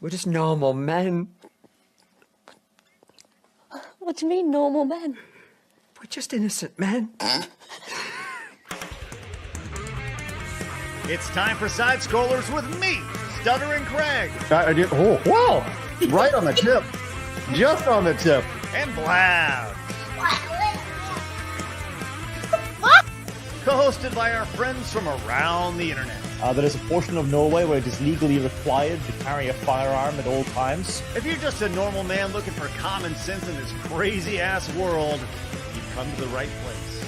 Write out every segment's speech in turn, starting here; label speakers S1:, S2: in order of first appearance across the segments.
S1: We're just normal men.
S2: What do you mean, normal men?
S1: We're just innocent men.
S3: It's time for Side Scrollers with me, Stuttering Craig.
S4: I did. Oh, wow. Right on the tip. Just on the tip.
S3: And Blabs. Co-hosted by our friends from around the internet.
S5: There is a portion of Norway where it is legally required to carry a firearm at all times.
S3: If you're just a normal man looking for common sense in this crazy-ass world, you've come to the right place.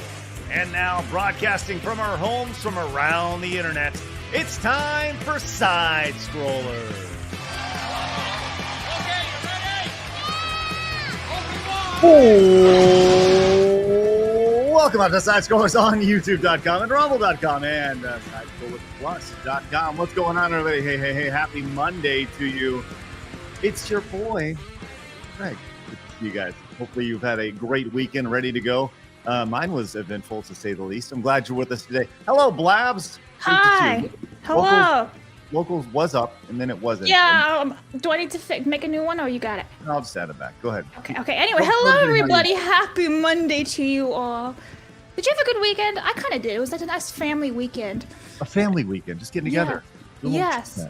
S3: And now, broadcasting from our homes from around the internet, it's time for Side Scrollers.
S6: Okay, you ready?
S3: Welcome out to Side Scrollers on YouTube.com and Rumble.com and SideScrollersPlus.com. What's going on, everybody? Hey, happy Monday to you. It's your boy, Craig. Good to see you guys. Hopefully you've had a great weekend, ready to go. Mine was eventful, to say the least. I'm glad you're with us today. Hello, Blabs.
S2: Hi. Hello.
S3: Locals was up, and then it wasn't.
S2: Yeah. Do I need to make a new one, or you got it?
S3: I'll just add it back. Go ahead.
S2: Okay. Anyway, hello, everybody. Happy Monday to you all. Did you have a good weekend? I kind of did. It was like a nice family weekend.
S3: A family weekend, just getting together.
S2: Yes.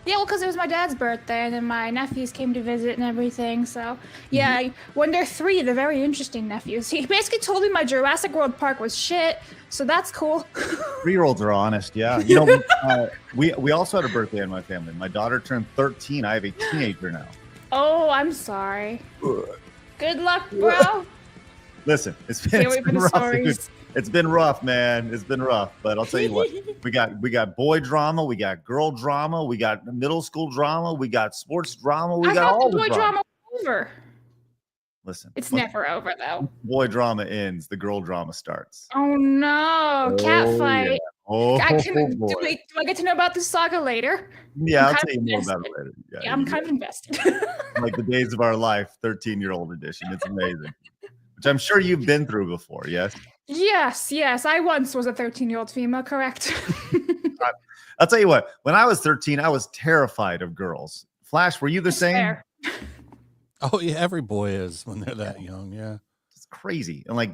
S2: Yeah, well, because it was my dad's birthday, and then my nephews came to visit and everything. So, yeah, when they're 3, they're very interesting nephews. He basically told me my Jurassic World Park was shit, so that's cool.
S3: 3-year-olds are honest, yeah. You know, we also had a birthday in my family. My daughter turned 13. I have a teenager now.
S2: Oh, I'm sorry. Good luck, bro.
S3: Listen, it's been rough. It's been rough, man. It's been rough. But I'll tell you what, we got boy drama, we got girl drama, we got middle school drama, we got sports drama, we got all the
S2: boy drama over.
S3: Listen,
S2: it's never over though.
S3: Boy drama ends, the girl drama starts.
S2: Oh no, cat fight.
S3: Yeah. Oh,
S2: do I get to know about this saga later?
S3: Yeah, I'll tell you more about it later.
S2: Yeah, I'm kind of invested.
S3: Like the days of our life, 13-year-old edition. It's amazing. Which I'm sure you've been through before, yes?
S2: Yes. I once was a 13-year-old female, correct?
S3: I'll tell you what, when I was 13, I was terrified of girls. Flash, were you the same?
S2: Fair.
S7: Oh, yeah, every boy is when they're that young, yeah.
S3: It's crazy. And like,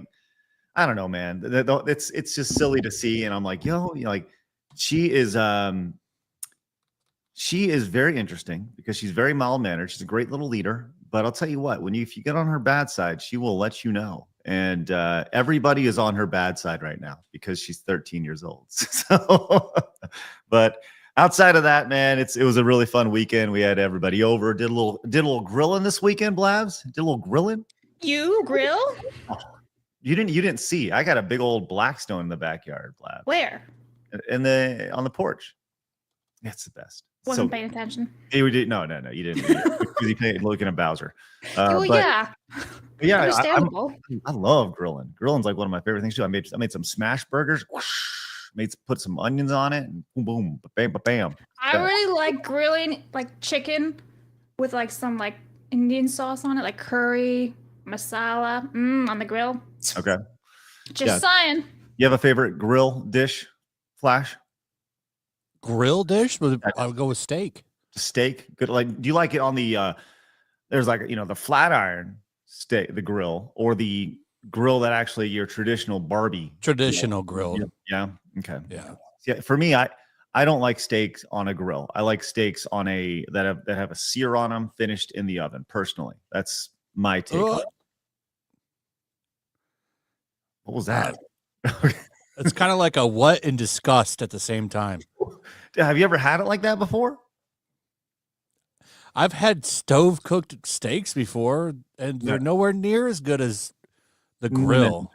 S3: I don't know, man. It's just silly to see. And I'm like, she is very interesting because she's very mild-mannered. She's a great little leader. But I'll tell you what, if you get on her bad side, she will let you know. And everybody is on her bad side right now because she's 13 years old. So, but outside of that, man, it was a really fun weekend. We had everybody over. Did a little grilling this weekend, Blabs. Did a little grilling.
S2: You grill?
S3: Oh, you didn't see. I got a big old Blackstone in the backyard, Blabs.
S2: Where?
S3: On the porch. It's the best.
S2: Wasn't paying attention.
S3: No, you didn't. Because he paid looking at Bowser.
S2: Yeah.
S3: Yeah,
S2: understandable.
S3: I love grilling. Grilling's like one of my favorite things too. I made some smash burgers. Put some onions on it, and boom, bam, bam.
S2: I really like grilling, like chicken with like some like Indian sauce on it, like curry, masala, on the grill.
S3: Okay.
S2: Just saying.
S3: You have a favorite grill dish, Flash?
S7: Grill dish? I would go with steak.
S3: Steak? Good. Like, do you like it on the there's like, the flat iron steak, the grill, or the grill that actually your traditional Barbie
S7: grill?
S3: Yeah. Okay.
S7: Yeah.
S3: For me, I don't like steaks on a grill. I like steaks on that have a sear on them, finished in the oven. Personally, that's my take on it. What was that?
S7: It's kind of like a what and disgust at the same time.
S3: Have you ever had it like that before?
S7: I've had stove cooked steaks before, and they're nowhere near as good as the grill.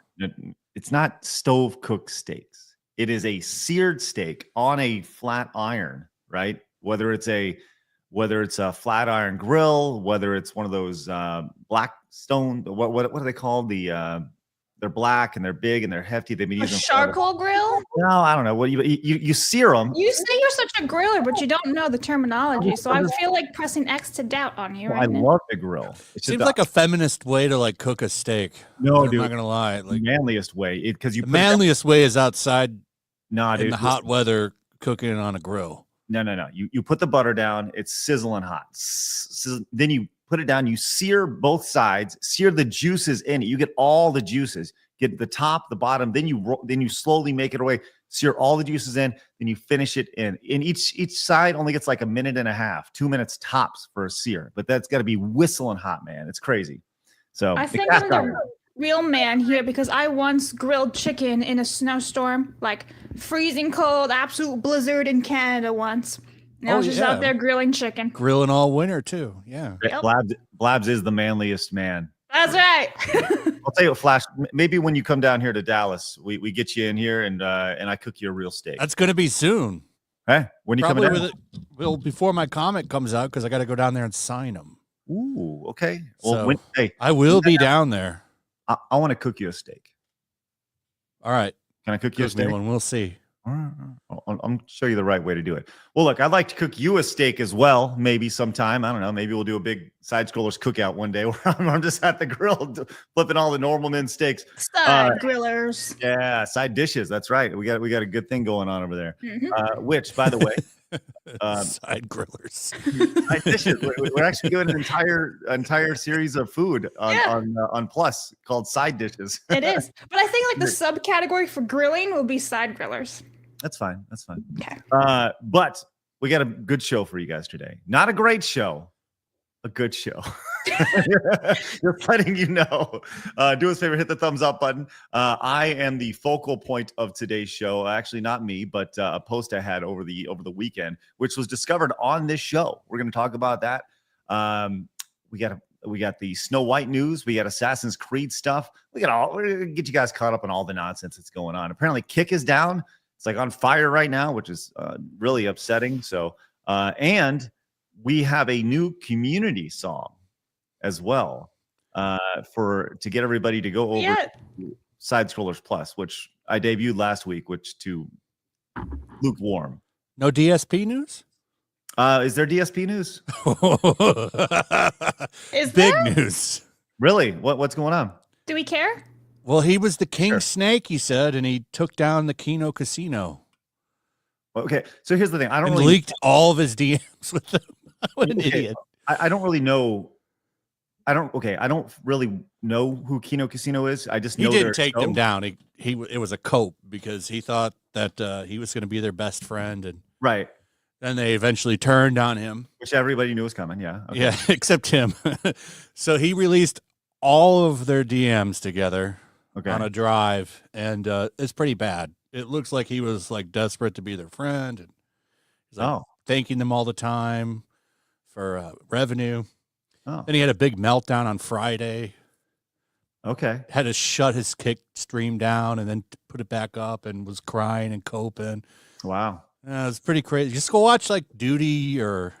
S3: It's not stove cooked steaks. It is a seared steak on a flat iron, right? Whether it's a flat iron grill, whether it's one of those Blackstone, what are they called? They're black and they're big and they're hefty. They've been using
S2: charcoal grill.
S3: No, I don't know. What you sear them.
S2: You say you're such a griller, but you don't know the terminology. So I feel like pressing X to doubt on you.
S3: I love the grill.
S7: It seems like a feminist way to like cook a steak.
S3: No, dude,
S7: I'm not gonna lie. Like
S3: the manliest way, because
S7: the manliest way is outside.
S3: No, dude,
S7: in the hot weather, cooking it on a grill.
S3: No. You put the butter down. It's sizzling hot. Then you put it down. You sear both sides. Sear the juices in it. You get all the juices. Get the top, the bottom. Then you slowly make it away. Sear all the juices in. Then you finish it in. And each side only gets like a minute and a half, 2 minutes tops for a sear. But that's got to be whistling hot, man. It's crazy. So
S2: I think I'm the real man here because I once grilled chicken in a snowstorm, like freezing cold, absolute blizzard in Canada once. And I was just out there grilling chicken.
S7: Grilling all winter too. Yeah.
S2: Yep.
S3: Blabs is the manliest man.
S2: That's right.
S3: I'll tell you what, Flash. Maybe when you come down here to Dallas, we get you in here and I cook you a real steak.
S7: That's going to be soon.
S3: Hey, when you come down?
S7: Well, before my comic comes out, because I got to go down there and sign them.
S3: Ooh, okay. Well,
S7: so I will be down there.
S3: I want to cook you a steak.
S7: All right.
S3: Can I cook you a steak?
S7: One. We'll see.
S3: I'm going to show you the right way to do it. Well, look, I'd like to cook you a steak as well. Maybe sometime. I don't know. Maybe we'll do a big side scrollers cookout one day where I'm just at the grill flipping all the normal men steaks.
S2: Side grillers.
S3: Yeah, side dishes. That's right. We got a good thing going on over there. Which, by the way,
S7: side grillers.
S3: Side dishes. We're actually doing an entire series of food on Plus called side dishes.
S2: It is, but I think like the subcategory for grilling will be side grillers.
S3: That's fine.
S2: Okay.
S3: But we got a good show for you guys today. Not a great show, a good show. Just letting you know. Do us a favor, hit the thumbs up button. I am the focal point of today's show. Actually, not me, but a post I had over the weekend, which was discovered on this show. We're going to talk about that. We got the Snow White news. We got Assassin's Creed stuff. We're going to get you guys caught up on all the nonsense that's going on. Apparently, Kick is down. It's like on fire right now, which is really upsetting. So, and we have a new community song as well to get everybody to go over to Side Scrollers Plus, which I debuted last week, which to lukewarm.
S7: No DSP news?
S3: Is there DSP news?
S2: Is
S7: big
S2: there?
S7: news?
S3: Really? What's going on?
S2: Do we care?
S7: Well, he was the king snake, he said, and he took down the Kino Casino.
S3: Okay, so here's the thing. I don't really
S7: leaked all of his DMs with them. What an idiot!
S3: I don't really know. I don't really know who Kino Casino is. I just know
S7: he didn't take them down. It was a cope because he thought that he was going to be their best friend, and
S3: right.
S7: Then they eventually turned on him,
S3: which everybody knew was coming. Yeah, okay.
S7: Yeah, except him. So he released all of their DMs together on a drive, and it's pretty bad. It looks like he was like desperate to be their friend, and he's like thanking them all the time for revenue. Then he had a big meltdown on Friday.
S3: Okay.
S7: Had to shut his Kick stream down and then put it back up and was crying and coping.
S3: Wow.
S7: It was pretty crazy. Just go watch like Duty or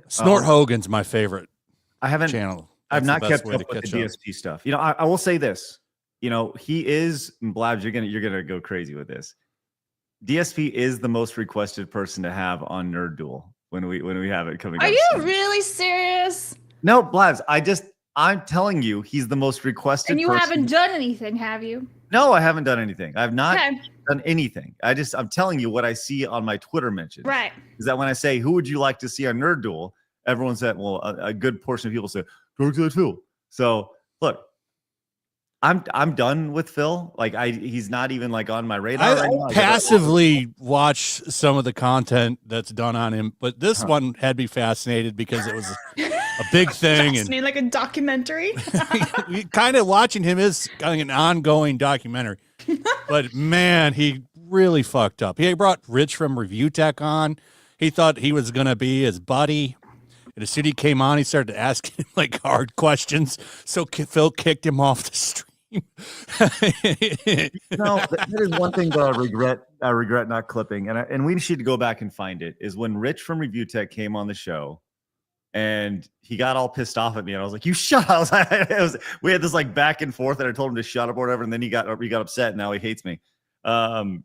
S3: Snort
S7: Hogan's my favorite.
S3: I haven't
S7: channel.
S3: I've not kept up with the DSP stuff. You know, I will say this. You know, he is Blabs. You're gonna go crazy with this. DSP is the most requested person to have on Nerd Duel when we have it coming.
S2: Are you really serious?
S3: No, Blabs. I'm telling you, he's the most requested.
S2: And you
S3: person.
S2: haven't done anything, have you?
S3: No, I haven't done anything. I've not done anything. I'm telling you what I see on my Twitter mentions.
S2: Right.
S3: Is that when I say, who would you like to see on Nerd Duel? Everyone said, well, a good portion of people say, Dark Side Phil. So look, I'm done with Phil. Like he's not even like on my radar.
S7: I passively watch some of the content that's done on him, but this one had me fascinated because it was a big thing.
S2: And like a documentary.
S7: Kind of watching him is kind of an ongoing documentary. But man, he really fucked up. He brought Rich from Review Tech on. He thought he was going to be his buddy. And as soon as he came on, he started asking him like hard questions. So Phil kicked him off the stream.
S3: No, that is one thing that I regret not clipping, and we should go back and find it. Is when Rich from Review Tech came on the show, and he got all pissed off at me, and I was like, "You shut up!" We had this like back and forth, and I told him to shut up or whatever, and then he got upset, and now he hates me. That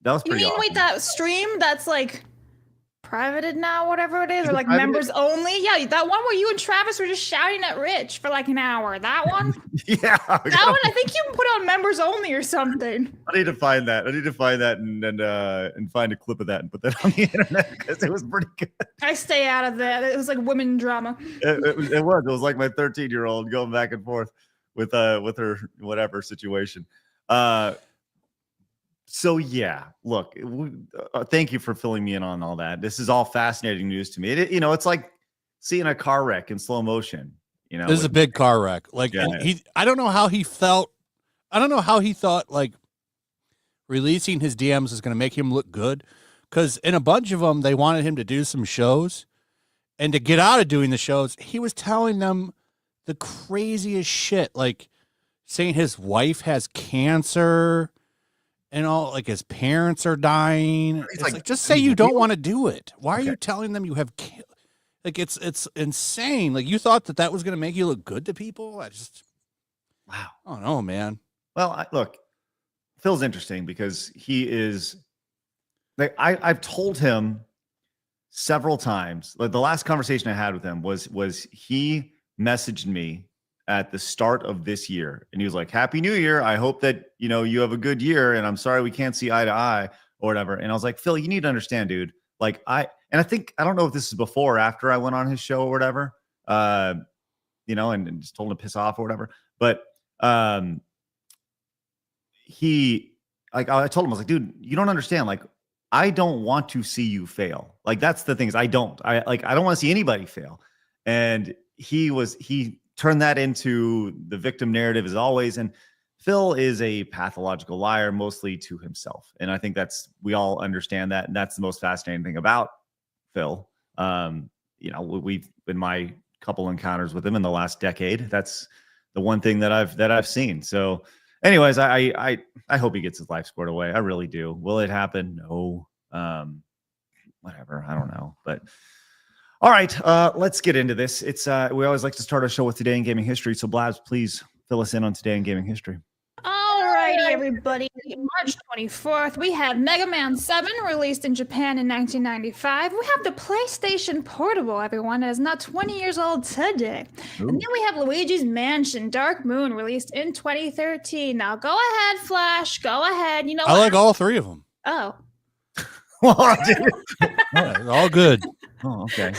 S3: was pretty.
S2: You mean
S3: awesome.
S2: wait, that stream? That's like privated now, whatever it is, or like
S3: privated?
S2: members only. Yeah, that one where you and Travis were just shouting at Rich for like an hour. That one.
S3: Yeah.
S2: That one, I think you can put on members only or something.
S3: I need to find that. And find a clip of that and put that on the internet because it was pretty good.
S2: I stay out of that. It was like women drama.
S3: It was like my 13-year-old going back and forth with her whatever situation. So yeah, look, thank you for filling me in on all that. This is all fascinating news to me. It's like seeing a car wreck in slow motion.
S7: This is a big car wreck. Like, I don't know how he felt. I don't know how he thought like releasing his DMs is going to make him look good. Because in a bunch of them, they wanted him to do some shows, and to get out of doing the shows, he was telling them the craziest shit, like saying his wife has cancer. And all, like, his parents are dying. It's like, just say you don't want to do it. Why are you telling them you have, like, it's insane. Like, you thought that was going to make you look good to people? Wow. I don't know, man.
S3: Well, look, Phil's interesting because he is, like, I've told him several times, like, the last conversation I had with him was he messaged me at the start of this year, and he was like, Happy New Year. I hope that, you have a good year, and I'm sorry we can't see eye to eye or whatever. And I was like, Phil, you need to understand, dude. Like, I don't know if this is before or after I went on his show or whatever, and just told him to piss off or whatever. But I told him, I was like, dude, you don't understand. Like, I don't want to see you fail. Like, that's the thing is I don't want to see anybody fail. And he turned that into the victim narrative as always. And Phil is a pathological liar, mostly to himself. And I think we all understand that. And that's the most fascinating thing about Phil. We've been my couple encounters with him in the last decade. That's the one thing that I've seen. So anyways, I hope he gets his life squared away. I really do. Will it happen? No. Whatever. I don't know, but all right, let's get into this. It's we always like to start our show with Today in Gaming History. So Blabs, please fill us in on Today in Gaming History.
S2: Alrighty, everybody. March 24th, we had Mega Man 7 released in Japan in 1995. We have the PlayStation Portable, everyone, that is now 20 years old today. Ooh. And then we have Luigi's Mansion Dark Moon released in 2013. Now go ahead, Flash. Go ahead. You know
S7: I like all three of them.
S2: Oh.
S7: They're all good.
S3: Oh, okay.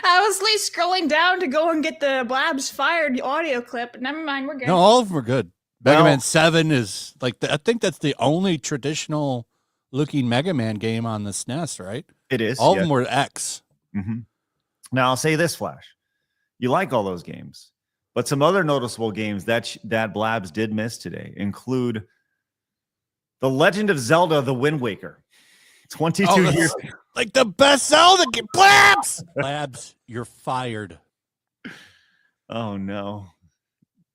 S2: I was like scrolling down to go and get the Blabs fired audio clip. Never mind, we're good.
S7: No, all of them are good. Mega Man 7 is like I think that's the only traditional looking Mega Man game on the SNES, right?
S3: It is.
S7: All of them were X.
S3: Mm-hmm. Now I'll say this, Flash. You like all those games, but some other noticeable games that Blabs did miss today include The Legend of Zelda: The Wind Waker. 22 years.
S7: Like the best Zelda game. Blabs, you're fired.
S3: Oh no.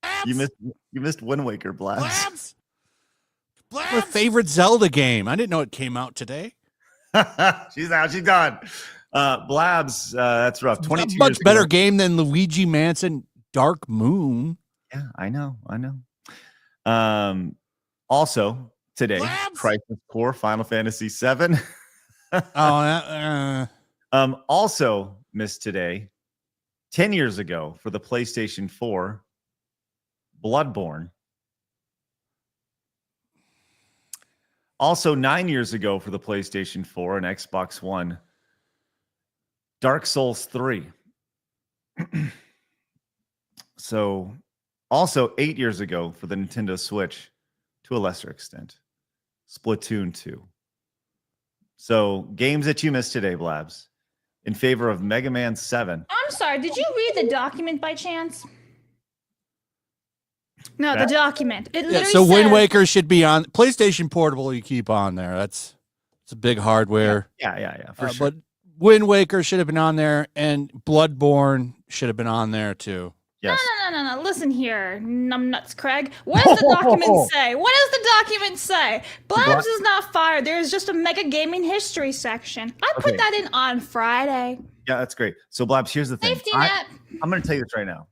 S7: Blabs.
S3: You missed Wind Waker, Blabs.
S7: Blabs. My favorite Zelda game. I didn't know it came out today.
S3: She's out. She's gone. Blabs, that's rough. 22
S7: much better game than Luigi Mansion Dark Moon.
S3: Yeah, I know. Also today,
S7: Blabs.
S3: Crisis Core Final Fantasy VII. Also missed today, 10 years ago for the PlayStation 4, Bloodborne. Also 9 years ago for the PlayStation 4 and Xbox One, Dark Souls 3. So also 8 years ago for the Nintendo Switch, to a lesser extent, Splatoon 2. So games that you missed today, Blabs, in favor of Mega Man 7.
S2: I'm sorry, did you read the document by chance? No, the document. It literally
S7: so
S2: says,
S7: Wind Waker should be on PlayStation Portable. You keep on there. It's a big hardware.
S3: Yeah, for sure.
S7: But Wind Waker should have been on there, and Bloodborne should have been on there too.
S3: Yes.
S2: No. Listen here, numbnuts, Craig. What does the document say? What does the document say? Blabs is not fired. There is just a Mega Gaming History section. I put that in on Friday.
S3: Yeah, that's great. So, Blabs, here's the thing.
S2: Safety net.
S3: I'm going to tell you this right now.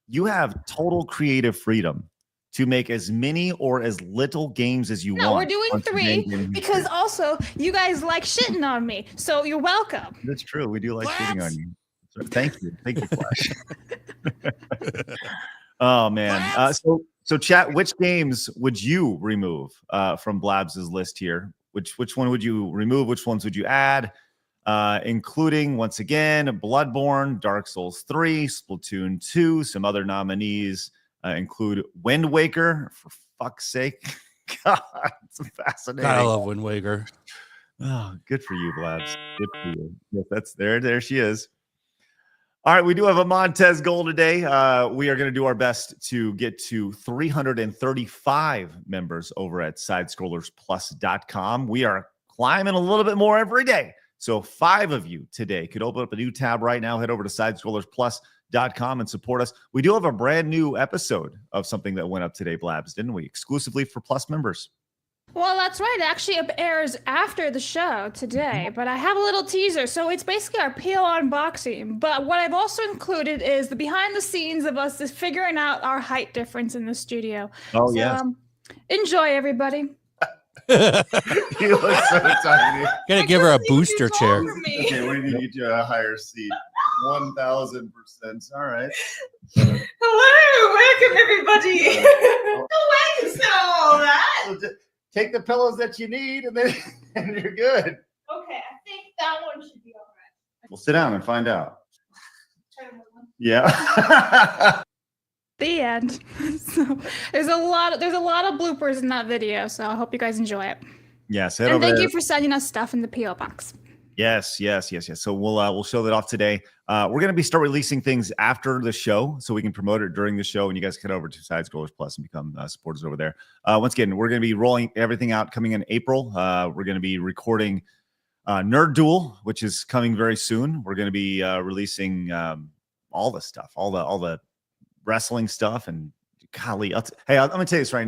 S3: You have total creative freedom to make as many or as little games as you want.
S2: No, we're doing
S3: on
S2: 3
S3: Game
S2: because also you guys like shitting on me, so you're welcome.
S3: That's true. We do like shitting on you. So thank you, Flash. Oh man. So chat. Which games would you remove from Blabs's list here? Which one would you remove? Which ones would you add? Including once again Bloodborne, Dark Souls 3, Splatoon 2. Some other nominees include Wind Waker. For fuck's sake, God, it's fascinating.
S7: I love Wind Waker.
S3: Oh, good for you, Blabs. Good for you. Yes, that's there. There she is. All right, we do have a Montez goal today. We are going to do our best to get to 335 members over at sidescrollersplus.com. We are climbing a little bit more every day. So 5 of you today could open up a new tab right now. Head over to sidescrollersplus.com and support us. We do have a brand new episode of something that went up today, Blabs, didn't we? Exclusively for Plus members.
S2: Well, that's right. It actually airs after the show today, but I have a little teaser. So it's basically our PO unboxing. But what I've also included is the behind the scenes of us just figuring out our height difference in the studio.
S3: Oh,
S2: so,
S3: yes.
S2: Enjoy, everybody.
S3: You look so tiny.
S7: Gotta give her a booster chair.
S3: Okay, we need to get you a higher seat. 1,000%. All right.
S6: Hello, welcome everybody. Welcome to all that.
S3: So take the pillows that you need, and then and you're good.
S2: Okay, I think that one should be all right.
S3: We'll sit down and find out. Yeah.
S2: The end. So there's a lot of bloopers in that video, so I hope you guys enjoy it.
S3: Yes.
S2: And thank you for sending us stuff in the PO box.
S3: Yes. So we'll show that off today. We're going to start releasing things after the show, so we can promote it during the show, and you guys head over to Side Scrollers Plus and become supporters over there. Once again, we're going to be rolling everything out coming in April. We're going to be recording Nerd Duel, which is coming very soon. We're going to be releasing all the stuff, all the wrestling stuff, and golly, I'm going to tell you this right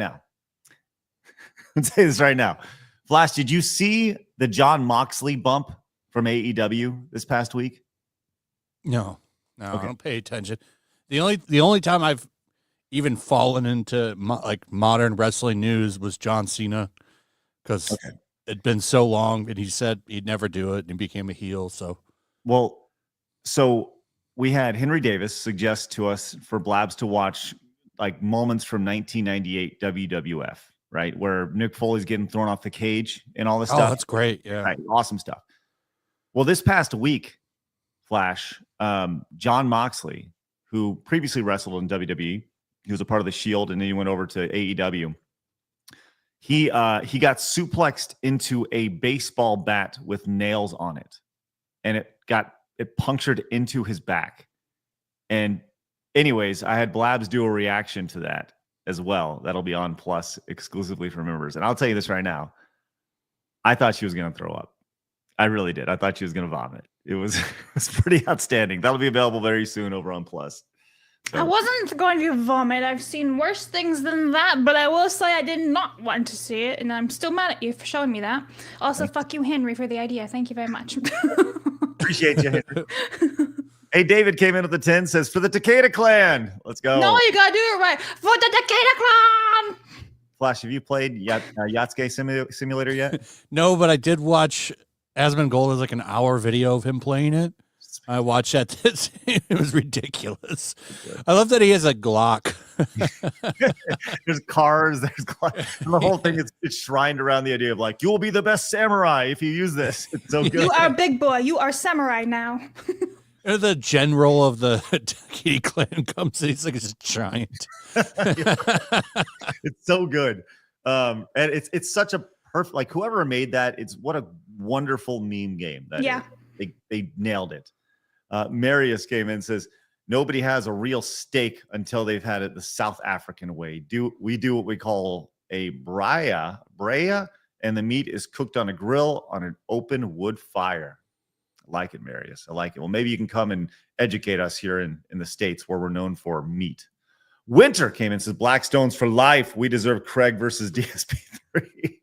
S3: now. Flash, did you see the Jon Moxley bump from AEW this past week?
S7: No,
S3: Okay.
S7: I don't pay attention. The only time I've even fallen into modern wrestling news was John Cena, because it'd been so long, and he said he'd never do it, and he became a heel. So we had Henry Davis suggest to us for Blabs to watch like moments from 1998 WWF, right, where Mick Foley's getting thrown off the cage and all this stuff. Oh, that's great. Yeah,
S3: right, awesome stuff. Well, this past week, Flash, Jon Moxley, who previously wrestled in WWE, he was a part of the Shield, and then he went over to AEW. He got suplexed into a baseball bat with nails on it, and it punctured into his back. And anyways, I had Blabs do a reaction to that as well. That'll be on Plus exclusively for members. And I'll tell you this right now, I thought she was going to throw up. I really did. I thought she was going to vomit. It was pretty outstanding. That'll be available very soon over on Plus. So.
S2: I wasn't going to vomit. I've seen worse things than that, but I will say I did not want to see it, and I'm still mad at you for showing me that. Also, fuck you, Henry, for the idea. Thank you very much.
S3: Appreciate you, Henry. Hey, David came in at the 10, says, for the Takeda Clan. Let's go.
S2: No, you gotta do it right. For the Takeda Clan!
S3: Flash, have you played Yasuke Simulator yet?
S7: No, but I did watch Asmongold as like an hour video of him playing it. I watched that. It was ridiculous. I love that he has a Glock.
S3: There's cars. There's the whole thing is shrined around the idea of like, you will be the best samurai if you use this. It's so good.
S2: You are big boy. You are samurai now.
S7: And the general of the Takeda clan comes in. He's like this giant.
S3: It's so good. And it's such a perfect, like whoever made that, it's what a wonderful meme game. They nailed it. Marius came in and says, nobody has a real steak until they've had it the South African way. We do what we call a braia, and the meat is cooked on a grill on an open wood fire. I like it, Marius. I like it. Well, maybe you can come and educate us here in the States where we're known for meat. Winter came in and says, Blackstones for life. We deserve Craig versus DSP3.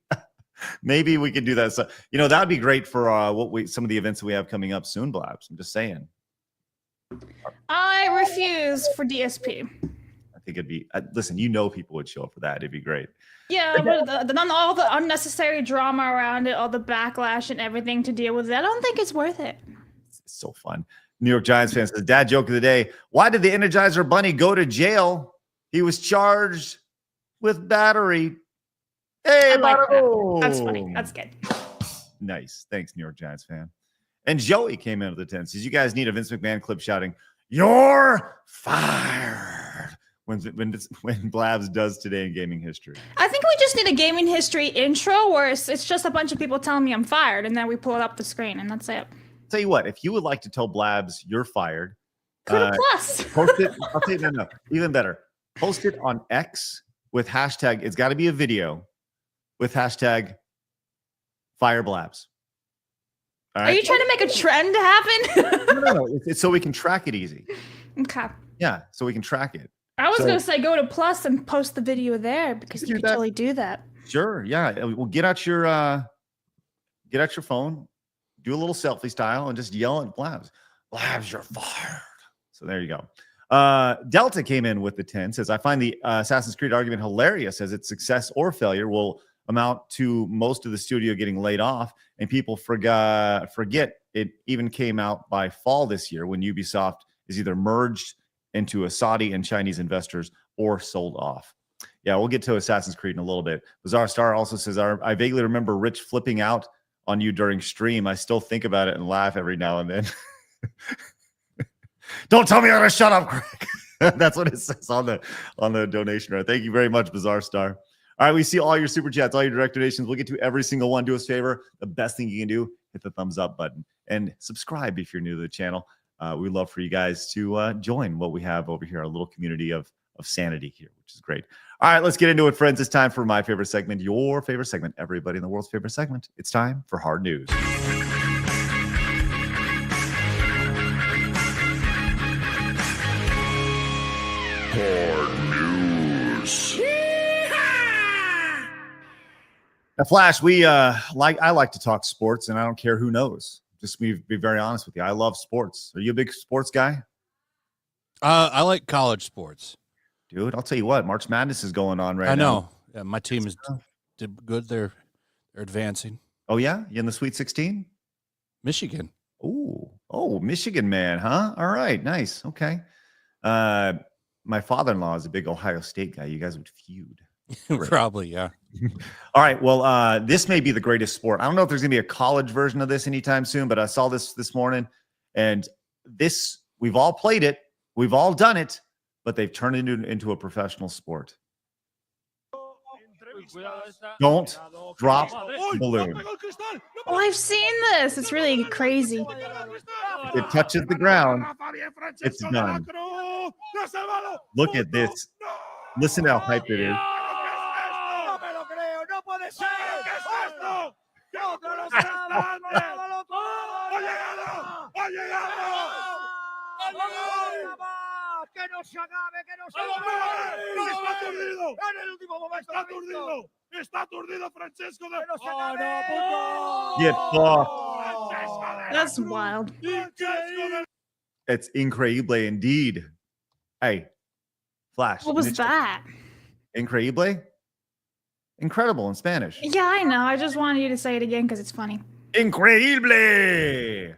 S3: Maybe we could do that. So, that would be great for some of the events that we have coming up soon, Blabs. I'm just saying.
S2: I refuse for DSP.
S3: I think it'd be. Listen, people would show up for that. It'd be great.
S2: Yeah, but all the unnecessary drama around it, all the backlash and everything to deal with it, I don't think it's worth it.
S3: It's so fun. New York Giants fan says, dad joke of the day. Why did the Energizer Bunny go to jail? He was charged with battery. Hey,
S2: I like that. That's funny. That's good.
S3: Nice. Thanks, New York Giants fan. And Joey came into the tent. Says, you guys need a Vince McMahon clip shouting, "You're fired." When Blabs does today in gaming history.
S2: I think we just need a gaming history intro where it's just a bunch of people telling me I'm fired, and then we pull it up the screen, and that's it.
S3: Tell you what, if you would like to tell Blabs you're fired,
S2: Go to Plus.
S3: Post it. I'll tell you no, even better. Post it on X with hashtag. It's got to be a video with hashtag Fire Blabs. All right?
S2: Are you trying to make a trend happen?
S3: No. It's so we can track it easy.
S2: Okay.
S3: Yeah, so we can track it.
S2: I was going to say go to Plus and post the video there because you can totally do that.
S3: Sure. Yeah. Well, get out your phone, do a little selfie style, and just yell at Blabs. Blabs, you're fired. So there you go. Delta came in with the 10. Says, I find the Assassin's Creed argument hilarious as its success or failure will amount to most of the studio getting laid off, and people forget it even came out by fall this year when Ubisoft is either merged into a Saudi and Chinese investors or sold off. Yeah, we'll get to Assassin's Creed in a little bit. Bizarre Star also says, I vaguely remember Rich flipping out on you during stream. I still think about it and laugh every now and then. Don't tell me how to shut up, Craig. That's what it says on the donation. Right? Thank you very much, Bizarre Star. All right, we see all your super chats, all your direct donations. We'll get to every single one. Do us a favor. The best thing you can do, hit the thumbs up button and subscribe if you're new to the channel. We'd love for you guys to join what we have over here, our little community of sanity here, which is great. All right, let's get into it, friends. It's time for my favorite segment, your favorite segment, everybody in the world's favorite segment. It's time for Hard News. Hard News. Now, Flash, I like to talk sports, and I don't care who knows. Just be very honest with you. I love sports. Are you a big sports guy?
S7: I like college sports.
S3: Dude, I'll tell you what. March Madness is going on right now.
S7: I know. Yeah, my team did good. They're advancing.
S3: Oh, yeah? You in the Sweet 16?
S7: Michigan.
S3: Oh, Michigan man, huh? All right, nice. Okay. My father-in-law is a big Ohio State guy. You guys would feud.
S7: Probably, yeah.
S3: All right. Well, this may be the greatest sport. I don't know if there's going to be a college version of this anytime soon, but I saw this morning, and we've all played it. We've all done it, but they've turned it into a professional sport. Don't drop balloon.
S2: Oh, I've seen this. It's really crazy.
S3: It touches the ground. It's done. Look at this. Listen how hyped it is. Get fucked.
S2: That's wild.
S3: It's incredible indeed. Hey, Flash.
S2: What was that?
S3: Increíble? Incredible in Spanish.
S2: Yeah, I know. I just wanted you to say it again because it's funny.
S3: Increíble.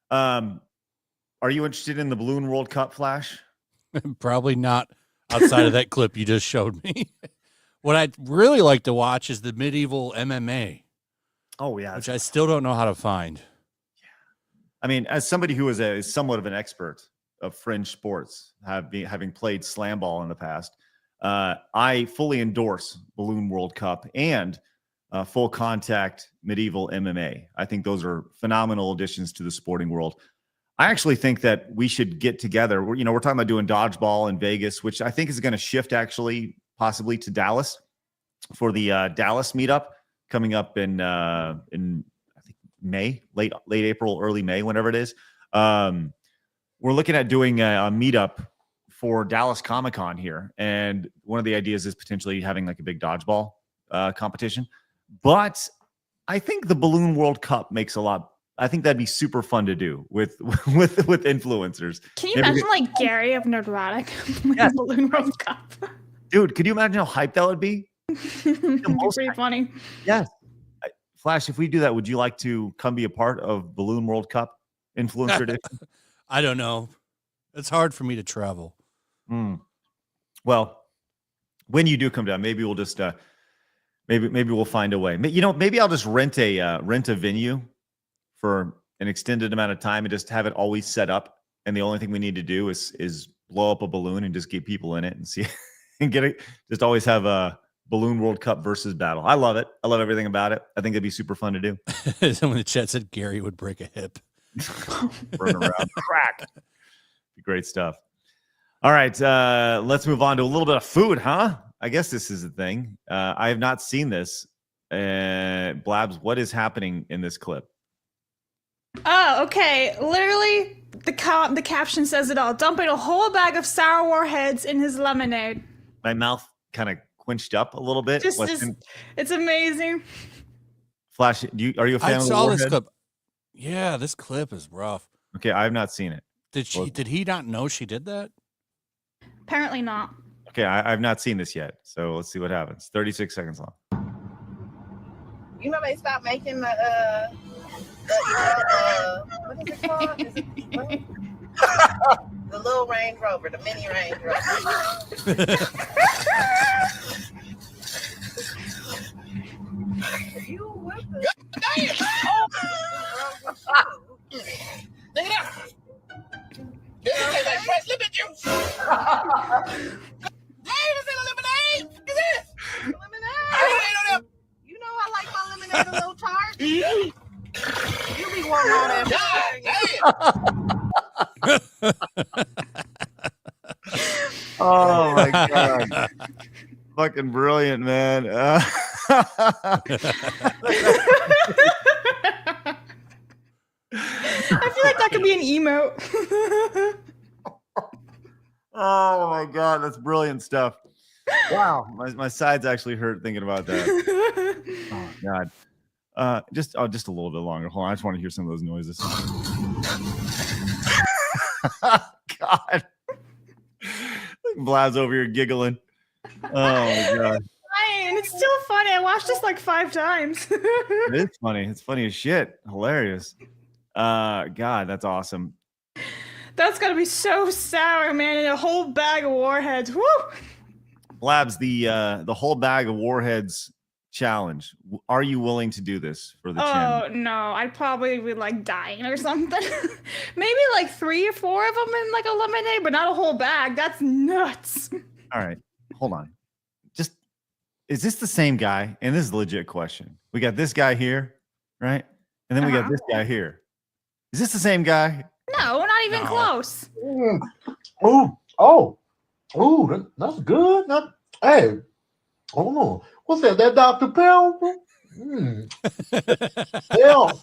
S3: Are you interested in the Balloon World Cup, Flash?
S7: Probably not outside of that clip you just showed me. What I'd really like to watch is the medieval MMA.
S3: Oh, yeah.
S7: Which I still don't know how to find.
S3: Yeah. I mean, as somebody who is somewhat of an expert of fringe sports, having played slam ball in the past, I fully endorse Balloon World Cup and full contact medieval MMA. I think those are phenomenal additions to the sporting world. I actually think that we should get together. We're talking about doing dodgeball in Vegas, which I think is going to shift actually possibly to Dallas for the Dallas meetup coming up in I think May, late April, early May, whenever it is. We're looking at doing a meetup for Dallas Comic-Con here. And one of the ideas is potentially having like a big dodgeball competition. But I think the Balloon World Cup makes a lot I think that'd be super fun to do with influencers.
S2: Can you imagine like Gary of Nerdrotic winning Balloon World Cup?
S3: Dude, could you imagine how hype that would be?
S2: It'd be pretty funny.
S3: Yes. Flash, if we do that, would you like to come be a part of Balloon World Cup influencer edition?
S7: I don't know. It's hard for me to travel.
S3: Well, when you do come down, maybe we'll just maybe we'll find a way. Maybe I'll just rent a venue for an extended amount of time and just have it always set up. And the only thing we need to do is blow up a balloon and just get people in it and see and get it. Just always have a Balloon World Cup versus battle. I love it. I love everything about it. I think it'd be super fun to do.
S7: Someone in the chat said Gary would break a hip.
S3: Run around, crack. Great stuff. All right, let's move on to a little bit of food, huh? I guess this is a thing. I have not seen this. Blabs, what is happening in this clip?
S2: Oh, okay. Literally, the caption says it all. Dumping a whole bag of sour Warheads in his lemonade.
S3: My mouth kind of quenched up a little bit.
S2: It's amazing.
S3: Flash, are you a fan
S7: I
S3: of the
S7: saw
S3: Warhead?
S7: this clip. Yeah, this clip is rough.
S3: Okay, I have not seen it.
S7: Did he not know she did that?
S2: Apparently not.
S3: Okay, I've not seen this yet. So let's see what happens. 36 seconds long.
S8: You know they stopped making what is it called? The little Range Rover, the mini Range Rover. You with the Look at you. Lemonade. You know I like my lemonade a little tart. You be wanting all that.
S3: Oh my god. Fucking brilliant, man.
S2: I feel like that could be an emote.
S3: Oh my god, that's brilliant stuff. Wow, my sides actually hurt thinking about that. Oh god. Just a little bit longer. Hold on, I just want to hear some of those noises. God. Blabs over here giggling. Oh my god.
S2: And it's still funny. I watched this like 5 times.
S3: It is funny. It's funny as shit. Hilarious. God, that's awesome.
S2: That's gotta be so sour, man, and a whole bag of Warheads. Woo!
S3: Blabs, the whole bag of Warheads challenge. Are you willing to do this for the channel?
S2: Oh no, I'd probably be like dying or something. Maybe like 3 or 4 of them in like a lemonade, but not a whole bag. That's nuts.
S3: All right, hold on. Is this the same guy? And this is a legit question. We got this guy here, right? And then we got this guy here. Is this the same guy?
S2: No, not even close.
S4: That's good. Hey, hold on. What's that? That Dr. Pepper? Yeah.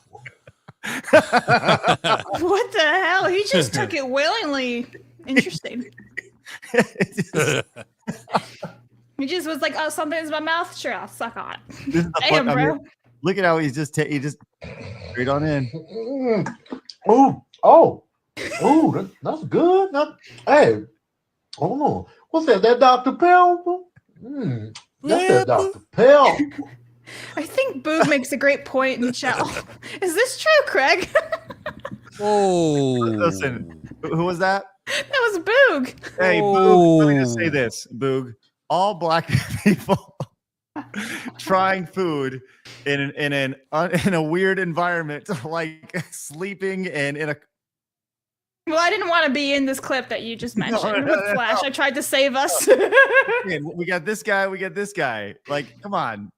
S2: What the hell? He just took it willingly. Interesting. He just was like, "Oh, something's in my mouth. Sure, I'll suck on it." Damn, bro.
S3: Look at how he just straight on in.
S4: That's good. Hey, hold on. What's that? That Dr. Pepper? That's that Dr. Pepper.
S2: I think Boog makes a great point in the chat. Is this true, Craig?
S7: Oh,
S3: listen, who was that?
S2: That was Boog.
S3: Hey, Boog, let me just say this, Boog. All black people trying food in a weird environment, like sleeping and in a.
S2: Well, I didn't want to be in this clip that you just mentioned with Flash. I tried to save us.
S3: We got this guy. We got this guy. Like, come on,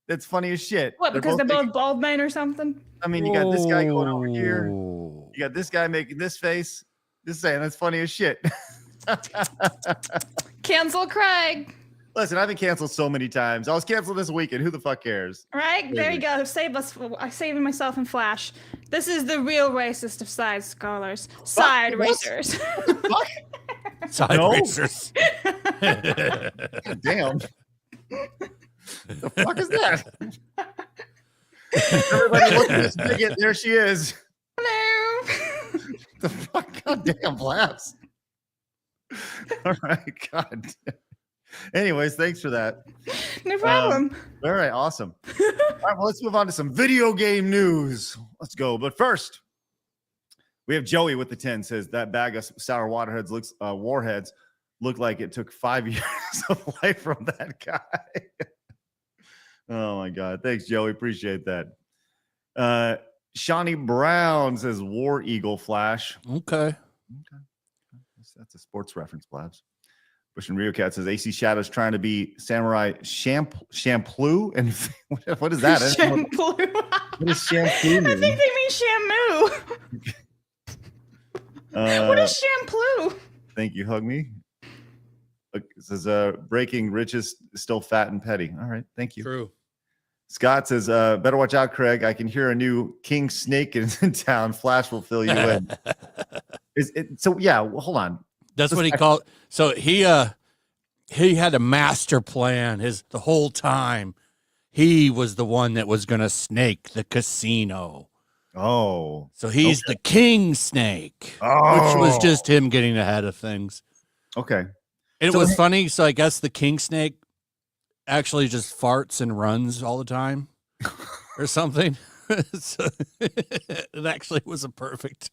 S3: that's funny as shit.
S2: What? Because they're both bald men or something?
S3: I mean, you got this guy going over here. You got this guy making this face. Just saying, that's funny as shit.
S2: Cancel Craig.
S3: Listen, I've been canceled so many times. I was canceled this weekend. Who the fuck cares?
S2: Right? There you go. Save us. I'm saving myself in Flash. This is the real racist of side scholars. Side racers.
S7: Side racers.
S3: Damn. The fuck is that? Everybody look at this bigot. There she is.
S2: Hello.
S3: The fuck? God damn, Blabs. All right. God. Anyways, thanks for that.
S2: No problem.
S3: All right. Awesome. All right. Well, let's move on to some video game news. Let's go. But first, we have Joey with the 10 says that bag of sour Warheads look like it took 5 years of life from that guy. Oh my God. Thanks, Joey. Appreciate that. Shawnee Brown says War Eagle Flash.
S7: Okay.
S3: That's a sports reference, Blabs. Bush and Rio Cat says AC Shadow's trying to be Samurai Champloo. And what is that?
S2: Shampoo.
S3: What is shampoo?
S2: I think they mean shampoo. What is shampoo?
S3: Thank you. Hug me. Look, it says breaking rich is still fat and petty. All right. Thank you.
S7: True.
S3: Scott says, better watch out, Craig. I can hear a new king snake in town. Flash will fill you in. So yeah, well, hold on.
S7: That's what he called. So he had a master plan the whole time. He was the one that was going to snake the casino.
S3: Oh.
S7: So he's the king snake, which was just him getting ahead of things.
S3: Okay.
S7: It was funny. So I guess the king snake actually just farts and runs all the time or something. So it actually was a perfect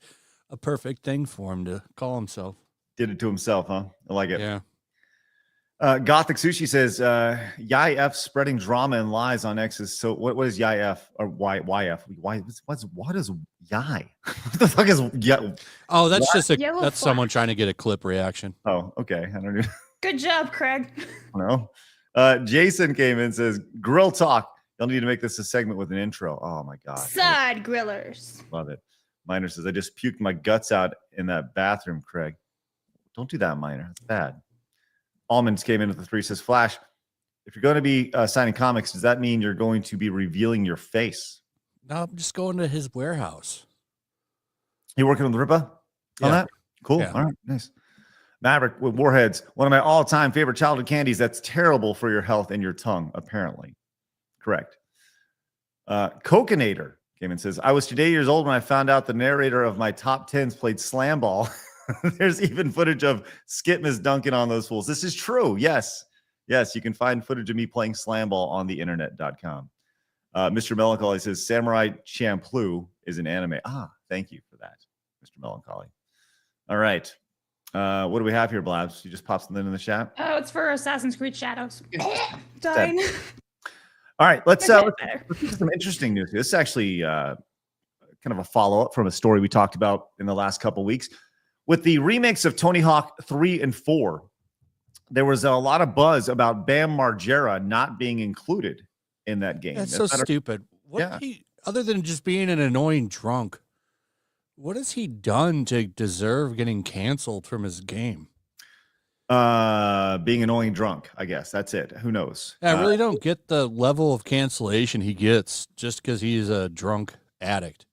S7: thing for him to call himself.
S3: Did it to himself, huh? I like it.
S7: Yeah.
S3: Gothic Sushi says, YF spreading drama and lies on X's. So what is YF or YF? What is Yai? What the fuck is Yai?
S7: Oh, that's just
S2: Yellow
S7: that's
S2: flag.
S7: someone trying to get a clip reaction.
S3: Oh, okay. I don't know.
S2: Good job, Craig.
S3: No. Jason came in and says, Grill Talk. You'll need to make this a segment with an intro. Oh my God.
S2: Side grillers.
S3: Love it. Miner says, I just puked my guts out in that bathroom, Craig. Don't do that, Miner. That's bad. Almonds came in with the 3 says, Flash, if you're going to be signing comics, does that mean you're going to be revealing your face?
S7: No, I'm just going to his warehouse.
S3: You working with Ripa on that? Cool.
S7: Yeah.
S3: All right. Nice. Maverick with Warheads, one of my all-time favorite childhood candies that's terrible for your health and your tongue, apparently. Correct. Coconator came and says, I was today years old when I found out the narrator of my top 10s played slam ball. There's even footage of Skitmas dunking on those fools. This is true. Yes. Yes, you can find footage of me playing slam ball on the internet.com. Mr. Melancholy says, Samurai Champloo is an anime. Thank you for that, Mr. Melancholy. All right. What do we have here, Blabs? You just pop something in the chat?
S2: Oh, it's for Assassin's Creed Shadows. Dying.
S3: All right, let's
S2: better.
S3: do some interesting news. This is actually kind of a follow-up from a story we talked about in the last couple weeks. With the remakes of Tony Hawk 3 and 4, there was a lot of buzz about Bam Margera not being included in that game.
S7: That's so stupid. Other than just being an annoying drunk, what has he done to deserve getting canceled from his game?
S3: Being annoying drunk, I guess. That's it. Who knows?
S7: I really don't get the level of cancellation he gets just because he's a drunk addict.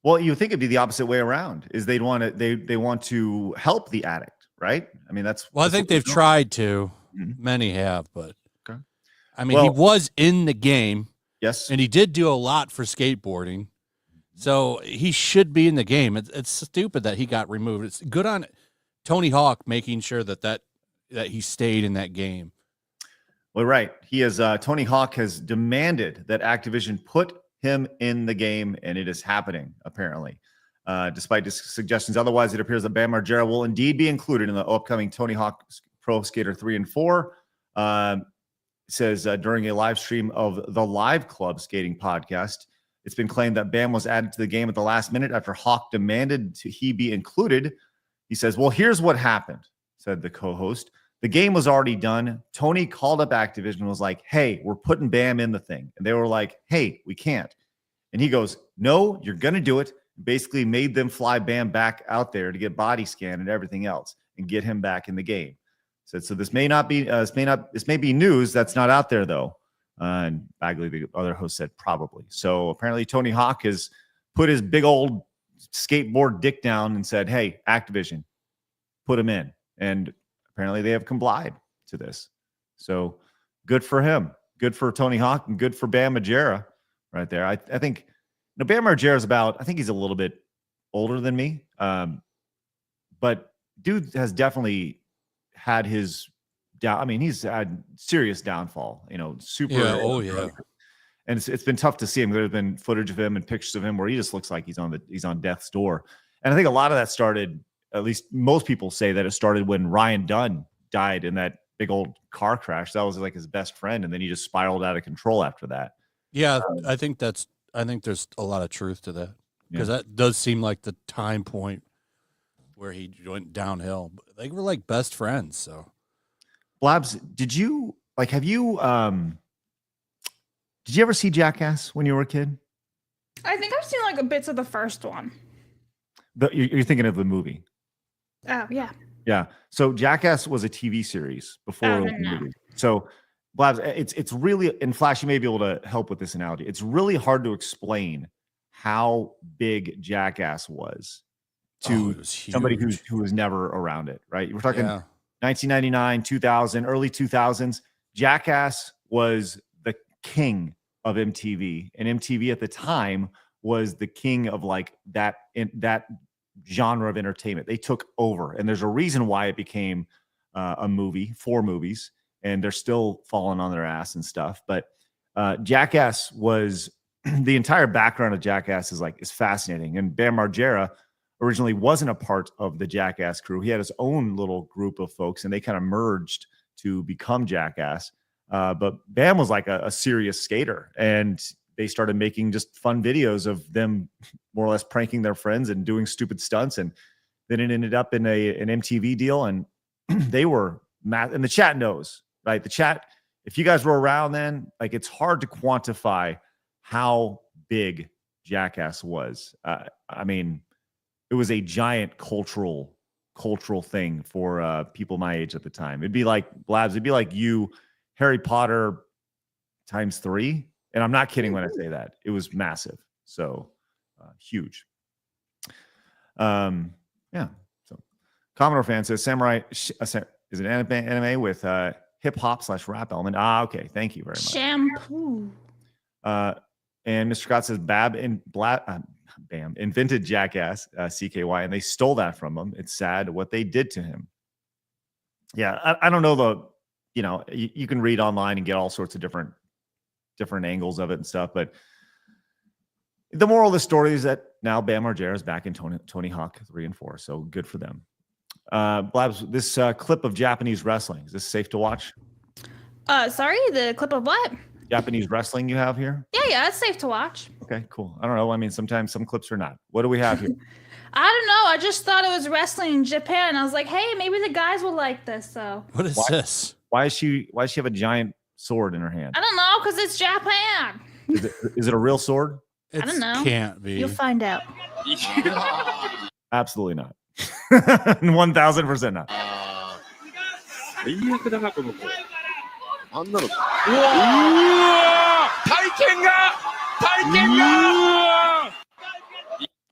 S3: Well, you think it'd be the opposite way around. Is they want to help the addict, right? I mean, that's
S7: I think they've tried to.
S3: Mm-hmm.
S7: Many have, but
S3: okay.
S7: I mean, he was in the game.
S3: Yes,
S7: and he did do a lot for skateboarding, so he should be in the game. It's stupid that he got removed. It's good on Tony Hawk making sure that he stayed in that game.
S3: Well, right. He has Tony Hawk has demanded that Activision put him in the game, and it is happening, apparently. Despite suggestions otherwise, it appears that Bam Margera will indeed be included in the upcoming Tony Hawk Pro Skater 3 and 4. Says during a live stream of the Live Club Skating podcast, it's been claimed that Bam was added to the game at the last minute after Hawk demanded he be included. He says, well, here's what happened, said the co-host. The game was already done. Tony called up Activision and was like, hey, we're putting Bam in the thing. And they were like, hey, we can't. And he goes, no, you're going to do it. Basically made them fly Bam back out there to get body scanned and everything else and get him back in the game. So this may not be, this may be news that's not out there though. And Bagley, the other host, said probably. So apparently Tony Hawk has put his big old skateboard dick down and said, hey, Activision, put him in. And apparently they have complied to this. So good for him. Good for Tony Hawk and good for Bam Margera. right there. I think Bam Margera is about, I think he's a little bit older than me. But dude has definitely had his down. I mean, he's had serious downfall, super.
S7: Yeah. Oh yeah.
S3: And it's been tough to see him. There's been footage of him and pictures of him where he just looks like he's on death's door. And I think a lot of that started, at least most people say that it started when Ryan Dunn died in that big old car crash. That was like his best friend. And then he just spiraled out of control after that.
S7: Yeah. I think there's a lot of truth to that, because that does seem like the time point where he went downhill. They were like best friends. So
S3: Blabs, did you ever see Jackass when you were a kid?
S2: I think I've seen like a bits of the first one.
S3: You're thinking of the movie.
S2: Oh, yeah.
S3: Yeah. So Jackass was a TV series before the movie. So Blabs, it's really, and Flash, you may be able to help with this analogy. It's really hard to explain how big Jackass was to somebody who was never around it, right? We're talking 1999, 2000, early 2000s. Jackass was the king of MTV, and MTV at the time was the king of like that genre of entertainment. They took over, and there's a reason why it became a movie, 4 movies, and they're still falling on their ass and stuff. But Jackass was the entire background of Jackass is fascinating. And Bam Margera originally wasn't a part of the Jackass crew. He had his own little group of folks, and they kind of merged to become Jackass. But Bam was like a serious skater, and they started making just fun videos of them more or less pranking their friends and doing stupid stunts. And then it ended up in an MTV deal, and they were mad. And the chat knows, right? The chat, if you guys were around then, like, it's hard to quantify how big Jackass was. I mean, it was a giant cultural thing for people my age at the time. It'd be like Blabs. It'd be like Harry Potter times 3. And I'm not kidding when I say that. It was massive. So huge. Yeah. So Commodore fan says Samurai is an anime with hip hop / rap element. Okay. Thank you very much.
S2: Shampoo.
S3: And Mr. Scott says Bam invented Jackass, CKY, and they stole that from him. It's sad what they did to him. Yeah, I don't know you can read online and get all sorts of different angles of it and stuff, but the moral of the story is that now Bam Margera is back in Tony Hawk 3 and 4, so good for them. Blabs, this clip of Japanese wrestling, is this safe to watch?
S2: Sorry, the clip of what?
S3: Japanese wrestling you have here?
S2: Yeah, it's safe to watch.
S3: Okay, cool. I don't know. I mean, sometimes some clips are not. What do we have here?
S2: I don't know. I just thought it was wrestling in Japan. I was like, hey, maybe the guys will like this. So
S7: what is this?
S3: Why does she have a giant sword in her hand?
S2: I don't know, because it's Japan.
S3: Is it a real sword?
S2: I don't know.
S7: Can't be.
S2: You'll find out.
S3: Absolutely not. 1000% not.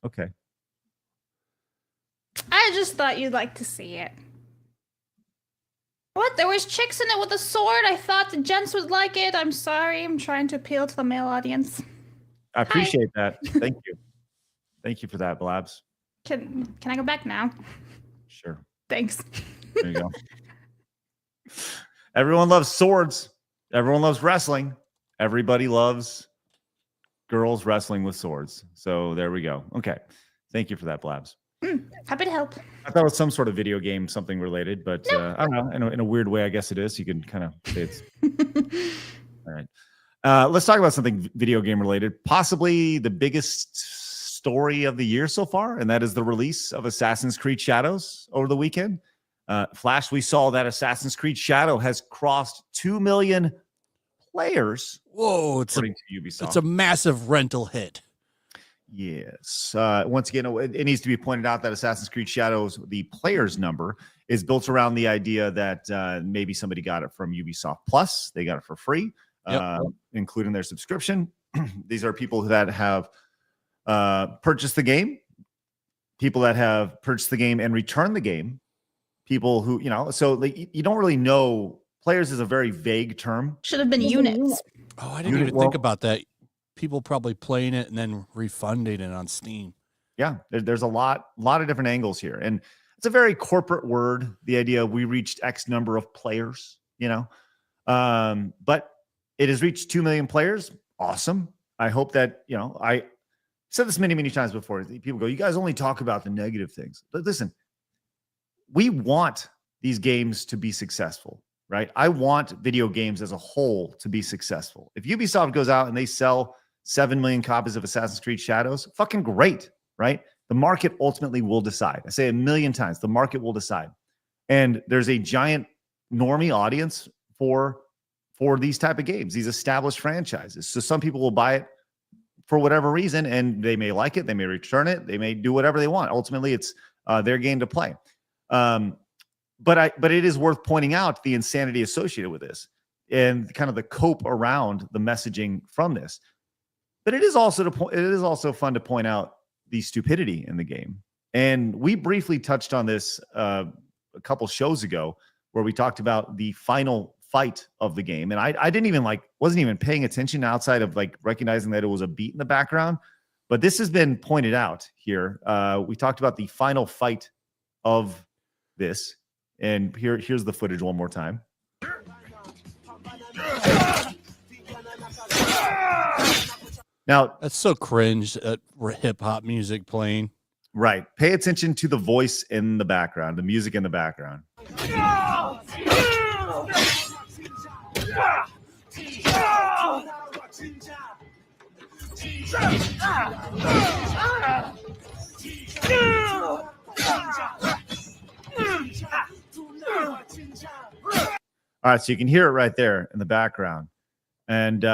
S3: Okay.
S2: I just thought you'd like to see it. What? There was chicks in it with a sword? I thought the gents would like it. I'm sorry. I'm trying to appeal to the male audience.
S3: I appreciate that. Thank you. Thank you for that, Blabs.
S2: Can I go back now?
S3: Sure.
S2: Thanks.
S3: There you go. Everyone loves swords. Everyone loves wrestling. Everybody loves girls wrestling with swords. So there we go. Okay. Thank you for that, Blabs.
S2: Happy to help.
S3: I thought it was some sort of video game, something related, but I don't know. In a weird way, I guess it is. You can kind of say it's. All right. Let's talk about something video game related, possibly the biggest story of the year so far, and that is the release of Assassin's Creed Shadows over the weekend. Flash, we saw that Assassin's Creed Shadow has crossed 2 million players.
S7: Whoa, according to Ubisoft. It's a massive rental hit.
S3: Yes. Once again, it needs to be pointed out that Assassin's Creed Shadows, the players number, is built around the idea that maybe somebody got it from Ubisoft Plus. They got it for free, including their subscription. These are people that have purchased the game, people that have purchased the game and returned the game, people who, so you don't really know. Players is a very vague term.
S2: Should have been units.
S7: Oh, I didn't even think about that. people probably playing it and then refunding it on Steam.
S3: Yeah, there's a lot of different angles here, and it's a very corporate word. The idea we reached X number of players, but it has reached 2 million players. Awesome. I hope that I said this many times before. People go, "You guys only talk about the negative things." But listen, we want these games to be successful, right? I want video games as a whole to be successful. If Ubisoft goes out and they sell 7 million copies of Assassin's Creed Shadows, fucking great. Right? The market ultimately will decide. I say 1,000,000 times, the market will decide. And there's a giant normie audience for these type of games, these established franchises. So some people will buy it for whatever reason, and they may like it, they may return it, they may do whatever they want. Ultimately, it's their game to play. But it is worth pointing out the insanity associated with this and kind of the cope around the messaging from this. But it is also fun to point out the stupidity in the game. And we briefly touched on this a couple shows ago where we talked about the final fight of the game. And I didn't even wasn't even paying attention outside of recognizing that it was a beat in the background. But this has been pointed out here. We talked about the final fight of this. And here's the footage one more time. Now
S7: that's so cringe that hip hop music playing.
S3: Right. Pay attention to the voice in the background, the music in the background. All right, so you can hear it right there in the background. And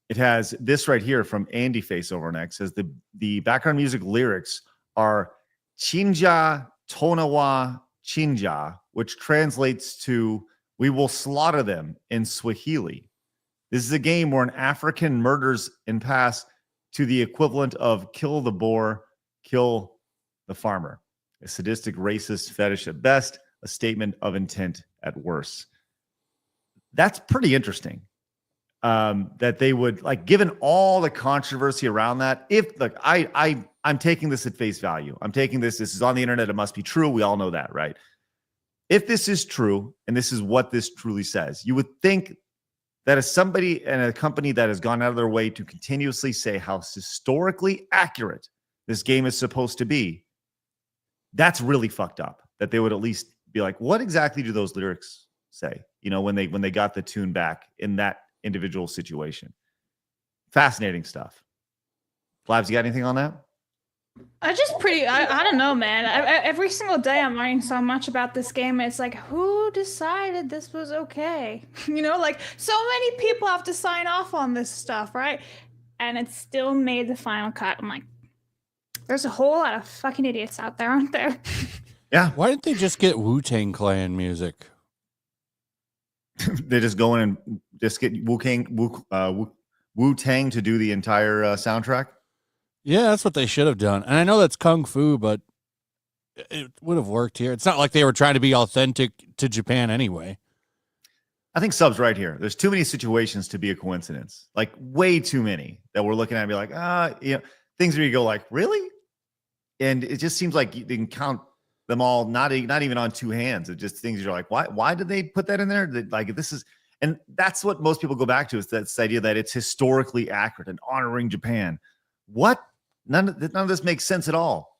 S3: it has this right here from Andy Face over next. Says the background music lyrics are Chinja Tonawa Chinja, which translates to "We will slaughter them" in Swahili. This is a game where an African murders and pass to the equivalent of "kill the boar, kill the farmer." A sadistic, racist fetish at best, a statement of intent at worst. That's pretty interesting. That they would given all the controversy around that. I'm taking this at face value. I'm taking this is on the internet. It must be true. We all know that, right? If this is true, and this is what this truly says, you would think that as somebody and a company that has gone out of their way to continuously say how historically accurate this game is supposed to be, that's really fucked up. That they would at least be like, what exactly do those lyrics say? When they got the tune back in that individual situation. Fascinating stuff. Blabs, you got anything on that?
S2: I don't know, man. Every single day I'm learning so much about this game. It's like, who decided this was okay? So many people have to sign off on this stuff, right? And it still made the final cut. I'm like, there's a whole lot of fucking idiots out there, aren't there?
S3: Yeah.
S7: Why didn't they just get Wu-Tang Clan music?
S3: They just go in and just get Wu-Tang to do the entire soundtrack.
S7: Yeah, that's what they should have done. And I know that's Kung Fu, but it would have worked here. It's not like they were trying to be authentic to Japan anyway.
S3: I think Sub's right here. There's too many situations to be a coincidence. Way too many that we're looking at and be like, things where you go really? And it just seems like you can count them all, not even on two hands. It just things you're like, why did they put that in there? This is, and that's what most people go back to, is this idea that it's historically accurate and honoring Japan. What? None of this makes sense at all.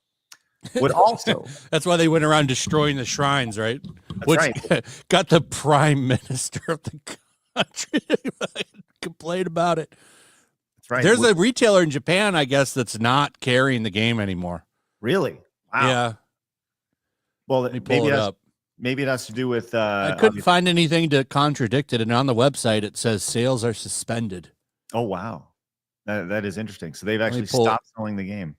S3: What also?
S7: That's why they went around destroying the shrines, right?
S3: That's right.
S7: Got the prime minister of the country to complain about it.
S3: That's right.
S7: There's a retailer in Japan, I guess, that's not carrying the game anymore.
S3: Really? Wow.
S7: Yeah.
S3: Well,
S7: Let me pull it up.
S3: Maybe it has to do with.
S7: I couldn't find anything to contradict it, and on the website it says sales are suspended.
S3: Oh wow, that is interesting. So they've actually stopped selling the game.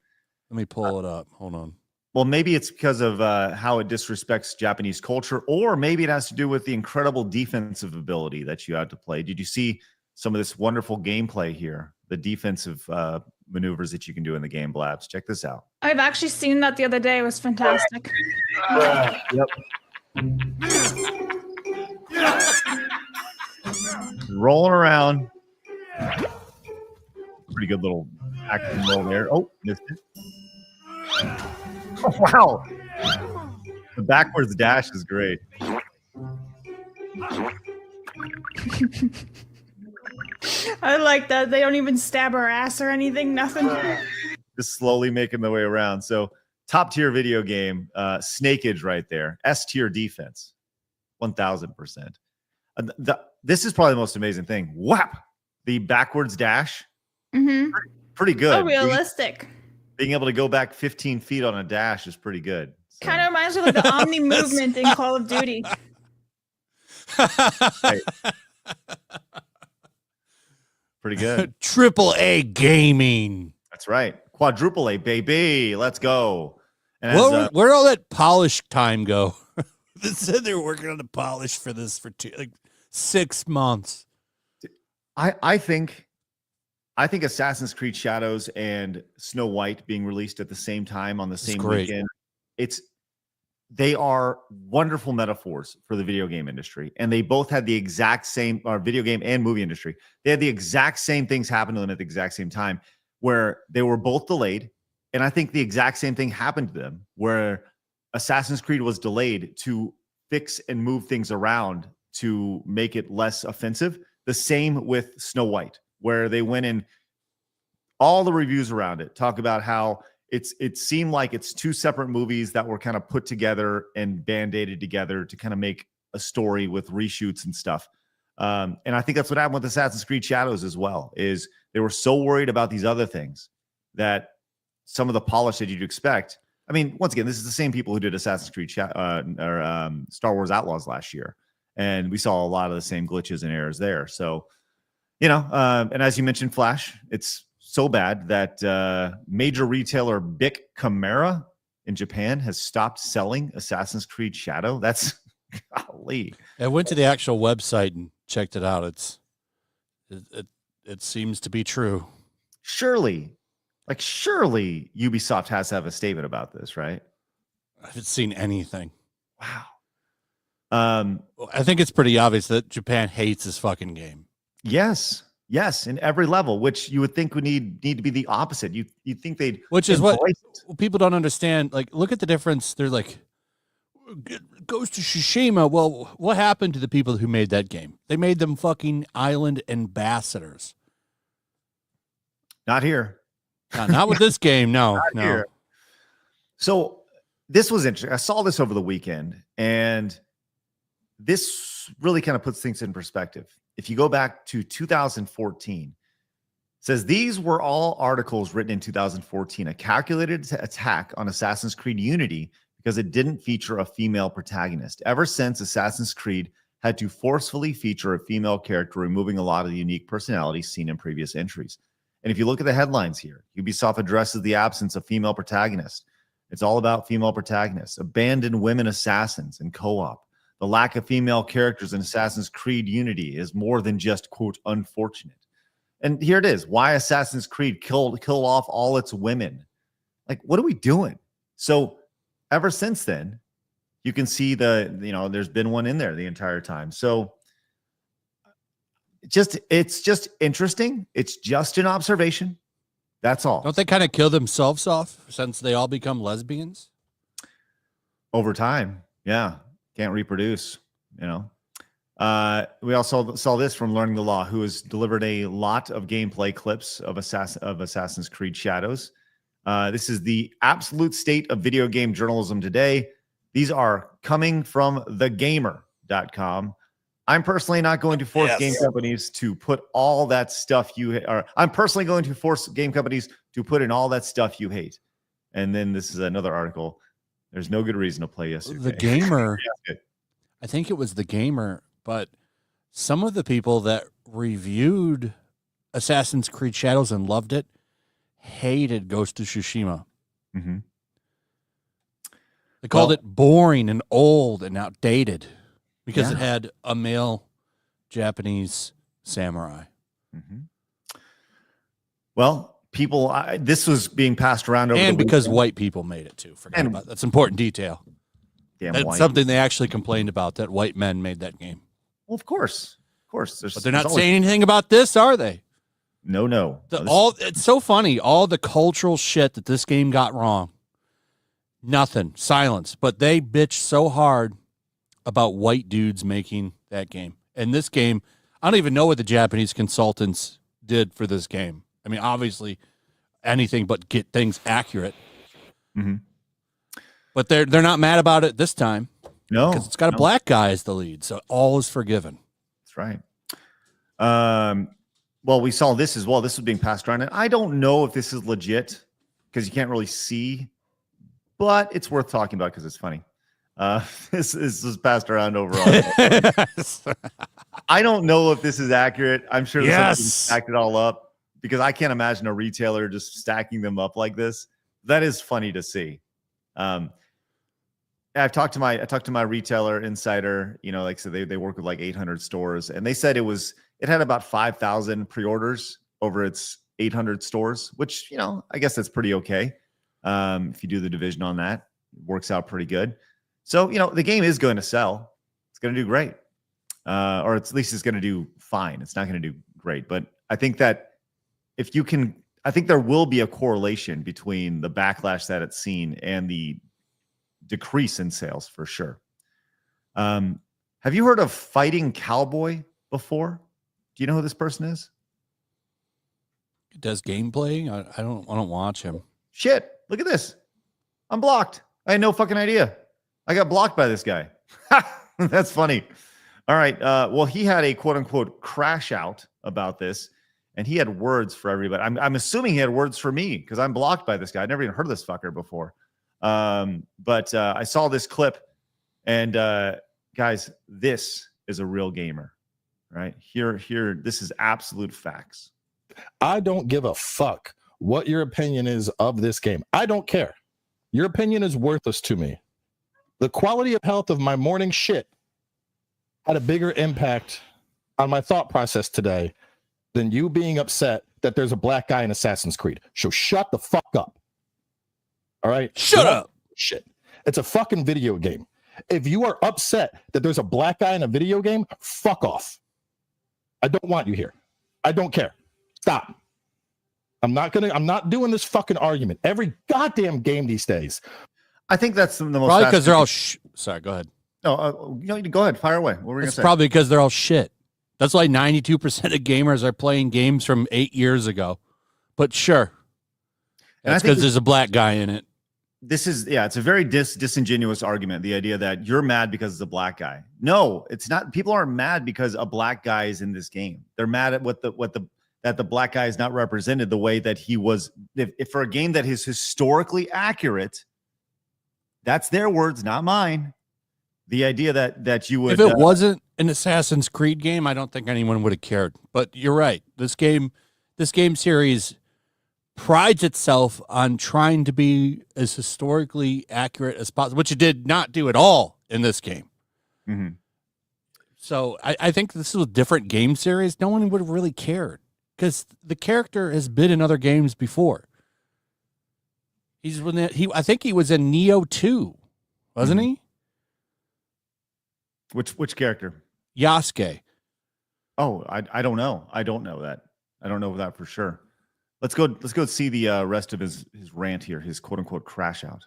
S7: Let me pull it up. Hold on.
S3: Well, maybe it's because of how it disrespects Japanese culture, or maybe it has to do with the incredible defensive ability that you had to play. Did you see some of this wonderful gameplay here? The defensive maneuvers that you can do in the game, Blabs. Check this out.
S2: I've actually seen that the other day. It was fantastic.
S3: Yep. Rolling around. Pretty good little action roll there. Oh, missed it. Oh, wow. The backwards dash is great.
S2: I like that. They don't even stab her ass or anything. Nothing.
S3: Just slowly making their way around. So top tier video game, snakeage right there. S tier defense, 1000%. This is probably the most amazing thing. Whap! The backwards dash.
S2: Mm-hmm.
S3: Pretty good.
S2: So realistic.
S3: Being able to go back 15 feet on a dash is pretty good. So.
S2: Kind of reminds me of the Omni movement in Call of Duty.
S3: Right. Pretty good.
S7: Triple A gaming.
S3: That's right. Quadruple A, baby. Let's go. And
S7: where'd all that polish time go? They said they were working on the polish for this for 6 months.
S3: I think Assassin's Creed Shadows and Snow White being released at the same time on the same weekend, they are wonderful metaphors for the video game industry. And they both had the exact same, video game and movie industry. They had the exact same things happen to them at the exact same time, where they were both delayed. And I think the exact same thing happened to them, where Assassin's Creed was delayed to fix and move things around to make it less offensive. The same with Snow White, where they went in all the reviews around it, talk about how it seemed like it's two separate movies that were kind of put together and band-aided together to kind of make a story with reshoots and stuff. And I think that's what happened with Assassin's Creed Shadows as well, is they were so worried about these other things that some of the polish that you'd expect. I mean, once again, this is the same people who did Assassin's Creed Star Wars Outlaws last year. And we saw a lot of the same glitches and errors there. So, and as you mentioned, Flash, it's so bad that major retailer Bic Camera in Japan has stopped selling Assassin's Creed Shadow. That's golly.
S7: I went to the actual website and checked it out. It seems to be true.
S3: Surely Ubisoft has to have a statement about this, right?
S7: I haven't seen anything.
S3: Wow.
S7: I think it's pretty obvious that Japan hates this fucking game.
S3: Yes, in every level, which you would think would need to be the opposite. You think they'd,
S7: which is what people don't understand. Like, look at the difference. They're like, it goes to Tsushima. Well, what happened to the people who made that game? They made them fucking island ambassadors.
S3: Not here.
S7: Not with this game. No.
S3: Here. So this was interesting. I saw this over the weekend, and this really kind of puts things in perspective. If you go back to 2014, it says these were all articles written in 2014, a calculated attack on Assassin's Creed Unity because it didn't feature a female protagonist. Ever since, Assassin's Creed had to forcefully feature a female character, removing a lot of the unique personalities seen in previous entries. And if you look at the headlines here, Ubisoft addresses the absence of female protagonists. It's all about female protagonists, abandoned women assassins, and co-op. The lack of female characters in Assassin's Creed Unity is more than just, quote, unfortunate. And here it is. Why Assassin's Creed killed off all its women. Like, what are we doing? So ever since then, you can see there's been one in there the entire time. So it's just interesting. It's just an observation. That's all.
S7: Don't they kind of kill themselves off since they all become lesbians?
S3: Over time, yeah. Can't reproduce, We also saw this from Learning the Law, who has delivered a lot of gameplay clips of Assassin's Creed Shadows. This is the absolute state of video game journalism today. These are coming from thegamer.com. I'm personally not going to force game companies to put all that stuff I'm personally going to force game companies to put in all that stuff you hate. And then this is another article. There's no good reason to play yesterday.
S7: The Gamer, I think it was The Gamer, but some of the people that reviewed Assassin's Creed Shadows and loved it hated Ghost of Tsushima.
S3: Mm-hmm.
S7: They called it boring and old and outdated because it had a male Japanese samurai.
S3: Mm-hmm. Well, people, this was being passed around over
S7: and
S3: the
S7: because
S3: weekend.
S7: White people made it too. Forget about that. That's an important detail. That's something they actually complained about, that white men made that game.
S3: Well, of course.
S7: But they're not saying anything about this, are they?
S3: No.
S7: It's so funny. All the cultural shit that this game got wrong. Nothing. Silence. But they bitch so hard about white dudes making that game. And this game, I don't even know what the Japanese consultants did for this game. I mean, obviously, anything but get things accurate.
S3: Mm-hmm.
S7: But they're not mad about it this time.
S3: No.
S7: Because it's got a black guy as the lead. So all is forgiven.
S3: That's right. Well, we saw this as well. This was being passed around. And I don't know if this is legit because you can't really see, but it's worth talking about because it's funny. This was passed around overall. I don't know if this is accurate. I'm sure somebody stacked it all up because I can't imagine a retailer just stacking them up like this. That is funny to see. I talked to my retailer insider, like so they work with like 800 stores, and they said it had about 5,000 pre-orders over its 800 stores, which, I guess that's pretty okay. If you do the division on that, it works out pretty good. So, the game is going to sell. It's going to do great. Or at least it's going to do fine. It's not going to do great. But I think that I think there will be a correlation between the backlash that it's seen and the decrease in sales for sure. Have you heard of Fighting Cowboy before? Do you know who this person is?
S7: Does gameplay? I don't watch him.
S3: Shit, look at this. I'm blocked. I had no fucking idea. I got blocked by this guy. That's funny. All right. Well, he had a quote unquote crash out about this, and he had words for everybody. I'm assuming he had words for me because I'm blocked by this guy. I never even heard of this fucker before. But I saw this clip, and guys, this is a real gamer, right? Here, this is absolute facts.
S9: I don't give a fuck what your opinion is of this game. I don't care. Your opinion is worthless to me. The quality of health of my morning shit had a bigger impact on my thought process today than you being upset that there's a black guy in Assassin's Creed. So shut the fuck up. All right?
S7: Shut up.
S9: Shit. It's a fucking video game. If you are upset that there's a black guy in a video game, fuck off. I don't want you here. I don't care. Stop. I'm not doing this fucking argument. Every goddamn game these days.
S3: I think that's the most.
S7: Probably because they're all. Sorry, go ahead.
S3: No, go ahead. Fire away. What were we gonna say?
S7: Probably because they're all shit. That's why 92% of gamers are playing games from 8 years ago. But sure, that's because there's a black guy in it.
S3: This is it's a very disingenuous argument. The idea that you're mad because it's a black guy. No, it's not. People aren't mad because a black guy is in this game. They're mad at that the black guy is not represented the way that he was. If for a game that is historically accurate, that's their words, not mine. The idea that you would,
S7: if it wasn't an Assassin's Creed game, I don't think anyone would have cared. But you're right. This game series prides itself on trying to be as historically accurate as possible, which it did not do at all in this game.
S3: Mm-hmm.
S7: So I think this is a different game series. No one would have really cared because the character has been in other games before. I think he was in Neo 2, wasn't he?
S3: Which character?
S7: Yasuke.
S3: Oh, I don't know. I don't know that. I don't know that for sure. Let's go see the rest of his rant here, his quote unquote crash out.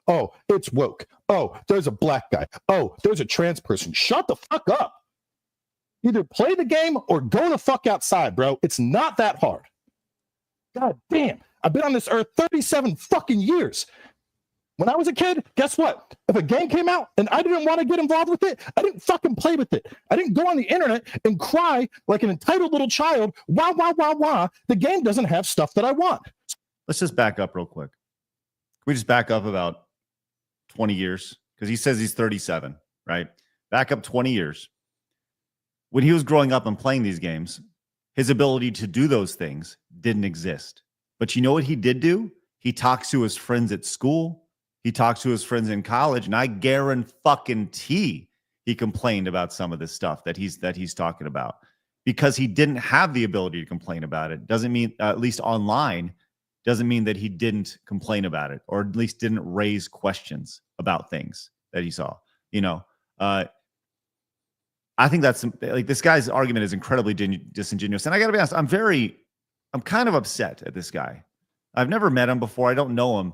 S9: Oh, it's woke. Oh, there's a black guy. Oh, there's a trans person. Shut the fuck up. Either play the game or go the fuck outside, bro. It's not that hard. God damn. I've been on this earth 37 fucking years. When I was a kid, guess what? If a game came out and I didn't want to get involved with it, I didn't fucking play with it. I didn't go on the internet and cry like an entitled little child. Wah, wah, wah, wah. The game doesn't have stuff that I want.
S3: Let's just back up real quick. Can we just back up about 20 years? Because he says he's 37, right? Back up 20 years. When he was growing up and playing these games, his ability to do those things didn't exist. But you know what he did do? He talks to his friends at school. He talks to his friends in college, and I guarantee he complained about some of this stuff that he's talking about because he didn't have the ability to complain about it. Doesn't mean, at least online, doesn't mean that he didn't complain about it or at least didn't raise questions about things that he saw. I think that's like this guy's argument is incredibly disingenuous. And I got to be honest, I'm kind of upset at this guy. I've never met him before. I don't know him.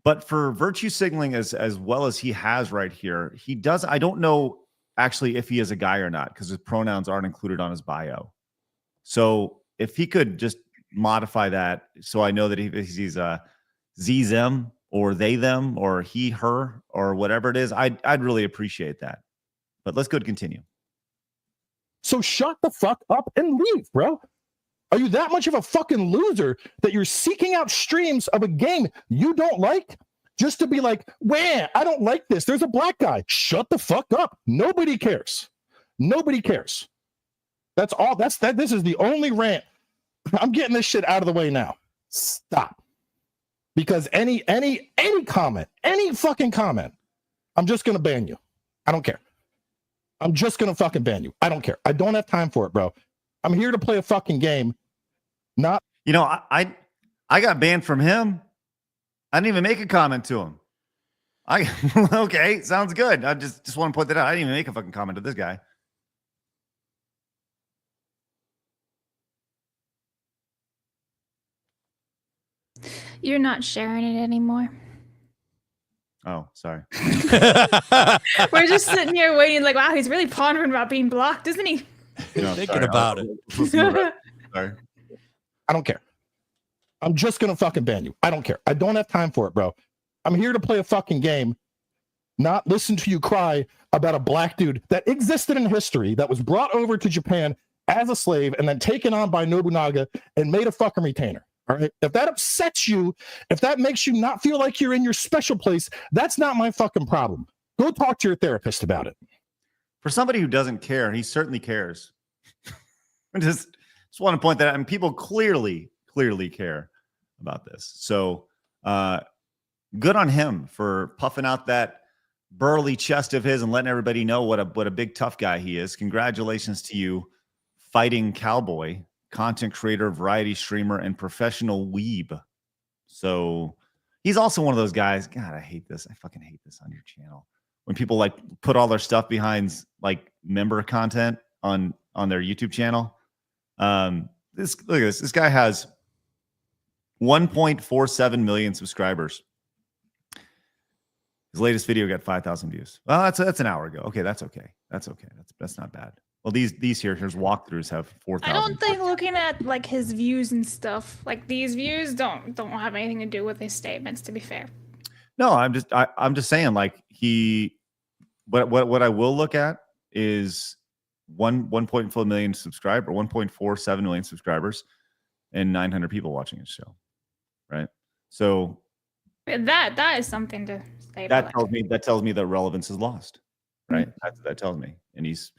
S3: But for virtue signaling as well as he has right here, he does. I don't know actually if he is a guy or not because his pronouns aren't included on his bio. So if he could just modify that so I know that he's a Z them or they them or he her or whatever it is, I'd really appreciate that. But let's go to continue.
S9: So shut the fuck up and leave, bro. Are you that much of a fucking loser that you're seeking out streams of a game you don't like just to be like, wah, I don't like this. There's a black guy. Shut the fuck up. Nobody cares. Nobody cares. That's all. This is the only rant. I'm getting this shit out of the way now. Stop. Because any comment, any fucking comment, I'm just going to ban you. I don't care. I'm just going to fucking ban you. I don't care. I don't have time for it, bro. I'm here to play a fucking game. Not,
S3: you know, I got banned from him. I didn't even make a comment to him. Okay, sounds good. I just want to point that out. I didn't even make a fucking comment to this guy.
S2: You're not sharing it anymore.
S3: Oh, sorry.
S2: We're just sitting here waiting like, wow, he's really pondering about being blocked, isn't he?
S3: No,
S7: thinking about it.
S3: Sorry.
S9: I don't care. I'm just going to fucking ban you. I don't care. I don't have time for it, bro. I'm here to play a fucking game, not listen to you cry about a black dude that existed in history that was brought over to Japan as a slave and then taken on by Nobunaga and made a fucking retainer. All right. If that upsets you, if that makes you not feel like you're in your special place, that's not my fucking problem. Go talk to your therapist about it.
S3: For somebody who doesn't care, he certainly cares. I just want to point that out. And people clearly care about this. So good on him for puffing out that burly chest of his and letting everybody know what a big tough guy he is. Congratulations to you, fighting cowboy, content creator, variety streamer, and professional weeb. So he's also one of those guys. God, I hate this. I fucking hate this on your channel. When people like put all their stuff behind like member content on their YouTube channel. Look at this. This guy has 1.47 million subscribers. His latest video got 5,000 views. Well, that's an hour ago. Okay, that's okay. That's okay. That's not bad. Well, here's walkthroughs have 4,000.
S2: I don't think looking at like his views and stuff, like these views don't have anything to do with his statements, to be fair.
S3: No, I'm just saying like what I will look at is 1.4 million subscribers, 1.47 million subscribers, and 900 people watching his show. Right. So
S2: that is something to say.
S3: That tells me that relevance is lost. Right. Mm-hmm. That tells me. And he's,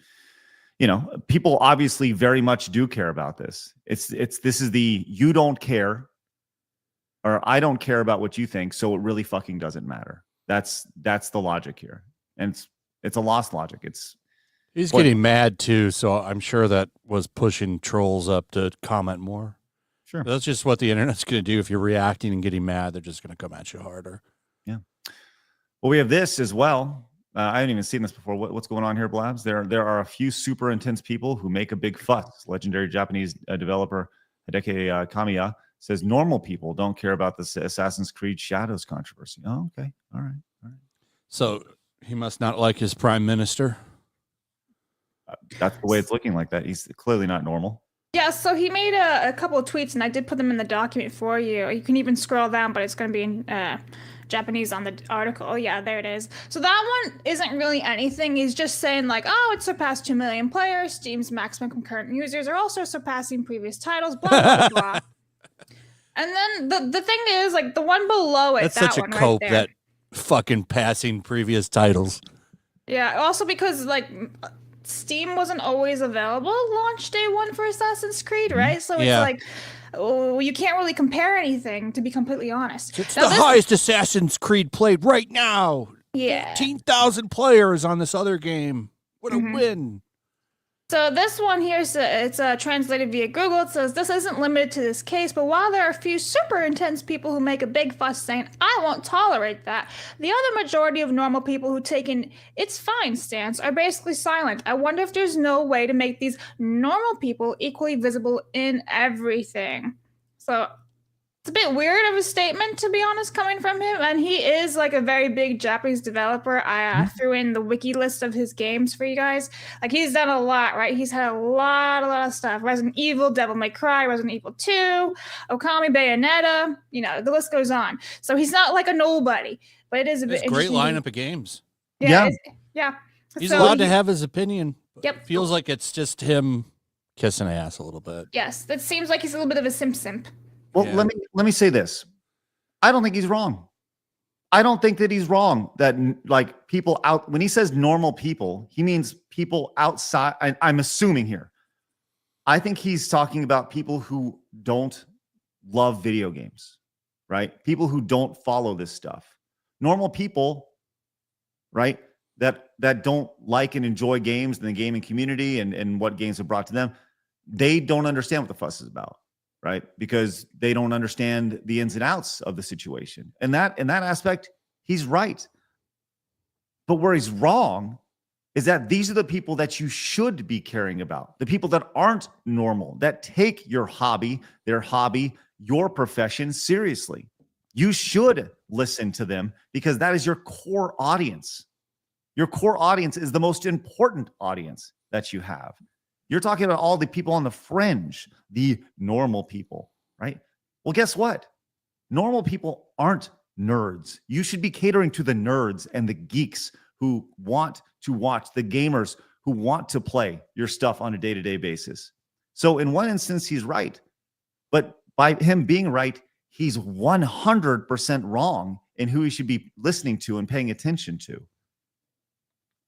S3: people obviously very much do care about this. This is the you don't care or I don't care about what you think, so it really fucking doesn't matter. That's the logic here. And it's a lost logic.
S7: He's getting mad too, so I'm sure that was pushing trolls up to comment more.
S3: Sure.
S7: That's just what the internet's going to do. If you're reacting and getting mad, they're just going to come at you harder.
S3: Yeah. Well, we have this as well. I haven't even seen this before. What's going on here, Blabs? There are a few super intense people who make a big fuss. Legendary Japanese developer Hideki Kamiya says normal people don't care about this Assassin's Creed Shadows controversy. Oh, okay. All right.
S7: So he must not like his prime minister.
S3: That's the way it's looking like that. He's clearly not normal.
S2: Yeah, so he made a couple of tweets, and I did put them in the document for you. You can even scroll down, but it's going to be in Japanese on the article. Oh, yeah, there it is. So that one isn't really anything. He's just saying, like, oh, it surpassed 2 million players. Steam's maximum concurrent users are also surpassing previous titles, blah, blah, blah. And then the thing is, like, the one below it,
S7: that's such a cope,
S2: right there.
S7: That fucking passing previous titles.
S2: Yeah, also because, like, Steam wasn't always available launch day one for Assassin's Creed, right? So it's like, oh, you can't really compare anything, to be completely honest.
S7: It's now, the highest Assassin's Creed played right now.
S2: Yeah.
S7: 18,000 players on this other game. What a win.
S2: So this one here, it's translated via Google. It says, this isn't limited to this case, but while there are a few super intense people who make a big fuss saying, I won't tolerate that, the other majority of normal people who take an it's fine stance are basically silent. I wonder if there's no way to make these normal people equally visible in everything. So it's a bit weird of a statement, to be honest, coming from him. And he is like a very big Japanese developer. I threw in the wiki list of his games for you guys. Like, he's done a lot, right? He's had a lot of stuff. Resident Evil, Devil May Cry, Resident Evil 2, Okami, Bayonetta, you know, the list goes on. So he's not like a nobody, but it is a bit
S7: great lineup of games.
S2: Yeah.
S7: He's
S2: So
S7: allowed to have his opinion.
S2: Yep.
S7: Feels like it's just him kissing ass a little bit.
S2: Yes, that seems like he's a little bit of a simp.
S3: Well, let me say this. I don't think he's wrong. I don't think that he's wrong that like people out, when he says normal people, he means people outside. I'm assuming here. I think he's talking about people who don't love video games, right? People who don't follow this stuff. Normal people, right? That don't like and enjoy games and the gaming community and what games have brought to them. They don't understand what the fuss is about. Right? Because they don't understand the ins and outs of the situation. And that in that aspect, he's right. But where he's wrong is that these are the people that you should be caring about. The people that aren't normal, that take your hobby, your profession seriously. You should listen to them because that is your core audience. Your core audience is the most important audience that you have. You're talking about all the people on the fringe, the normal people, right? Well, guess what? Normal people aren't nerds. You should be catering to the nerds and the geeks who want to watch, the gamers who want to play your stuff on a day-to-day basis. So in one instance, he's right. But by him being right, he's 100% wrong in who he should be listening to and paying attention to.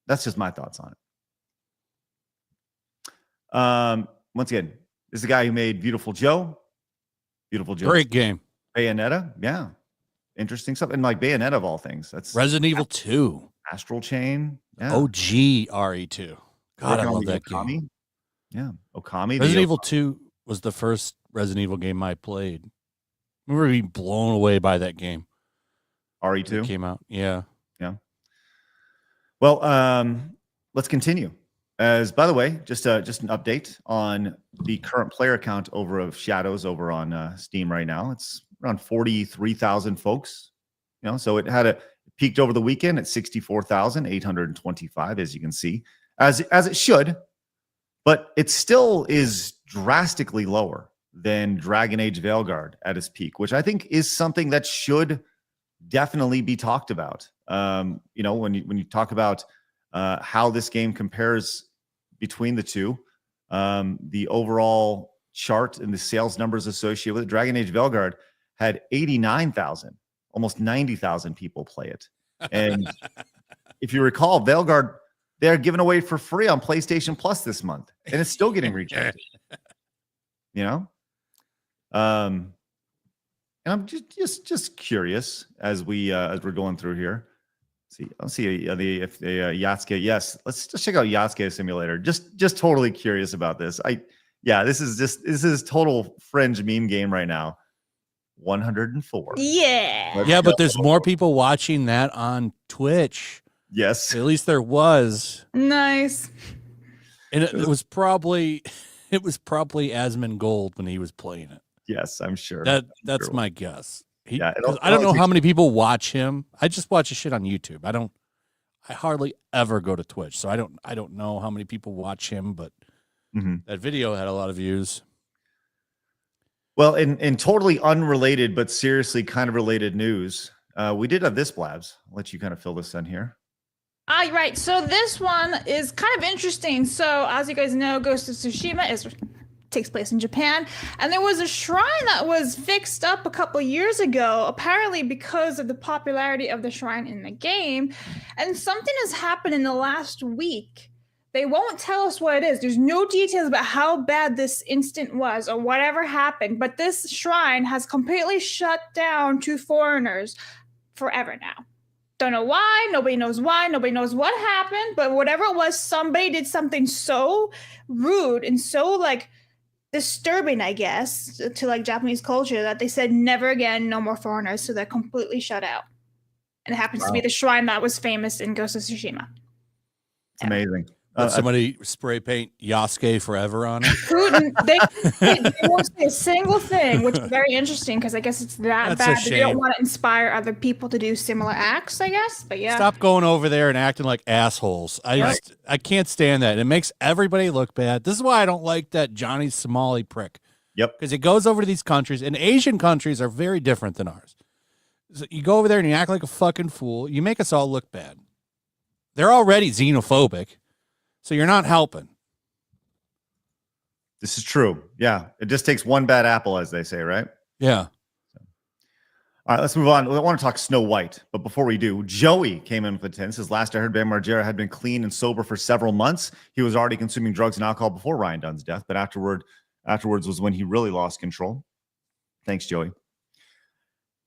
S3: That's just my thoughts on it. Once again, this is the guy who made Beautiful Joe.
S7: Great game.
S3: Bayonetta. Yeah. Interesting stuff. And like Bayonetta of all things. That's
S7: Resident Evil 2.
S3: Astral Chain. Yeah.
S7: OG RE2. God, I love that game.
S3: Yeah. Okami.
S7: Resident Evil 2 was the first Resident Evil game I played. I remember being blown away by that game.
S3: RE2
S7: came out. Yeah.
S3: Yeah. Well, let's continue. As by the way, just an update on the current player count of Shadows over on Steam right now. It's around 43,000 folks. You know, so it peaked over the weekend at 64,825, as you can see, as it should, but it still is drastically lower than Dragon Age Veilguard at its peak, which I think is something that should definitely be talked about. You know, when you talk about how this game compares between the two, the overall chart and the sales numbers associated with it. Dragon Age Veilguard had 89,000, almost 90,000 people play it. And if you recall, Veilguard, they're giving away for free on PlayStation Plus this month, and it's still getting rejected. You know, and I'm just curious as we're going through here. Let's see if the Yasuke. Yes, let's just check out Yasuke Simulator. Just totally curious about this. This is total fringe meme game right now. 104.
S2: Yeah.
S7: But there's more people watching that on Twitch.
S3: Yes.
S7: At least there was.
S2: Nice.
S7: And it was probably Asmon Gold when he was playing it.
S3: Yes, I'm sure.
S7: That's my guess.
S3: I
S7: don't know how many people watch him. I just watch his shit on YouTube. I hardly ever go to Twitch, so I don't know how many people watch him, but that video had a lot of views.
S3: Well, in totally unrelated but seriously kind of related news, we did have this, Blabs. I'll let you kind of fill this in here.
S2: Right. So this one is kind of interesting. So as you guys know, Ghost of Tsushima takes place in Japan, and there was a shrine that was fixed up a couple years ago, apparently because of the popularity of the shrine in the game, and something has happened in the last week. They won't tell us what it is. There's no details about how bad this incident was or whatever happened, but this shrine has completely shut down to foreigners forever now. Don't know why. Nobody knows why. Nobody knows what happened. But whatever it was, somebody did something so rude and so like disturbing, I guess, to like Japanese culture that they said never again, no more foreigners. So they're completely shut out. And it happens to be the shrine that was famous in Ghost of Tsushima.
S3: It's amazing.
S7: Somebody spray paint Yasuke forever on it.
S2: They won't say a single thing, which is very interesting because I guess it's that bad that they don't want to inspire other people to do similar acts, I guess. But yeah.
S7: Stop going over there and acting like assholes. I can't stand that. It makes everybody look bad. This is why I don't like that Johnny Somali prick.
S3: Yep.
S7: Because he goes over to these countries, and Asian countries are very different than ours. So you go over there and you act like a fucking fool. You make us all look bad. They're already xenophobic. So you're not helping.
S3: This is true. Yeah. It just takes one bad apple, as they say, right?
S7: Yeah.
S3: All right, let's move on. I want to talk Snow White. But before we do, Joey came in with the 10. Says, last I heard, Bam Margera had been clean and sober for several months. He was already consuming drugs and alcohol before Ryan Dunn's death. But afterwards was when he really lost control. Thanks, Joey.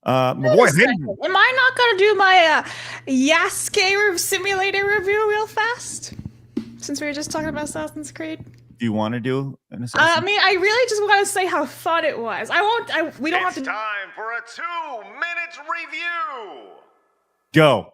S3: My boy,
S2: am I not going to do my Yasuke simulator review real fast? Since we were just talking about Assassin's Creed.
S3: Do you want to do an Assassin's
S2: I mean, I really just want to say how fun it was. We don't have to.
S10: It's time for a 2-minute review.
S3: Go.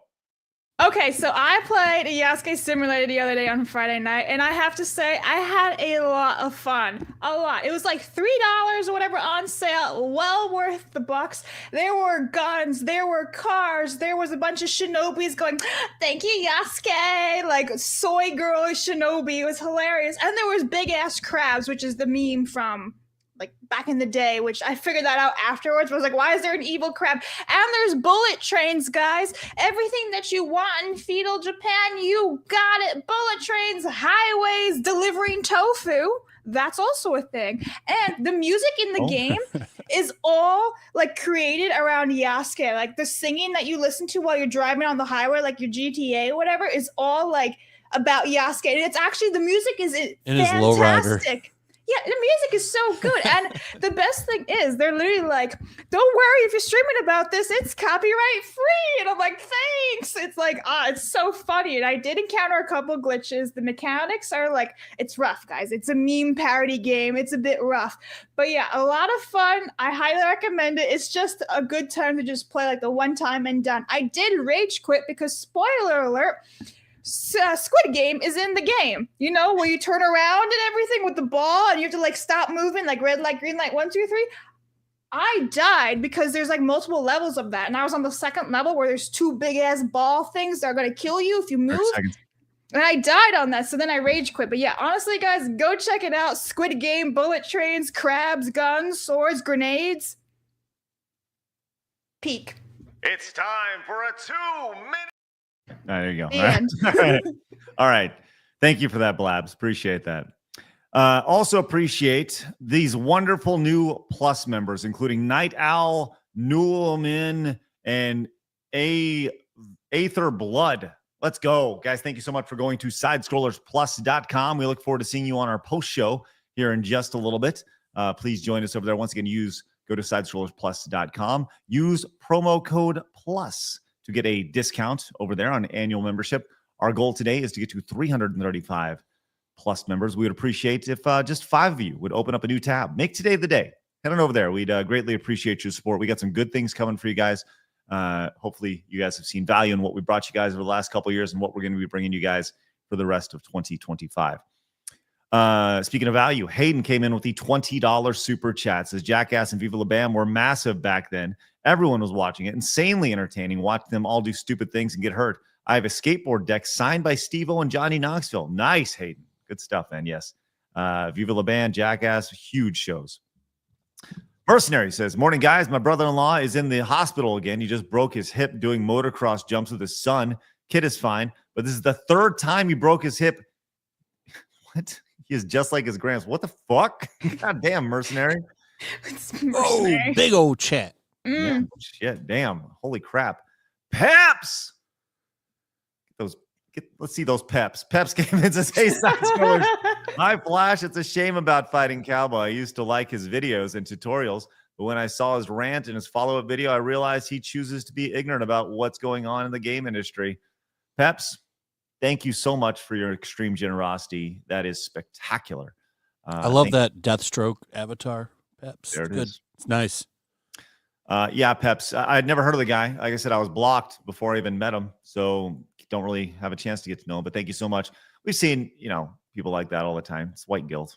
S2: Okay, so I played a Yasuke simulator the other day on Friday night, and I have to say, I had a lot of fun. A lot. It was like $3 or whatever on sale, well worth the bucks. There were guns, there were cars, there was a bunch of shinobis going, thank you, Yasuke, like soy girl shinobi. It was hilarious. And there was big ass crabs, which is the meme from like back in the day, which I figured that out afterwards. I was like, why is there an evil crab? And there's bullet trains, guys. Everything that you want in feudal Japan, you got it. Bullet trains, highways, delivering tofu. That's also a thing. And the music in the game is all like created around Yasuke. Like the singing that you listen to while you're driving on the highway, like your GTA or whatever, is all like about Yasuke. And it's actually, the music is fantastic. Yeah, the music is so good. And the best thing is they're literally like, don't worry if you're streaming about this, it's copyright free. And I'm like, thanks. It's like, it's so funny. And I did encounter a couple glitches. The mechanics are like, it's rough, guys. It's a meme parody game. It's a bit rough. But yeah, a lot of fun. I highly recommend it. It's just a good time to just play like the one time and done. I did rage quit because, spoiler alert, Squid Game is in the game, you know, where you turn around and everything with the ball and you have to like stop moving, like red light, green light, 1, 2, 3. I died because there's like multiple levels of that. And I was on the second level where there's 2 big ass ball things that are going to kill you if you move. And I died on that. So then I rage quit. But yeah, honestly, guys, go check it out. Squid Game, bullet trains, crabs, guns, swords, grenades. Peak.
S10: It's time for a 2-minute.
S3: There you go. All right. Thank you for that, Blabs. Appreciate that. Also appreciate these wonderful new Plus members, including Night Owl, Newelman, and Aether Blood. Let's go. Guys, thank you so much for going to sidescrollersplus.com. We look forward to seeing you on our post show here in just a little bit. Please join us over there. Once again, go to sidescrollersplus.com. Use promo code PLUS to get a discount over there on annual membership. Our goal today is to get to 335 plus members. We would appreciate if just 5 of you would open up a new tab. Make today the day. Head on over there. We'd greatly appreciate your support. We got some good things coming for you guys. Hopefully you guys have seen value in what we brought you guys over the last couple of years and what we're going to be bringing you guys for the rest of 2025. Speaking of value, Hayden came in with the $20 super chat. Says Jackass and Viva La Bam were massive back then. Everyone was watching it. Insanely entertaining. Watch them all do stupid things and get hurt. I have a skateboard deck signed by Steve-O and Johnny Knoxville. Nice, Hayden. Good stuff, man. Yes. Viva La Bam, Jackass, huge shows. Mercenary says, morning, guys. My brother-in-law is in the hospital again. He just broke his hip doing motocross jumps with his son. Kid is fine, but this is the 3rd time he broke his hip. What? He is just like his gramps. What the fuck? God damn, Mercenary.
S7: Oh, big old chat.
S3: Yeah, shit, damn. Holy crap. Peps! Let's see those Peps. Peps came in and says, hey, side scrollers. Hi, Flash. It's a shame about fighting Cowboy. I used to like his videos and tutorials, But when I saw his rant and his follow-up video, I realized he chooses to be ignorant about what's going on in the game industry. Peps, thank you so much for your extreme generosity. That is spectacular.
S7: I love that Deathstroke avatar, Peps.
S3: There it
S7: Good.
S3: is.
S7: It's nice.
S3: Yeah, Peps. I'd never heard of the guy. Like I said, I was blocked before I even met him, so don't really have a chance to get to know him. But thank you so much. We've seen, people like that all the time. It's white guilt.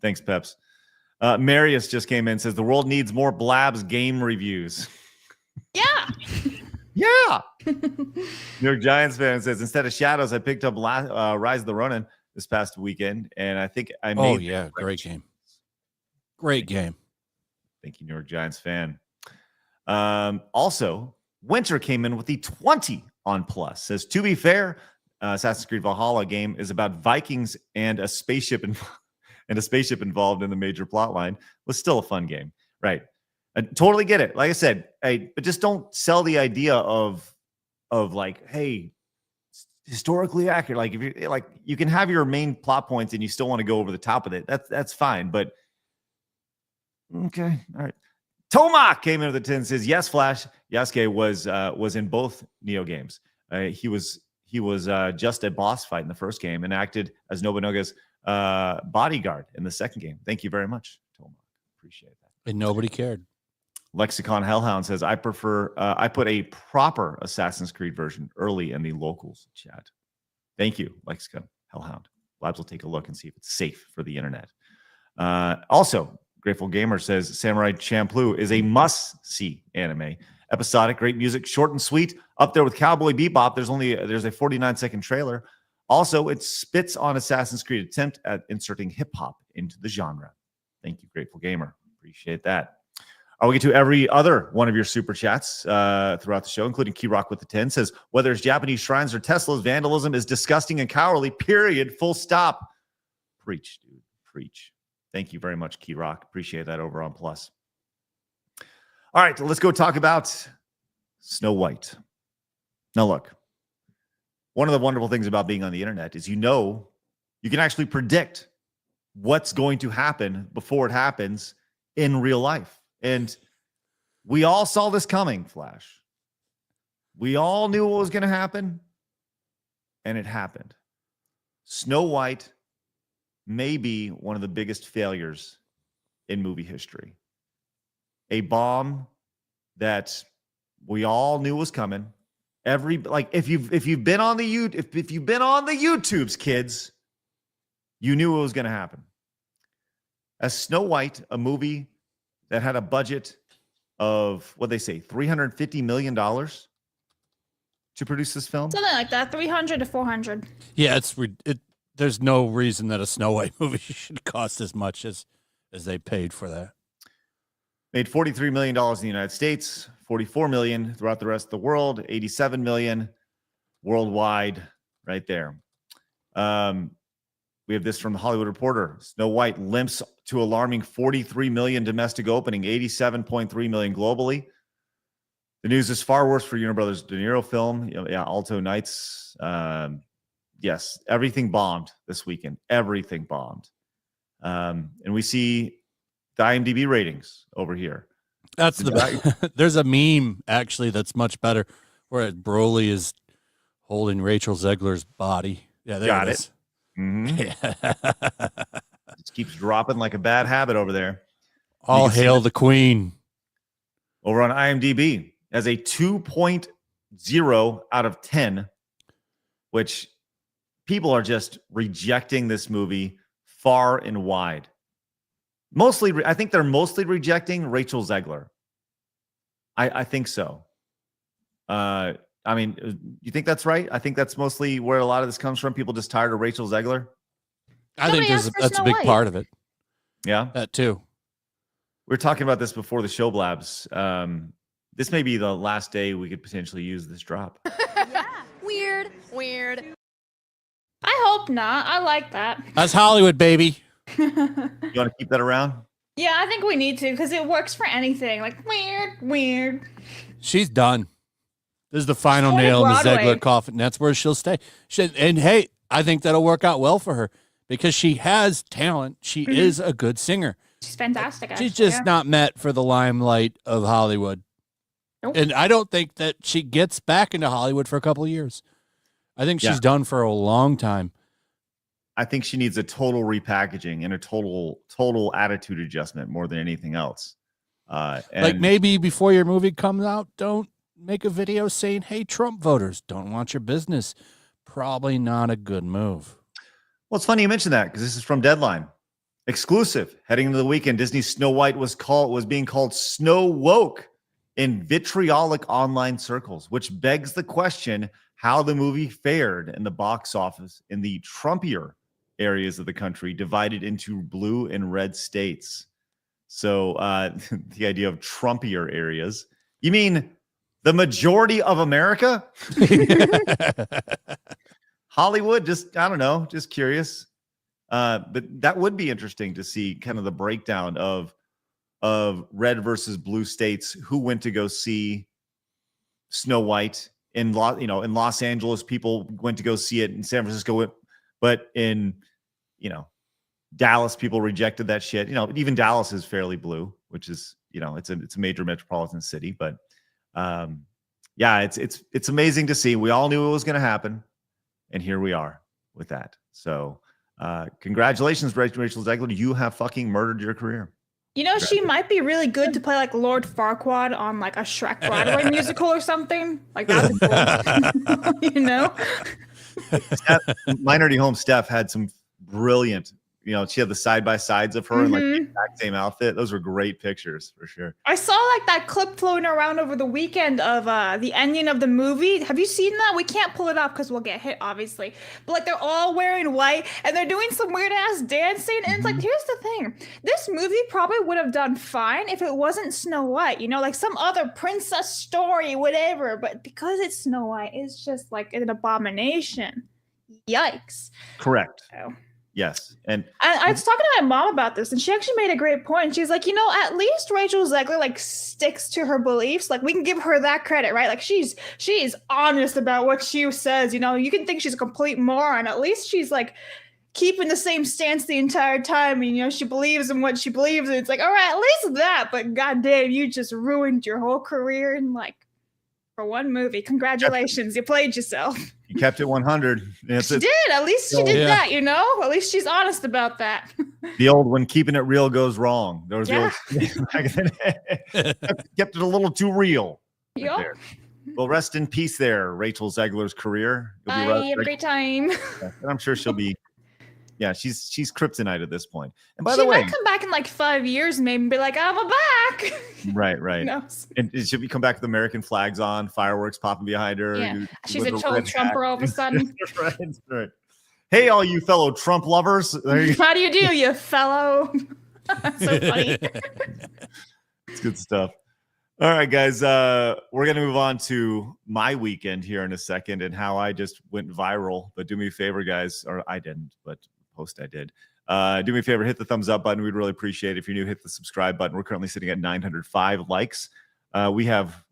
S3: Thanks, Peps. Marius just came in and says the world needs more Blabs game reviews.
S2: Yeah.
S3: Yeah. New York Giants fan says instead of Shadows, I picked up Rise of the Ronin this past weekend, and I think I made.
S7: Oh yeah, great game. Great game.
S3: Thank you, New York Giants fan. Also, Winter came in with the 20 on plus. Says to be fair, Assassin's Creed Valhalla game is about Vikings and a spaceship involved in the major plot line. Was still a fun game, right? I totally get it. Like I said, but just don't sell the idea of like, hey, historically accurate. Like if you like, you can have your main plot points and you still want to go over the top of it. That's fine. But okay, all right. Tomak came into the 10 says yes, Flash. Yasuke was in both Neo games. He was just a boss fight in the first game and acted as Nobunaga's bodyguard in the second game. Thank you very much, Tomak. Appreciate that.
S7: And nobody cared.
S3: Lexicon Hellhound says, I put a proper Assassin's Creed version early in the locals chat. Thank you, Lexicon Hellhound. Labs will take a look and see if it's safe for the internet. Also, Grateful Gamer says, Samurai Champloo is a must-see anime. Episodic, great music, short and sweet. Up there with Cowboy Bebop. There's a 49-second trailer. Also, it spits on Assassin's Creed attempt at inserting hip-hop into the genre. Thank you, Grateful Gamer. Appreciate that. I'll get to every other one of your super chats throughout the show, including Key Rock with the 10 says, whether it's Japanese shrines or Teslas, vandalism is disgusting and cowardly, period, full stop. Preach, dude, preach. Thank you very much, Key Rock. Appreciate that over on Plus. All right, let's go talk about Snow White. Now, look, one of the wonderful things about being on the internet is you can actually predict what's going to happen before it happens in real life. And we all saw this coming, Flash. We all knew what was going to happen, and it happened. Snow White may be one of the biggest failures in movie history. A bomb that we all knew was coming. If you've been on the YouTubes, kids, you knew it was going to happen. As Snow White, a movie that had a budget of what they say, $350 million to produce this film.
S2: Something like that, 300 to 400.
S7: Yeah, there's no reason that a Snow White movie should cost as much as they paid for that.
S3: Made $43 million in the United States, $44 million throughout the rest of the world, $87 million worldwide, right there. We have this from the Hollywood Reporter. Snow White limps to alarming 43 million domestic opening, 87.3 million globally. The news is far worse for Warner Brothers De Niro film. Alto Nights. Yes, everything bombed this weekend. Everything bombed. And we see the IMDb ratings over here.
S7: That's there's a meme actually that's much better where Broly is holding Rachel Zegler's body. Yeah, there
S3: got
S7: it
S3: it.
S7: is.
S3: Mm-hmm. It just keeps dropping like a bad habit over there.
S7: All hail the queen.
S3: Over on IMDb as a 2.0 out of 10, which people are just rejecting this movie far and wide. I think they're mostly rejecting Rachel Zegler. I think so. I mean, you think that's right? I think that's mostly where a lot of this comes from. People just tired of Rachel Zegler.
S7: I think that's a big part of it.
S3: Yeah,
S7: that too.
S3: We were talking about this before the show, Blabs. This may be the last day we could potentially use this drop.
S8: Yeah. Weird.
S2: I hope not. I like that.
S7: That's Hollywood, baby.
S3: You want to keep that around?
S2: Yeah, I think we need to because it works for anything. Like weird.
S7: She's done. This is the final nail in the Zegler coffin. That's where she'll stay. And hey, I think that'll work out well for her because she has talent. She is a good singer.
S2: She's fantastic. Actually,
S7: She's just not meant for the limelight of Hollywood.
S2: Nope.
S7: And I don't think that she gets back into Hollywood for a couple of years. I think she's done for a long time.
S3: I think she needs a total repackaging and a total attitude adjustment more than anything else. And
S7: Like maybe before your movie comes out, don't make a video saying, hey, Trump voters, don't want your business. Probably not a good move.
S3: Well, it's funny you mentioned that because this is from Deadline. Exclusive. Heading into the weekend, Disney's Snow White was being called Snow Woke in vitriolic online circles, which begs the question how the movie fared in the box office in the Trumpier areas of the country, divided into blue and red states. So the idea of Trumpier areas, you mean the majority of America? Hollywood, I don't know, just curious. But that would be interesting to see kind of the breakdown of red versus blue states, who went to go see Snow White. In Los Angeles, people went to go see it. In San Francisco, but in Dallas, people rejected that shit. Even Dallas is fairly blue, which is it's a major metropolitan city. But it's amazing to see. We all knew it was going to happen, and here we are with that. So congratulations, Rachel Zegler. You have fucking murdered your career.
S2: She might be really good to play like Lord Farquaad on like a Shrek Broadway musical or something. Like that'd be cool.
S3: Minority Home Steph had some brilliant, she had the side-by-sides of her in like the exact same outfit. Those were great pictures for sure.
S2: I saw like that clip floating around over the weekend of the ending of the movie. Have you seen that? We can't pull it up because we'll get hit, obviously. But like they're all wearing white and they're doing some weird ass dancing. And it's like, here's the thing. This movie probably would have done fine if it wasn't Snow White, like some other princess story, whatever. But because it's Snow White, it's just like an abomination. Yikes.
S3: Correct.
S2: So.
S3: Yes. And
S2: I was talking to my mom about this, and she actually made a great point. She's like, at least Rachel Zegler like sticks to her beliefs. Like we can give her that credit, right? Like she's honest about what she says. You can think she's a complete moron. At least she's like keeping the same stance the entire time. And, she believes in what she believes. And it's like, all right, at least that. But goddamn, you just ruined your whole career in like for one movie. Congratulations, you played yourself.
S3: You kept it 100.
S2: She did. At least she did that, At least she's honest about that.
S3: The old when keeping it real goes wrong. There was the old kept it a little too real.
S2: Yep.
S3: Right. Well, rest in peace there, Rachel Zegler's career.
S2: I have a great time.
S3: And I'm sure she'll be she's kryptonite at this point. And by
S2: she
S3: the way,
S2: might come back in like 5 years maybe and be like, I'm back.
S3: Right. And she'll be come back with American flags on, fireworks popping behind her.
S2: Yeah. She's a total Trumper all of a sudden.
S3: right. Hey, all you fellow Trump lovers.
S2: How do you do, you fellow? So funny.
S3: It's good stuff. All right, guys. We're going to move on to my weekend here in a second and how I just went viral. But do me a favor, guys. Or I didn't, but post I did. Do me a favor, hit the thumbs up button. We'd really appreciate it. If you're new, hit the subscribe button. We're currently sitting at 905 likes. We have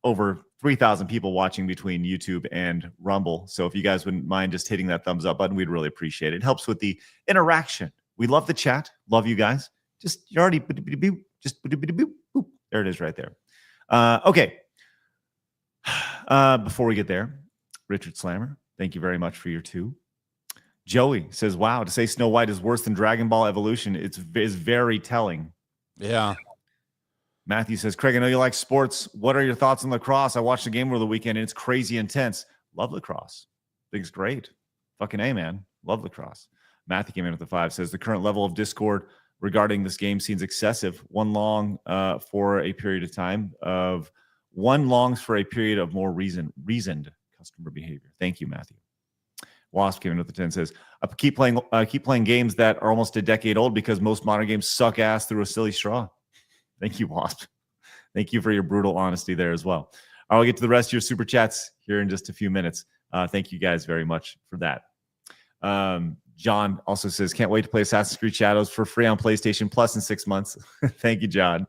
S3: over 3,000 people watching between YouTube and Rumble. So if you guys wouldn't mind just hitting that thumbs up button, we'd really appreciate it. It helps with the interaction. We love the chat. Love you guys. You're already just there it is right there. Okay. Before we get there, Richard Slammer, thank you very much for your 2. Joey says, wow, to say Snow White is worse than Dragon Ball Evolution, is very telling.
S7: Yeah.
S3: Matthew says, Craig, I know you like sports. What are your thoughts on lacrosse? I watched the game over the weekend, and it's crazy intense. Love lacrosse. Think it's great. Fucking A, man. Love lacrosse. Matthew came in with the 5, says, the current level of discord regarding this game seems excessive. One longs for a period of more reasoned customer behavior. Thank you, Matthew. Wasp came in with the 10, says, I keep playing games that are almost a decade old because most modern games suck ass through a silly straw. Thank you, Wasp. Thank you for your brutal honesty there as well. I'll get to the rest of your super chats here in just a few minutes. Thank you guys very much for that. John also says, can't wait to play Assassin's Creed Shadows for free on PlayStation Plus in 6 months. Thank you, John.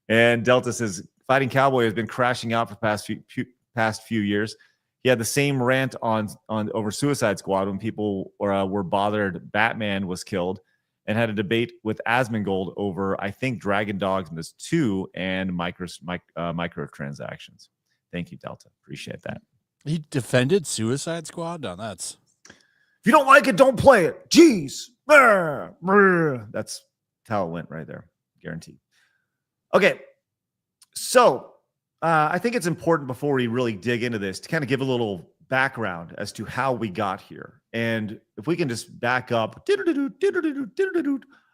S3: And Delta says, Fighting Cowboy has been crashing out for the past few years. He had the same rant on over Suicide Squad when people were bothered Batman was killed. and had a debate with Asmongold over, I think, Dragon Dogmas 2 and microtransactions. Thank you, Delta. Appreciate that.
S7: He defended Suicide Squad? No, that's...
S3: If you don't like it, don't play it. Jeez. That's how it went right there. Guaranteed. Okay. So I think it's important before we really dig into this to kind of give a little background as to how we got here. And if we can just back up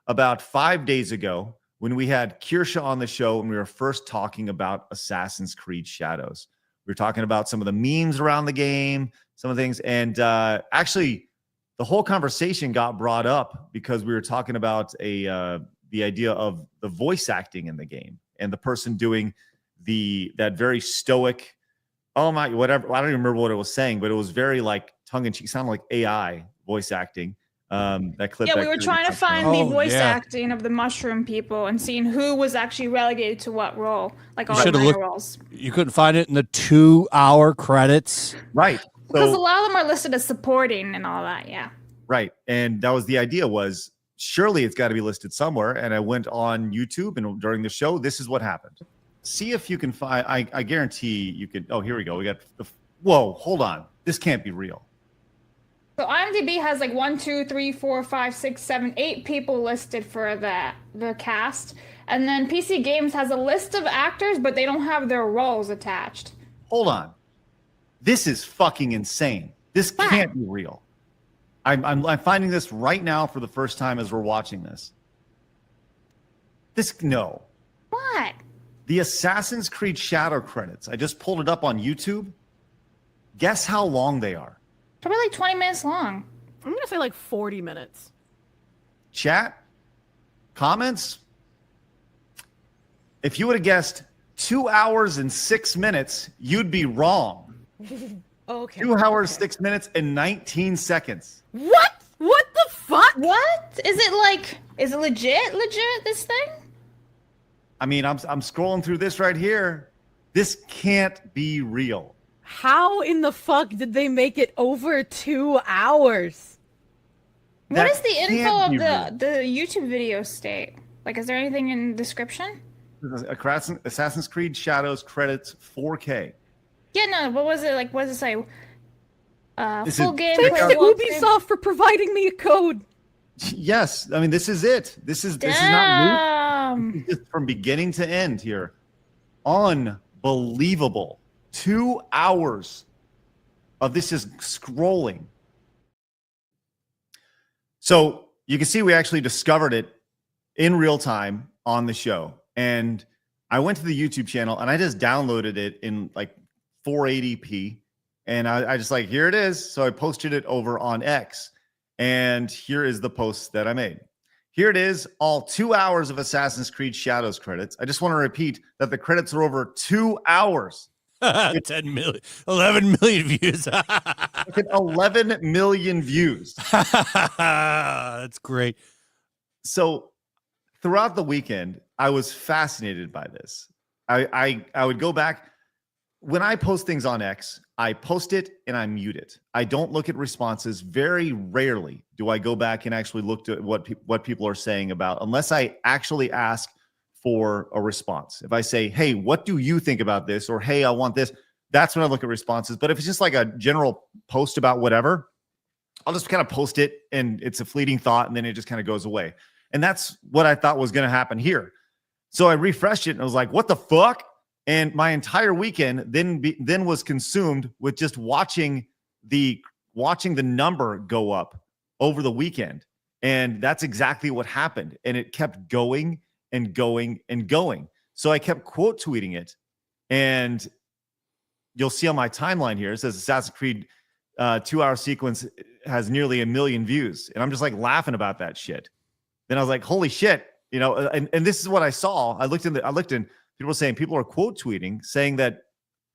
S3: about 5 days ago when we had Kirsha on the show and we were first talking about Assassin's Creed Shadows. We were talking about some of the memes around the game, some of the things. And actually, the whole conversation got brought up because we were talking about the idea of the voice acting in the game and the person doing that very stoic, oh my, whatever. I don't even remember what it was saying, but it was very like tongue in cheek, sounded like AI voice acting. That clip.
S2: Yeah, we were trying to find the voice acting of the mushroom people and seeing who was actually relegated to what role, like all the minor roles.
S7: You couldn't find it in the 2-hour credits,
S3: right?
S2: Because a lot of them are listed as supporting and all that. Yeah.
S3: Right, and that was the idea. Was surely it's got to be listed somewhere. And I went on YouTube, and during the show, this is what happened. See if you can find. I guarantee you can. Oh, here we go. We got the. Whoa, hold on. This can't be real.
S2: So IMDb has like 1, 2, 3, 4, 5, 6, 7, 8 people listed for the cast, and then PC Games has a list of actors, but they don't have their roles attached.
S3: Hold on. This is fucking insane. This can't be real. I'm finding this right now for the first time as we're watching this. No.
S2: What?
S3: The Assassin's Creed Shadow credits. I just pulled it up on YouTube. Guess how long they are?
S2: Probably like 20 minutes long.
S11: I'm gonna say like 40 minutes.
S3: Chat? Comments? If you would have guessed 2 hours and 6 minutes, you'd be wrong.
S11: Okay.
S3: 2 hours, 6 minutes, and 19 seconds.
S11: What? What the fuck?
S2: What? Is it legit, this thing?
S3: I mean, I'm scrolling through this right here. This can't be real.
S11: How in the fuck did they make it over 2 hours?
S2: What is the info of the YouTube video state? Like, is there anything in the description?
S3: Assassin's Creed Shadows credits 4K.
S2: Yeah, no, what was it like? What does it say? Full game.
S11: Thanks to Ubisoft for providing me a code.
S3: Yes, I mean this is it. This is not new. This is just from beginning to end here. Unbelievable. 2 hours of this is scrolling. So you can see we actually discovered it in real time on the show. And I went to the YouTube channel and I just downloaded it in like 480p. And I just like, here it is. So I posted it over on X. And here is the post that I made. Here it is, all 2 hours of Assassin's Creed Shadows credits. I just want to repeat that the credits are over 2 hours.
S7: 10 million, 11 million views.
S3: 11 million views.
S7: That's great.
S3: So throughout the weekend, I was fascinated by this. I would go back. When I post things on X, I post it and I mute it. I don't look at responses. Very rarely do I go back and actually look at what people are saying about, unless I actually ask for a response. If I say, hey, what do you think about this? Or, hey, I want this. That's when I look at responses. But if it's just like a general post about whatever, I'll just kind of post it and it's a fleeting thought and then it just kind of goes away. And that's what I thought was going to happen here. So I refreshed it and I was like, what the fuck? And my entire weekend then was consumed with just watching the number go up over the weekend. And that's exactly what happened. And it kept going and going and going. So I kept quote tweeting it. And you'll see on my timeline here, it says Assassin's Creed 2 hour sequence has nearly 1 million views. And I'm just like laughing about that shit. Then I was like, holy shit, you know, and this is what I saw. I looked in people saying people are quote tweeting saying that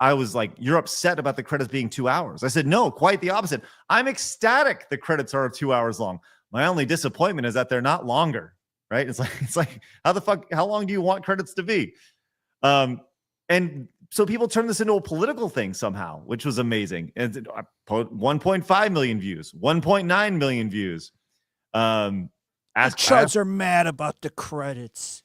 S3: I was like, you're upset about the credits being 2 hours. I said, no, quite the opposite. I'm ecstatic the credits are 2 hours long. My only disappointment is that they're not longer, right? It's like how long do you want credits to be? And so people turned this into a political thing somehow, which was amazing. And 1.5 million views, 1.9 million views.
S7: Chuds are mad about the credits.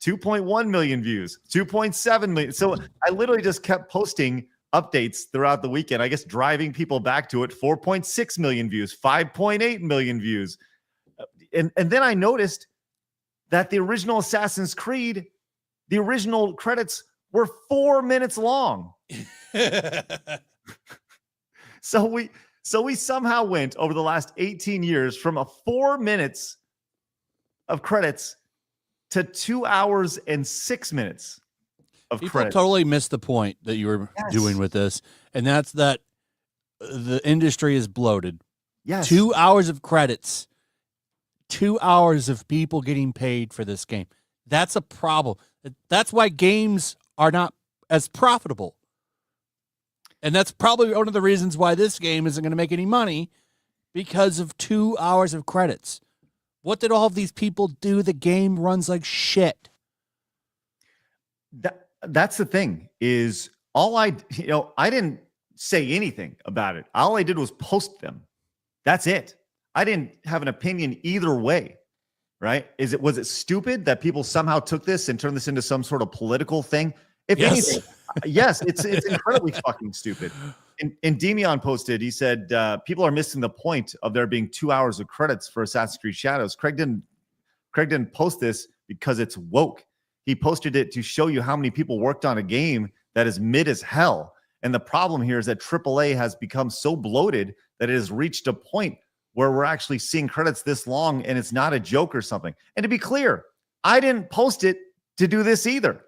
S3: 2.1 million views, 2.7 million. So I literally just kept posting updates throughout the weekend. I guess driving people back to it. 4.6 million views, 5.8 million views. And then I noticed that the original Assassin's Creed, the original credits were 4 minutes long. So we somehow went over the last 18 years from 4 minutes of credits to 2 hours and 6 minutes of
S7: People
S3: credits.
S7: totally missed the point that you were doing with this, and that's that the industry is bloated.
S3: Yes.
S7: 2 hours of credits, 2 hours of people getting paid for this game. That's a problem. That's why games are not as profitable. And that's probably one of the reasons why this game isn't going to make any money, because of 2 hours of credits. What did all of these people do? The game runs like shit.
S3: That's the thing is I didn't say anything about it. All I did was post them. That's it. I didn't have an opinion either way, right? Was it stupid that people somehow took this and turned this into some sort of political thing? If anything, yes, it's incredibly fucking stupid. And Demion posted, he said, people are missing the point of there being 2 hours of credits for Assassin's Creed Shadows. Craig didn't post this because it's woke. He posted it to show you how many people worked on a game that is mid as hell. And the problem here is that AAA has become so bloated that it has reached a point where we're actually seeing credits this long, and it's not a joke or something. And to be clear, I didn't post it to do this either.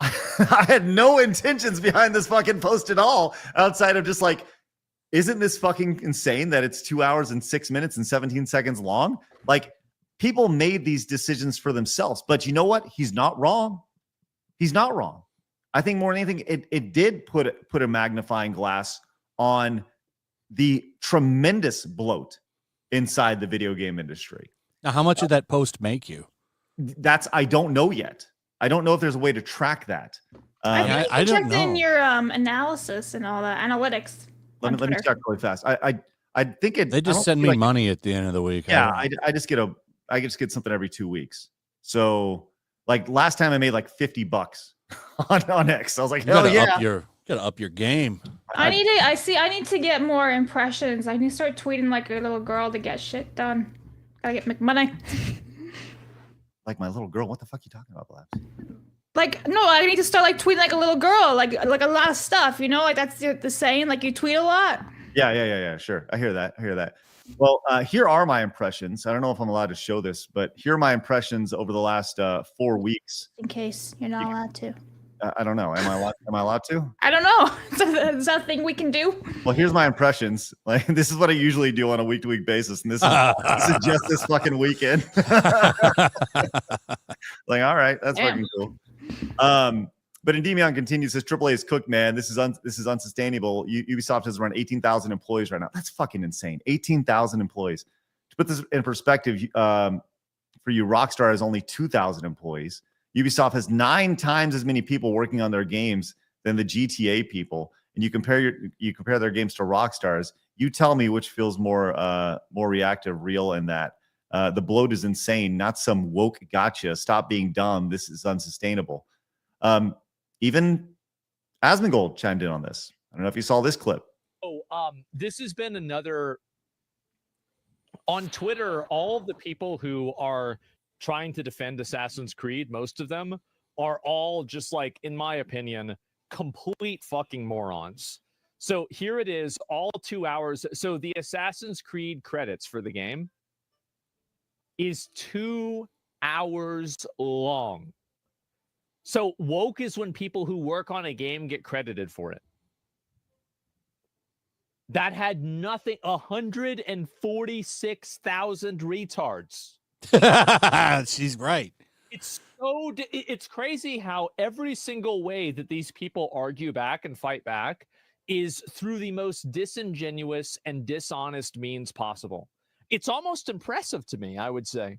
S3: I had no intentions behind this fucking post at all, outside of just like, isn't this fucking insane that it's 2 hours and 6 minutes and 17 seconds long? Like, people made these decisions for themselves. But you know what? He's not wrong. He's not wrong. I think more than anything, it did put a magnifying glass on the tremendous bloat inside the video game industry.
S7: Now, how much did that post make you?
S3: I don't know yet. I don't know if there's a way to track that.
S2: I
S3: don't
S2: checked
S3: know.
S2: in your analysis and all that analytics.
S3: Let me check really fast. I think it.
S7: They just send me money at the end of the week.
S3: Yeah, I just get something every 2 weeks. So like last time I made like $50 on X. I was like, hell yeah.
S7: Gotta up your game.
S2: I need to get more impressions. I need to start tweeting like a little girl to get shit done. Gotta make money.
S3: Like my little girl. What the fuck are you talking about, Blabs?
S2: Like, no, I need to start like tweeting like a little girl, like a lot of stuff, you know, like that's the saying, like you tweet a lot.
S3: Yeah. Sure. I hear that. Well, here are my impressions. I don't know if I'm allowed to show this, but here are my impressions over the last 4 weeks.
S2: In case you're not allowed to.
S3: I don't know. Am I allowed to?
S2: I don't know. Is that a thing we can do?
S3: Well, here's my impressions. Like, this is what I usually do on a week-to-week basis, and this is just this fucking weekend. Like, all right, that's fucking cool. But Endemion continues, says AAA is cooked, man. This is unsustainable. Ubisoft has around 18,000 employees right now. That's fucking insane. 18,000 employees. To put this in perspective, for you, Rockstar has only 2,000 employees. Ubisoft has 9 times as many people working on their games than the GTA people. And you compare their games to Rockstar's. You tell me which feels more reactive, real, and that. The bloat is insane, not some woke gotcha. Stop being dumb. This is unsustainable. Even Asmongold chimed in on this. I don't know if you saw this clip.
S12: This has been another on Twitter. All of the people who are trying to defend Assassin's Creed, most of them are all just like, in my opinion, complete fucking morons. So here it is, all 2 hours. So the Assassin's Creed credits for the game is 2 hours long. So woke is when people who work on a game get credited for it. That had nothing. 146,000 retards.
S7: She's right.
S12: It's crazy how every single way that these people argue back and fight back is through the most disingenuous and dishonest means possible. It's almost impressive to me, I would say.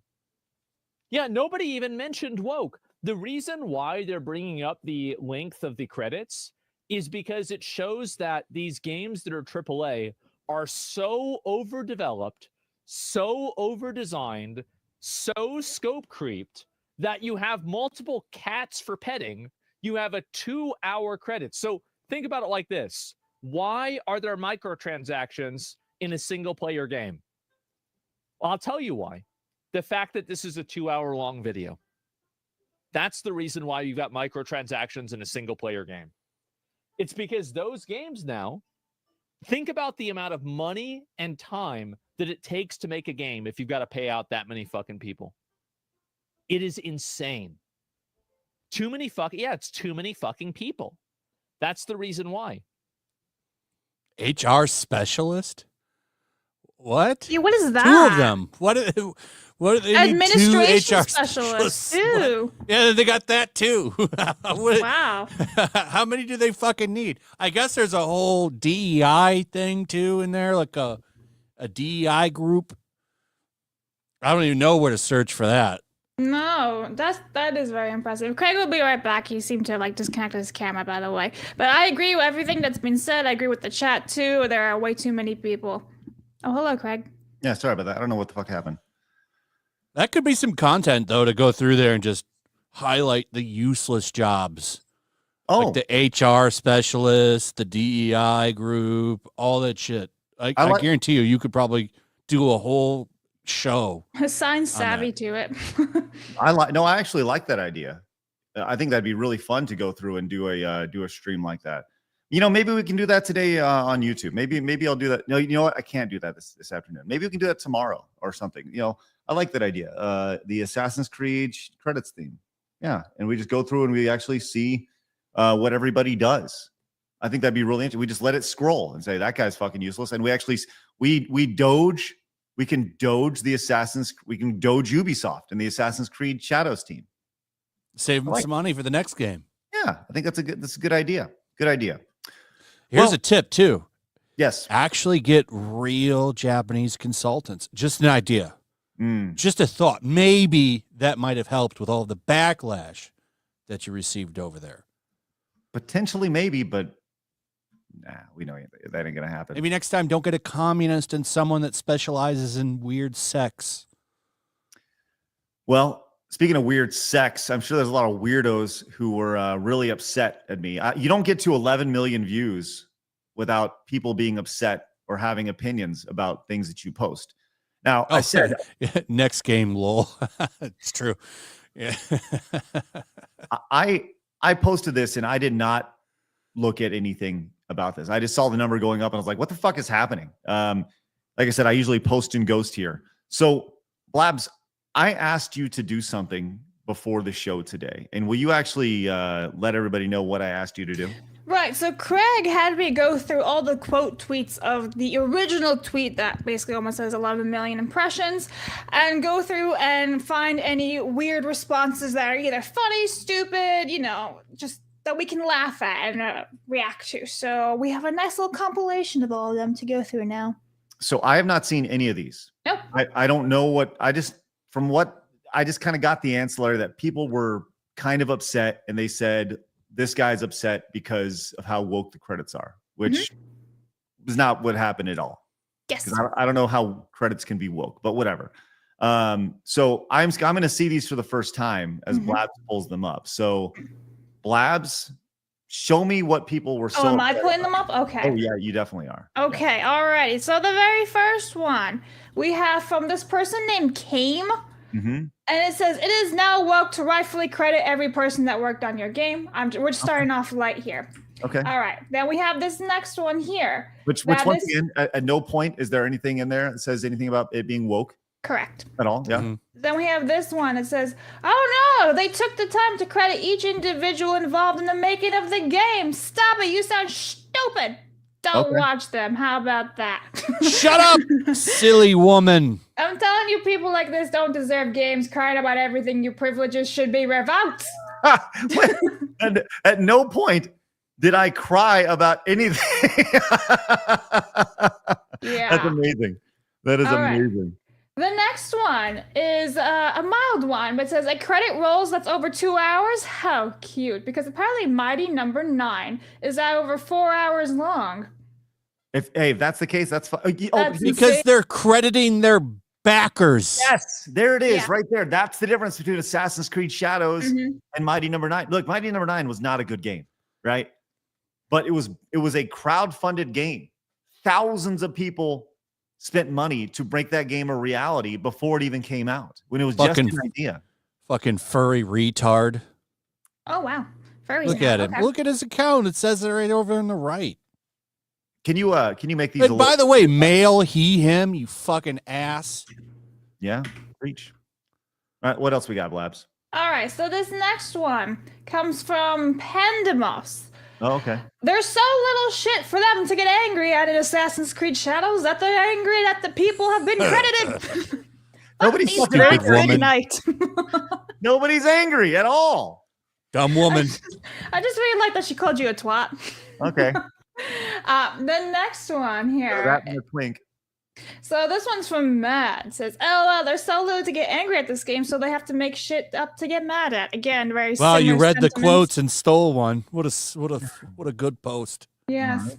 S12: Yeah, nobody even mentioned woke. The reason why they're bringing up the length of the credits is because it shows that these games that are AAA are so overdeveloped, so overdesigned, so scope creeped that you have multiple cats for petting. You have a 2-hour credit. So think about it like this. Why are there microtransactions in a single player game? Well, I'll tell you why. The fact that this is a 2-hour long video. That's the reason why you've got microtransactions in a single player game. It's because those games now, think about the amount of money and time that it takes to make a game if you've got to pay out that many fucking people. It is insane. It's too many fucking people. That's the reason why.
S7: HR specialist? What?
S2: Yeah, what is that?
S7: 2 of them. What do they need? 2
S2: Administration
S7: HR
S2: specialists. Ew.
S7: Yeah, they got that too.
S2: Wow.
S7: How many do they fucking need? I guess there's a whole DEI thing too in there, like a DEI group. I don't even know where to search for that.
S2: No, that is very impressive. Craig will be right back. He seemed to like disconnect his camera, by the way. But I agree with everything that's been said. I agree with the chat too. There are way too many people. Oh, hello, Craig.
S3: Yeah, sorry about that. I don't know what the fuck happened.
S7: That could be some content though to go through there and just highlight the useless jobs.
S3: Oh,
S7: like the HR specialist, the DEI group, all that shit. I guarantee you could probably do a whole show.
S2: Assign savvy to it.
S3: I actually like that idea. I think that'd be really fun to go through and do a stream like that. You know, maybe we can do that today on YouTube. Maybe I'll do that. No, you know what? I can't do that this afternoon. Maybe we can do that tomorrow or something. You know, I like that idea. The Assassin's Creed credits theme. Yeah, and we just go through and we actually see what everybody does. I think that'd be really interesting. We just let it scroll and say that guy's fucking useless, and we actually we doge. We can doge the Assassin's. We can doge Ubisoft and the Assassin's Creed Shadows team.
S7: Save some money for the next game.
S3: Yeah, I think that's a good idea. Good idea.
S7: Here's a tip too.
S3: Yes.
S7: Actually get real Japanese consultants. Just an idea. Just a thought. Maybe that might have helped with all the backlash that you received over there.
S3: Potentially, maybe, but nah, we know that ain't gonna happen.
S7: Maybe next time don't get a communist and someone that specializes in weird sex.
S3: Well, speaking of weird sex, I'm sure there's a lot of weirdos who were really upset at me. You don't get to 11 million views without people being upset or having opinions about things that you post. Now, I said
S7: next game, lol. It's true. Yeah.
S3: I posted this and I did not look at anything about this. I just saw the number going up and I was like, what the fuck is happening? Like I said, I usually post and ghost here. So, Blabs, I asked you to do something before the show today. And will you actually let everybody know what I asked you to do?
S2: Right, so Craig had me go through all the quote tweets of the original tweet that basically almost has 11 million impressions and go through and find any weird responses that are either funny, stupid, you know, just that we can laugh at and react to. So we have a nice little compilation of all of them to go through now.
S3: So I have not seen any of these.
S2: Nope.
S3: I don't know what I just kind of got the ancillary that people were kind of upset and they said this guy's upset because of how woke the credits are, which was not what happened at all.
S2: Yes.
S3: I don't know how credits can be woke, but whatever. So I'm going to see these for the first time as Blabs pulls them up. So Blabs, show me what people were so.
S2: Oh, am I putting them up? Okay.
S3: Oh yeah, you definitely are.
S2: Okay,
S3: yeah.
S2: Alrighty. So the very first one we have from this person named Kame. And it says, it is now woke to rightfully credit every person that worked on your game. We're starting off light here.
S3: Okay.
S2: All right. Then we have this next one here.
S3: Which once again, at no point is there anything in there that says anything about it being woke?
S2: Correct.
S3: At all? Yeah.
S2: Then we have this one. It says, oh no, they took the time to credit each individual involved in the making of the game. Stop it. You sound stupid. Don't watch them. How about that?
S7: Shut up, silly woman.
S2: I'm telling you, people like this don't deserve games. Crying about everything, your privileges should be revoked.
S3: And at no point did I cry about anything.
S2: Yeah.
S3: That's amazing. That is amazing.
S2: The next one is a mild one, but it says a credit rolls that's over 2 hours. How cute. Because apparently Mighty Number 9 is over 4 hours long.
S3: If that's the case, that's fine.
S7: Because they're crediting their backers.
S3: Yes, there it is,
S2: Yeah.
S3: right there. That's the difference between Assassin's Creed Shadows
S2: Mhm.
S3: and Mighty Number 9. Look, Mighty Number 9 was not a good game, right? But it was a crowd-funded game. Thousands of people spent money to make that game a reality before it even came out, when it was just an idea.
S7: Fucking furry retard.
S2: Oh wow. Very
S7: Look at him. Look at his account. It says it right over on the right.
S3: Can you make these?
S7: And by the way, male, he, him, you fucking ass.
S3: Yeah, preach. All right, what else we got, Blabs?
S2: All right, so this next one comes from Pandemos.
S3: Oh, okay.
S2: There's so little shit for them to get angry at in Assassin's Creed Shadows that they're angry that the people have been credited.
S3: Nobody's
S2: fucking
S7: angry
S2: tonight.
S3: Nobody's angry at all.
S7: Dumb woman.
S2: I just really like that she called you a twat.
S3: Okay.
S2: The next one here.
S3: That and a twink.
S2: So this one's from Matt. It says, "LOL, they're so little to get angry at this game, so they have to make shit up to get mad at." Again, very.
S7: Wow, you
S2: similar
S7: read the
S2: sentiments.
S7: quotes and stole one. What a good post.
S2: Yes.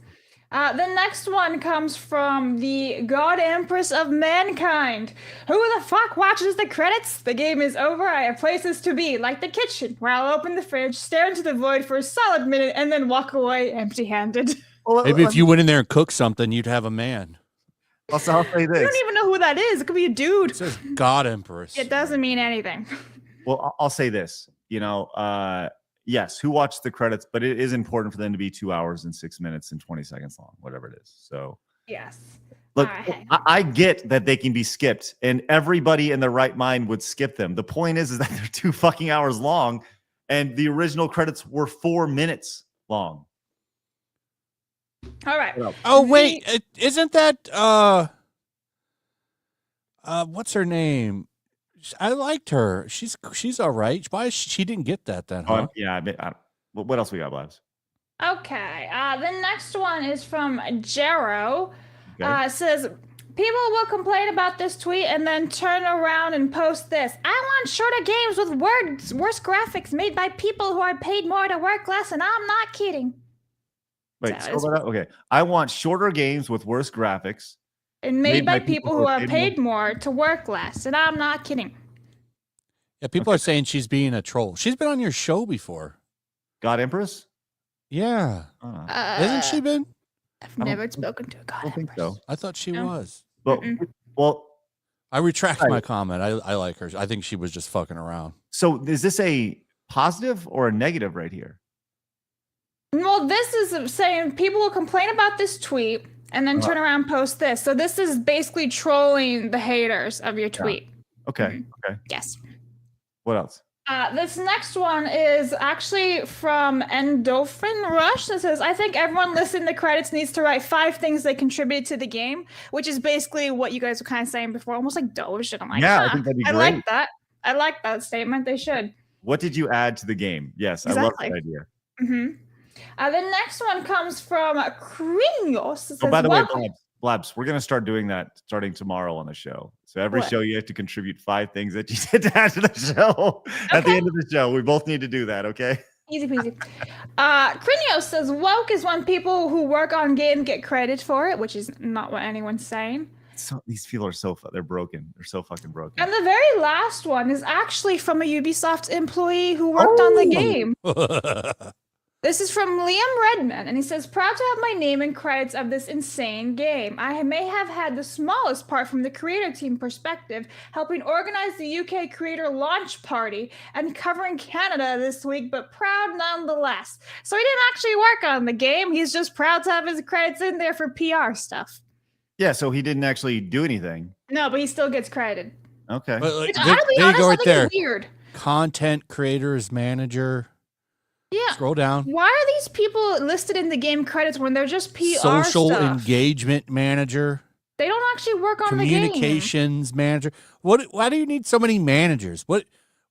S2: The next one comes from the God Empress of Mankind. Who the fuck watches the credits? The game is over. I have places to be, like the kitchen, where I'll open the fridge, stare into the void for a solid minute, and then walk away empty-handed.
S7: Maybe if you went in there and cooked something, you'd have a man.
S3: Also, I'll say this.
S2: I don't even know who that is. It could be a dude.
S7: It says God Empress.
S2: It doesn't mean anything.
S3: Well, I'll say this. Yes, who watched the credits, but it is important for them to be 2 hours and 6 minutes and 20 seconds long, whatever it is. So
S2: Yes.
S3: look,
S2: All right.
S3: I get that they can be skipped, and everybody in their right mind would skip them. The point is that they're 2 fucking hours long, and the original credits were 4 minutes long.
S2: All right.
S7: Oh wait, isn't that what's her name? I liked her. She's all right. Why she didn't get that then? Huh?
S3: Yeah. What else we got, Blabs?
S2: Okay. The next one is from Jero.
S3: Okay.
S2: It says, "People will complain about this tweet and then turn around and post this. I want shorter games with worse graphics made by people who are paid more to work less, and I'm not kidding."
S3: Wait,
S2: So
S3: scroll that up. Okay. I want shorter games with worse graphics.
S2: And made by people who are paid more to work less, and I'm not kidding.
S7: Yeah, people are saying she's being a troll. She's been on your show before.
S3: God Empress?
S7: Yeah. Hasn't she been?
S2: I've never spoken to a God.
S3: I don't think so.
S7: I thought she
S2: No.
S7: was.
S3: Well,
S7: I retract my comment. I like her. I think she was just fucking around.
S3: So is this a positive or a negative right here?
S2: Well, this is saying people will complain about this tweet and then turn around and post this. So this is basically trolling the haters of your tweet.
S3: Okay. Okay.
S2: Yes.
S3: What else?
S2: This next one is actually from Endorphin Rush. That says, "I think everyone listening to credits needs to write 5 things they contributed to the game," which is basically what you guys were kind of saying before, almost like Doge. And I'm like,
S3: Yeah, I think that'd be
S2: I
S3: great.
S2: like that. I like that statement. They should.
S3: What did you add to the game? Yes, I love that
S2: Exactly.
S3: idea.
S2: Mm-hmm. The next one comes from Krinos. It
S3: Oh, by
S2: says,
S3: the way,
S2: "Welcome."
S3: Blabs, we're going to start doing that starting tomorrow on the show. So every
S2: What?
S3: show you have to contribute 5 things that you did to add to the show. At the end of the show, we both need to do that, okay?
S2: Easy peasy. Krinos says, "Woke is when people who work on game get credit for it," which is not what anyone's saying.
S3: So these people are they're broken. They're so fucking broken.
S2: And the very last one is actually from a Ubisoft employee who worked on the game. This is from Liam Redman, and he says, "Proud to have my name in credits of this insane game. I may have had the smallest part from the creator team perspective, helping organize the UK creator launch party and covering Canada this week, but proud nonetheless." So he didn't actually work on the game. He's just proud to have his credits in there for PR stuff.
S3: Yeah, so he didn't actually do anything.
S2: No, but he still gets credited.
S3: Okay.
S7: But,
S2: Which,
S7: there,
S2: I'll be
S7: there you
S2: honest,
S7: go
S2: I
S7: right
S2: think
S7: there.
S2: it's weird.
S7: Content creators manager.
S2: Yeah.
S7: Scroll down.
S2: Why are these people listed in the game credits when they're just PR
S7: Social
S2: stuff?
S7: engagement manager.
S2: They don't actually work on the game.
S7: Communications manager. Why do you need so many managers? What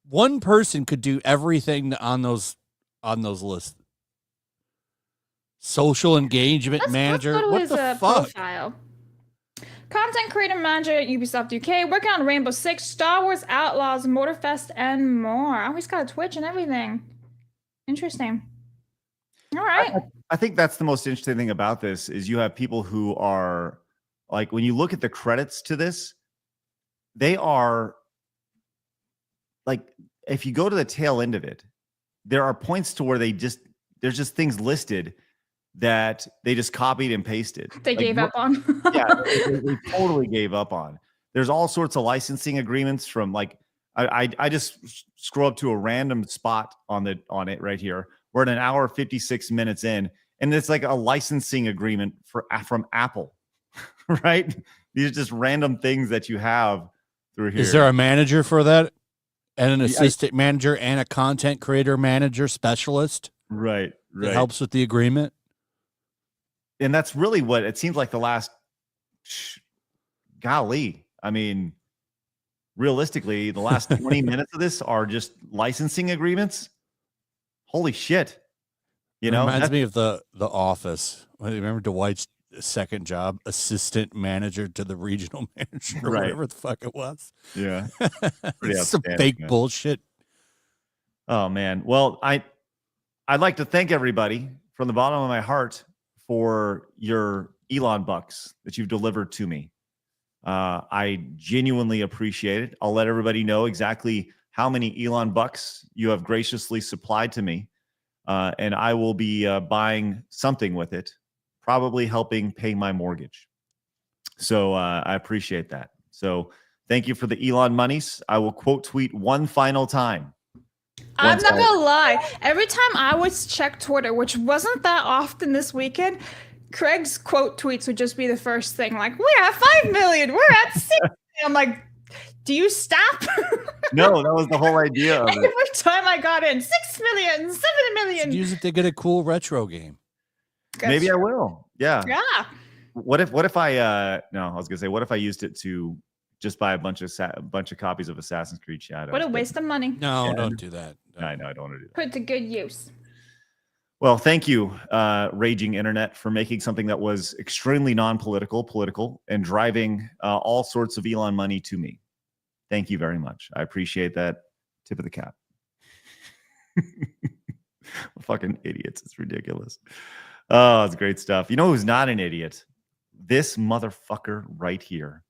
S7: one person could do everything on those lists. Social engagement manager.
S2: Let's go to
S7: What
S2: his
S7: the fuck?
S2: profile. Content creator manager at Ubisoft UK, working on Rainbow Six, Star Wars Outlaws, Motorfest, and more. Oh, he's got a Twitch and everything. Interesting. All right.
S3: I think that's the most interesting thing about this is you have people who are like, when you look at the credits to this, they are like, if you go to the tail end of it, there are points to where there's just things listed that they just copied and pasted.
S2: They gave up on.
S3: Yeah, they totally gave up on. There's all sorts of licensing agreements from like, I just scroll up to a random spot on it right here. We're at an hour 56 minutes in, and it's like a licensing agreement from Apple, right? These are just random things that you have through here.
S7: Is there a manager for that, and an assistant manager, and a content creator manager specialist?
S3: Right.
S7: That helps with the agreement.
S3: And that's really what it seems like the last. Golly, I mean, realistically, the last 20 minutes of this are just licensing agreements. Holy shit! You know,
S7: reminds me of the Office. Remember Dwight's second job, assistant manager to the regional manager, or whatever the fuck it was.
S3: Yeah,
S7: it's some fake bullshit.
S3: Oh man, well, I'd like to thank everybody from the bottom of my heart for your Elon bucks that you've delivered to me. I genuinely appreciate it. I'll let everybody know exactly how many Elon bucks you have graciously supplied to me. And I will be buying something with it, probably helping pay my mortgage. So I appreciate that. So thank you for the Elon monies. I will quote tweet one final time.
S2: I'm not gonna lie. Every time I would check Twitter, which wasn't that often this weekend, Craig's quote tweets would just be the first thing. Like, we're at 5 million. We're at 6 million. I'm like, do you stop?
S3: No, that was the whole idea of it.
S2: Every time I got in, 6 million, 7 million.
S7: Use it to get a cool retro game.
S3: Maybe I will. Yeah.
S2: Yeah.
S3: What if I no, I was gonna say, what if I used it to just buy a bunch of copies of Assassin's Creed Shadows?
S2: What a waste of money.
S7: No, don't do that.
S3: No. I know, I don't want to do that.
S2: Put it to good use.
S3: Well, thank you, Raging Internet, for making something that was extremely non-political, political, and driving all sorts of Elon money to me. Thank you very much. I appreciate that. Tip of the cap. Fucking idiots. It's ridiculous. Oh, it's great stuff. You know who's not an idiot? This motherfucker right here.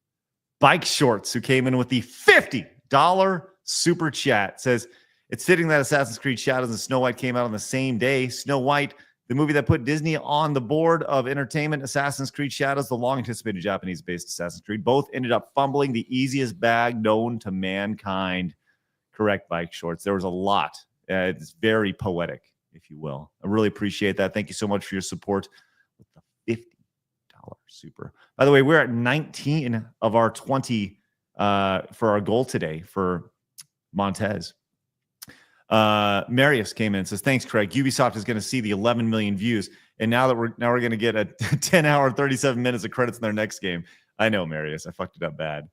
S3: Bike Shorts, who came in with the $50 super chat, says, it's fitting that Assassin's Creed Shadows and Snow White came out on the same day. Snow White, the movie that put Disney on the board of entertainment, Assassin's Creed Shadows, the long-anticipated Japanese-based Assassin's Creed, both ended up fumbling the easiest bag known to mankind. Correct, Bike Shorts. There was a lot. It's very poetic, if you will. I really appreciate that. Thank you so much for your support with the $50 super. By the way, we're at 19 of our 20 for our goal today for Montez. Marius came in and says, thanks, Craig. Ubisoft is going to see the 11 million views. And now we're going to get a 10 hour, 37 minutes of credits in their next game. I know, Marius. I fucked it up bad.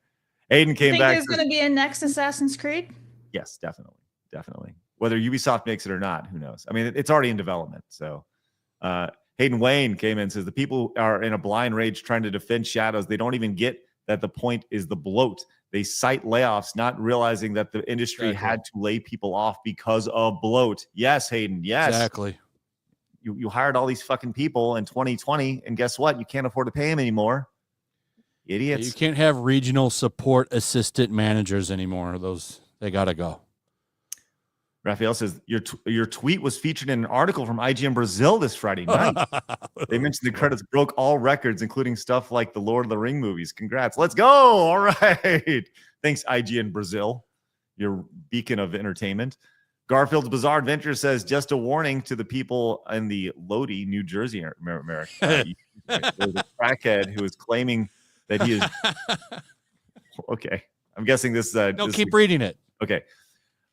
S3: Aiden came back.
S2: Think there's going to be a next Assassin's Creed?
S3: Yes, definitely. Definitely. Whether Ubisoft makes it or not, who knows? I mean, it's already in development. So Hayden Wayne came in and says, the people are in a blind rage trying to defend Shadows. They don't even get that the point is the bloat. They cite layoffs, not realizing that the industry had to lay people off because of bloat. Yes, Hayden. Yes.
S7: Exactly.
S3: You hired all these fucking people in 2020, and guess what? You can't afford to pay them anymore. Idiots.
S7: You can't have regional support assistant managers anymore. They got to go.
S3: Raphael says, your tweet was featured in an article from IGN Brazil this Friday night. They mentioned the credits broke all records, including stuff like the Lord of the Ring movies. Congrats. Let's go. All right. Thanks, IGN Brazil, your beacon of entertainment. Garfield's Bizarre Adventure says, just a warning to the people in the Lodi, New Jersey, America. There's a crackhead who is claiming that he is... Okay. I'm guessing this...
S7: keep reading it.
S3: Okay.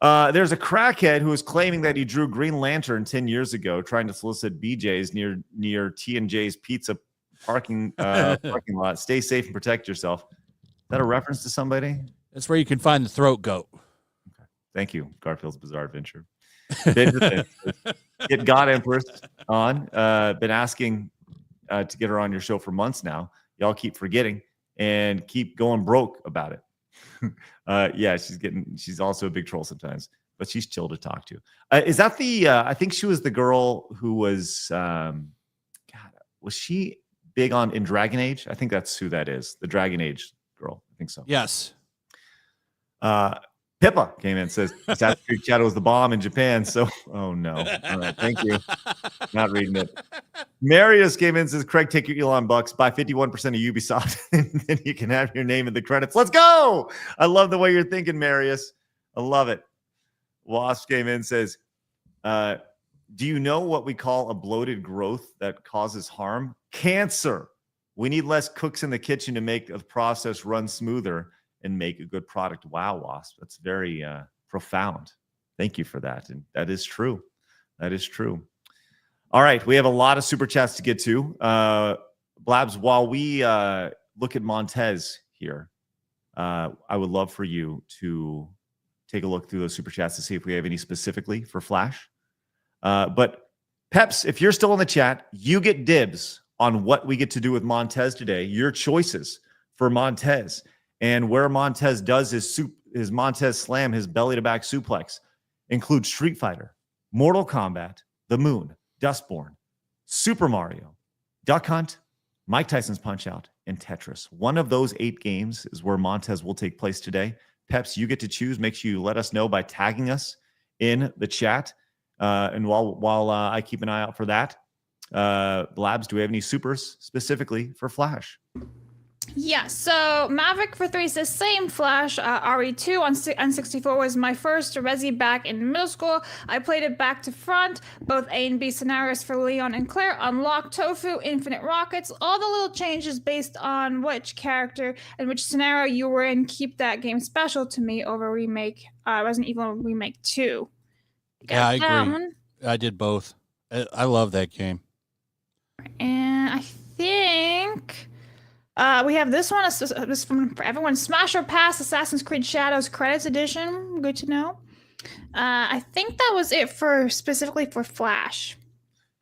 S3: There's a crackhead who is claiming that he drew Green Lantern 10 years ago, trying to solicit BJ's near T&J's Pizza parking lot. Stay safe and protect yourself. Is that a reference to somebody?
S7: That's where you can find the throat goat.
S3: Okay. Thank you, Garfield's Bizarre Adventure. Get God Empress on. Been asking to get her on your show for months now. Y'all keep forgetting and keep going broke about it. Yeah, she's also a big troll sometimes, but she's chill to talk to. Is that the I think she was the girl who was was she big in Dragon Age? I think that's who that is. The Dragon Age girl. I think so.
S7: Yes.
S3: Pippa came in and says Assassin's Creed Shadow is the bomb in Japan. So, oh no. All right, thank you. Not reading it. Marius came in and says, Craig, take your Elon bucks, buy 51% of Ubisoft, and then you can have your name in the credits. Let's go. I love the way you're thinking, Marius. I love it. Wasp came in and says, do you know what we call a bloated growth that causes harm? Cancer. We need less cooks in the kitchen to make the process run smoother and make a good product. Wow, Wasp. That's very profound. Thank you for that. And that is true. That is true. All right. We have a lot of super chats to get to. Blabs, while we look at Montez here, I would love for you to take a look through those super chats to see if we have any specifically for Flash. But Peps, if you're still in the chat, you get dibs on what we get to do with Montez today. Your choices for Montez and where Montez does his Montez slam, his belly to back suplex, include Street Fighter, Mortal Kombat, The Moon, Dustborn, Super Mario, Duck Hunt, Mike Tyson's Punch Out, and Tetris. One of those 8 games is where Montez will take place today. Peps, you get to choose. Make sure you let us know by tagging us in the chat. And while I keep an eye out for that, Blabs, do we have any supers specifically for Flash?
S2: Yeah, so Maverick for 3 says, same Flash. RE2 on N64 was my first Resi back in middle school. I played it back to front, both A and B scenarios for Leon and Claire, unlock Tofu, Infinite Rockets, all the little changes based on which character and which scenario you were in keep that game special to me over Resident Evil Remake 2.
S7: Yeah, I agree. I did both. I love that game.
S2: And I think... we have this one. This from for everyone. Smash or Pass Assassin's Creed Shadows Credits Edition. Good to know. I think that was it for specifically for Flash.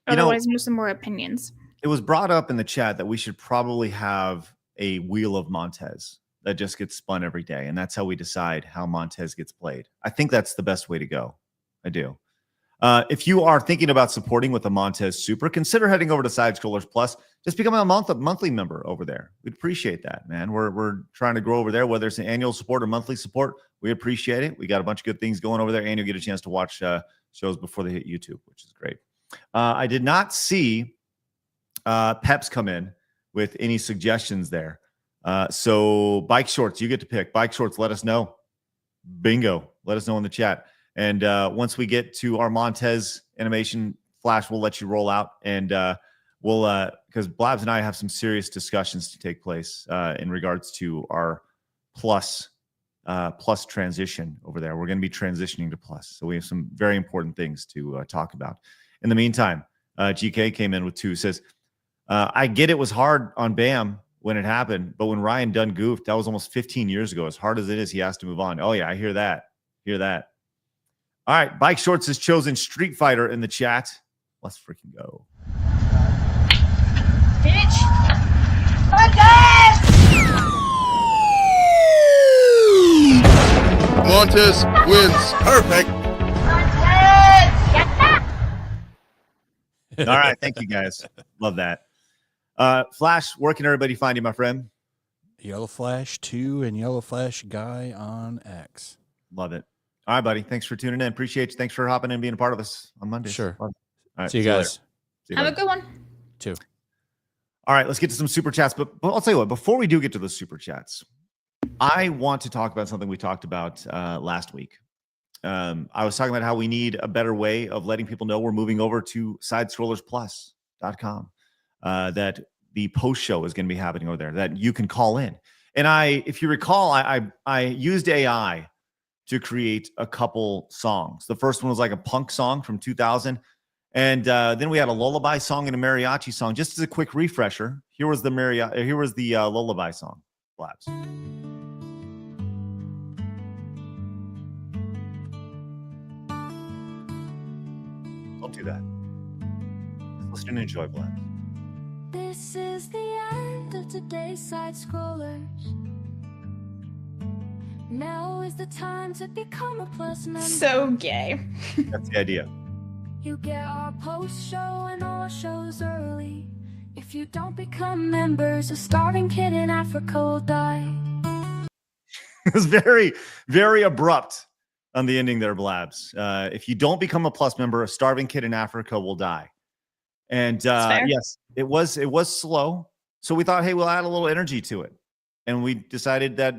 S2: Otherwise, there's some more opinions.
S3: It was brought up in the chat that we should probably have a Wheel of Montez that just gets spun every day, and that's how we decide how Montez gets played. I think that's the best way to go. I do. If you are thinking about supporting with a Montez Super, consider heading over to Side Scrollers Plus. Just become a monthly member over there. We'd appreciate that, man. We're trying to grow over there, whether it's an annual support or monthly support. We appreciate it. We got a bunch of good things going over there, and you'll get a chance to watch shows before they hit YouTube, which is great. I did not see Peps come in with any suggestions there. So Bike Shorts, you get to pick. Bike Shorts, let us know. Bingo. Let us know in the chat. And once we get to our Montez animation Flash, we'll let you roll out. And we'll, because Blabs and I have some serious discussions to take place in regards to our plus transition over there. We're going to be transitioning to Plus. So we have some very important things to talk about. In the meantime, GK came in with 2, says, I get it was hard on Bam when it happened, but when Ryan Dunn goofed, that was almost 15 years ago. As hard as it is, he has to move on. Oh, yeah, I hear that. Hear that. All right, Bike Shorts has chosen Street Fighter in the chat. Let's freaking go.
S8: Bitch!
S13: Montez wins. Perfect.
S3: All right, thank you guys. Love that. Flash, where can everybody find you, my friend?
S7: Yellow Flash 2 and Yellow Flash Guy on X.
S3: Love it. All right, buddy. Thanks for tuning in. Appreciate you. Thanks for hopping in and being a part of us on Monday.
S7: Sure.
S3: All right,
S7: see you guys.
S2: Have a good one.
S7: Too.
S3: All right, let's get to some super chats. But I'll tell you what, before we do get to the super chats, I want to talk about something we talked about last week. I was talking about how we need a better way of letting people know we're moving over to sidescrollersplus.com. That the post show is going to be happening over there, that you can call in. And if you recall, I used AI to create a couple songs. The first one was like a punk song from 2000. And then we had a lullaby song and a mariachi song. Just as a quick refresher, here was the lullaby song, Blabs. Don't do that. Just listen and enjoy, Blabs.
S14: This is the end of today's Side Scrollers. Now is the time to become a Plus member.
S2: So gay.
S3: That's the idea.
S14: You get our post show and all shows early. If you don't become members, a starving kid in Africa will die.
S3: It was very, very abrupt on the ending there, Blabs. If you don't become a Plus member, a starving kid in Africa will die. And yes, it was slow. So we thought, hey, we'll add a little energy to it. And we decided that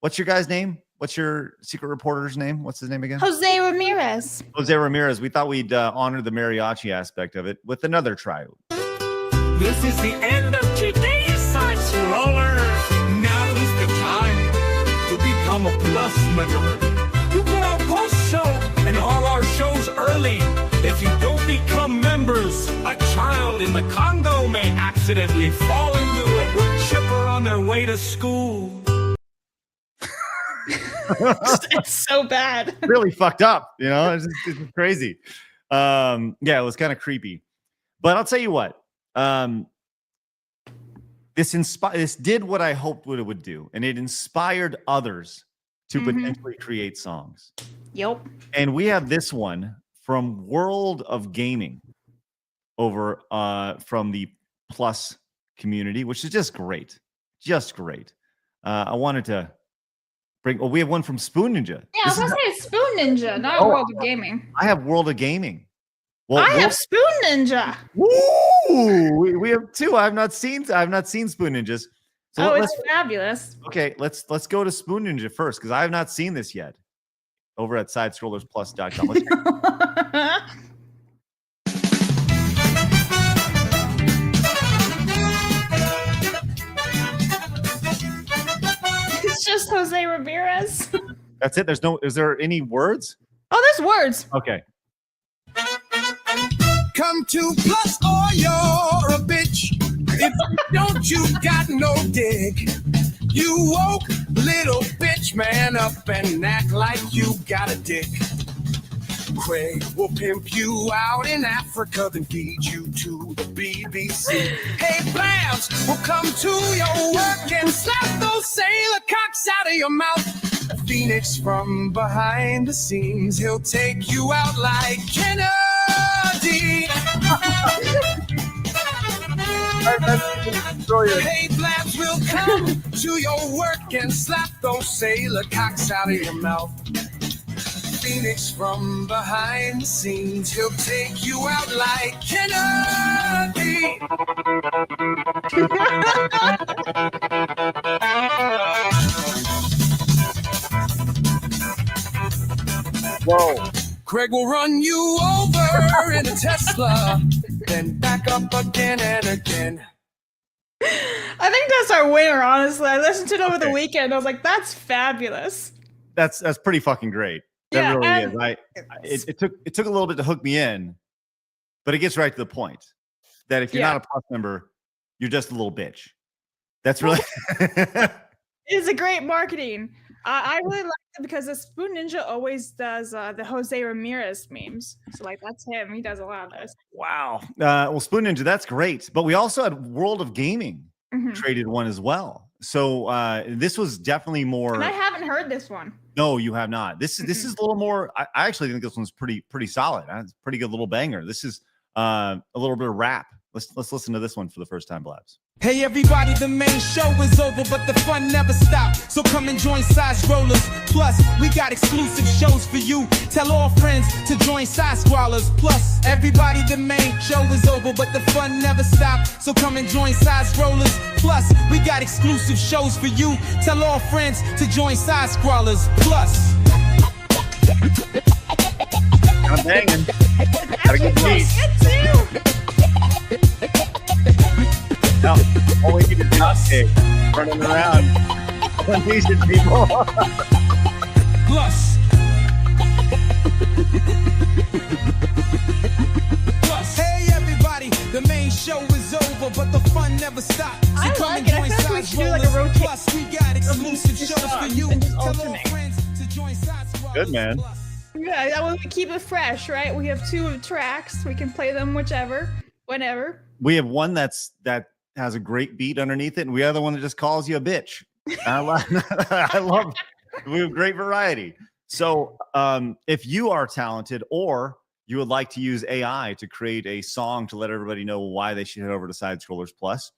S3: what's your guy's name? What's your secret reporter's name? What's his name again?
S2: Jose Ramirez.
S3: Jose Ramirez. We thought we'd honor the mariachi aspect of it with another try.
S15: This is the end of today's Side Scroller. Now is the time to become a Plus member. You get our post show and all our shows early. If you don't become members, a child in the Congo may accidentally fall into a wood chipper on their way to school.
S2: It's so bad.
S3: Really fucked up, you know. It's crazy. Yeah, it was kind of creepy. But I'll tell you what. This did what I hoped it would do, and it inspired others to potentially create songs.
S2: Yep.
S3: And we have this one from World of Gaming over from the Plus community, which is just great. Just great. I wanted to bring. Oh, we have one from Spoon Ninja.
S2: Yeah, I was gonna say it's Spoon Ninja, not World of Gaming.
S3: I have World of Gaming. Well,
S2: I have Spoon Ninja.
S3: Woo! We have two. I've not seen Spoon Ninjas. So
S2: it's fabulous.
S3: Okay, let's go to Spoon Ninja first because I have not seen this yet. Over at sidescrollersplus.com.
S2: It's just Jose Ramirez.
S3: That's it. Is there any words?
S2: Oh, there's words.
S3: Okay.
S15: Come to Plus or you're a bitch. If you don't, you got no dig. You woke little bitch man up and act like you got a dick. Craig will pimp you out in Africa, then feed you to the BBC. Hey, Blabs will come to your work and slap those sailor cocks out of your mouth. Phoenix from behind the scenes, he'll take you out like Kennedy. Hey, Blabs will come to your work and slap those sailor cocks out of your mouth. Phoenix from behind the scenes, he'll take you out like Kennedy. Whoa. Craig will run you over in a Tesla, then back up again and again.
S2: I think that's our winner, honestly. I listened to it over the weekend. I was like, that's fabulous.
S3: That's pretty fucking great. That really is. It took a little bit to hook me in, but it gets right to the point that if you're not a Plus member, you're just a little bitch. That's really
S2: It's a great marketing. I really like it because the Spoon Ninja always does the Jose Ramirez memes. So like that's him. He does a lot of those.
S3: Wow. Well, Spoon Ninja, that's great. But we also had World of Gaming traded one as well. So this was definitely more.
S2: And I haven't heard this one.
S3: No, you have not. This is a little more. I actually think this one's pretty solid. It's a pretty good little banger. This is a little bit of rap. Let's listen to this one for the first time, Blabs.
S15: Hey everybody, the main show is over, but the fun never stops. So come and join Size Rollers. Plus, we got exclusive shows for you. Tell all friends to join Size Scrollers. Plus, everybody, the main show is over, but the fun never stops. So come and join Size Rollers. Plus, we got exclusive shows for you. Tell all friends to join Size Scrollers. Plus.
S3: I'm banging. Got a good beat. No, all we need to do is running around unleashing people.
S15: Plus. Hey everybody, the main show is over, but the fun never stops. So
S2: I like it. I feel like we should do like a rotation.
S15: Plus, we got exclusive shows for you. Tell all friends to join Size Scrollers.
S3: Good man.
S2: Yeah, that way we keep it fresh, right? We have 2 tracks. We can play them whenever.
S3: We have one that has a great beat underneath it, and we have the one that just calls you a bitch. I love it. We have great variety. So if you are talented or you would like to use AI to create a song to let everybody know why they should head over to Side Scrollers Plus,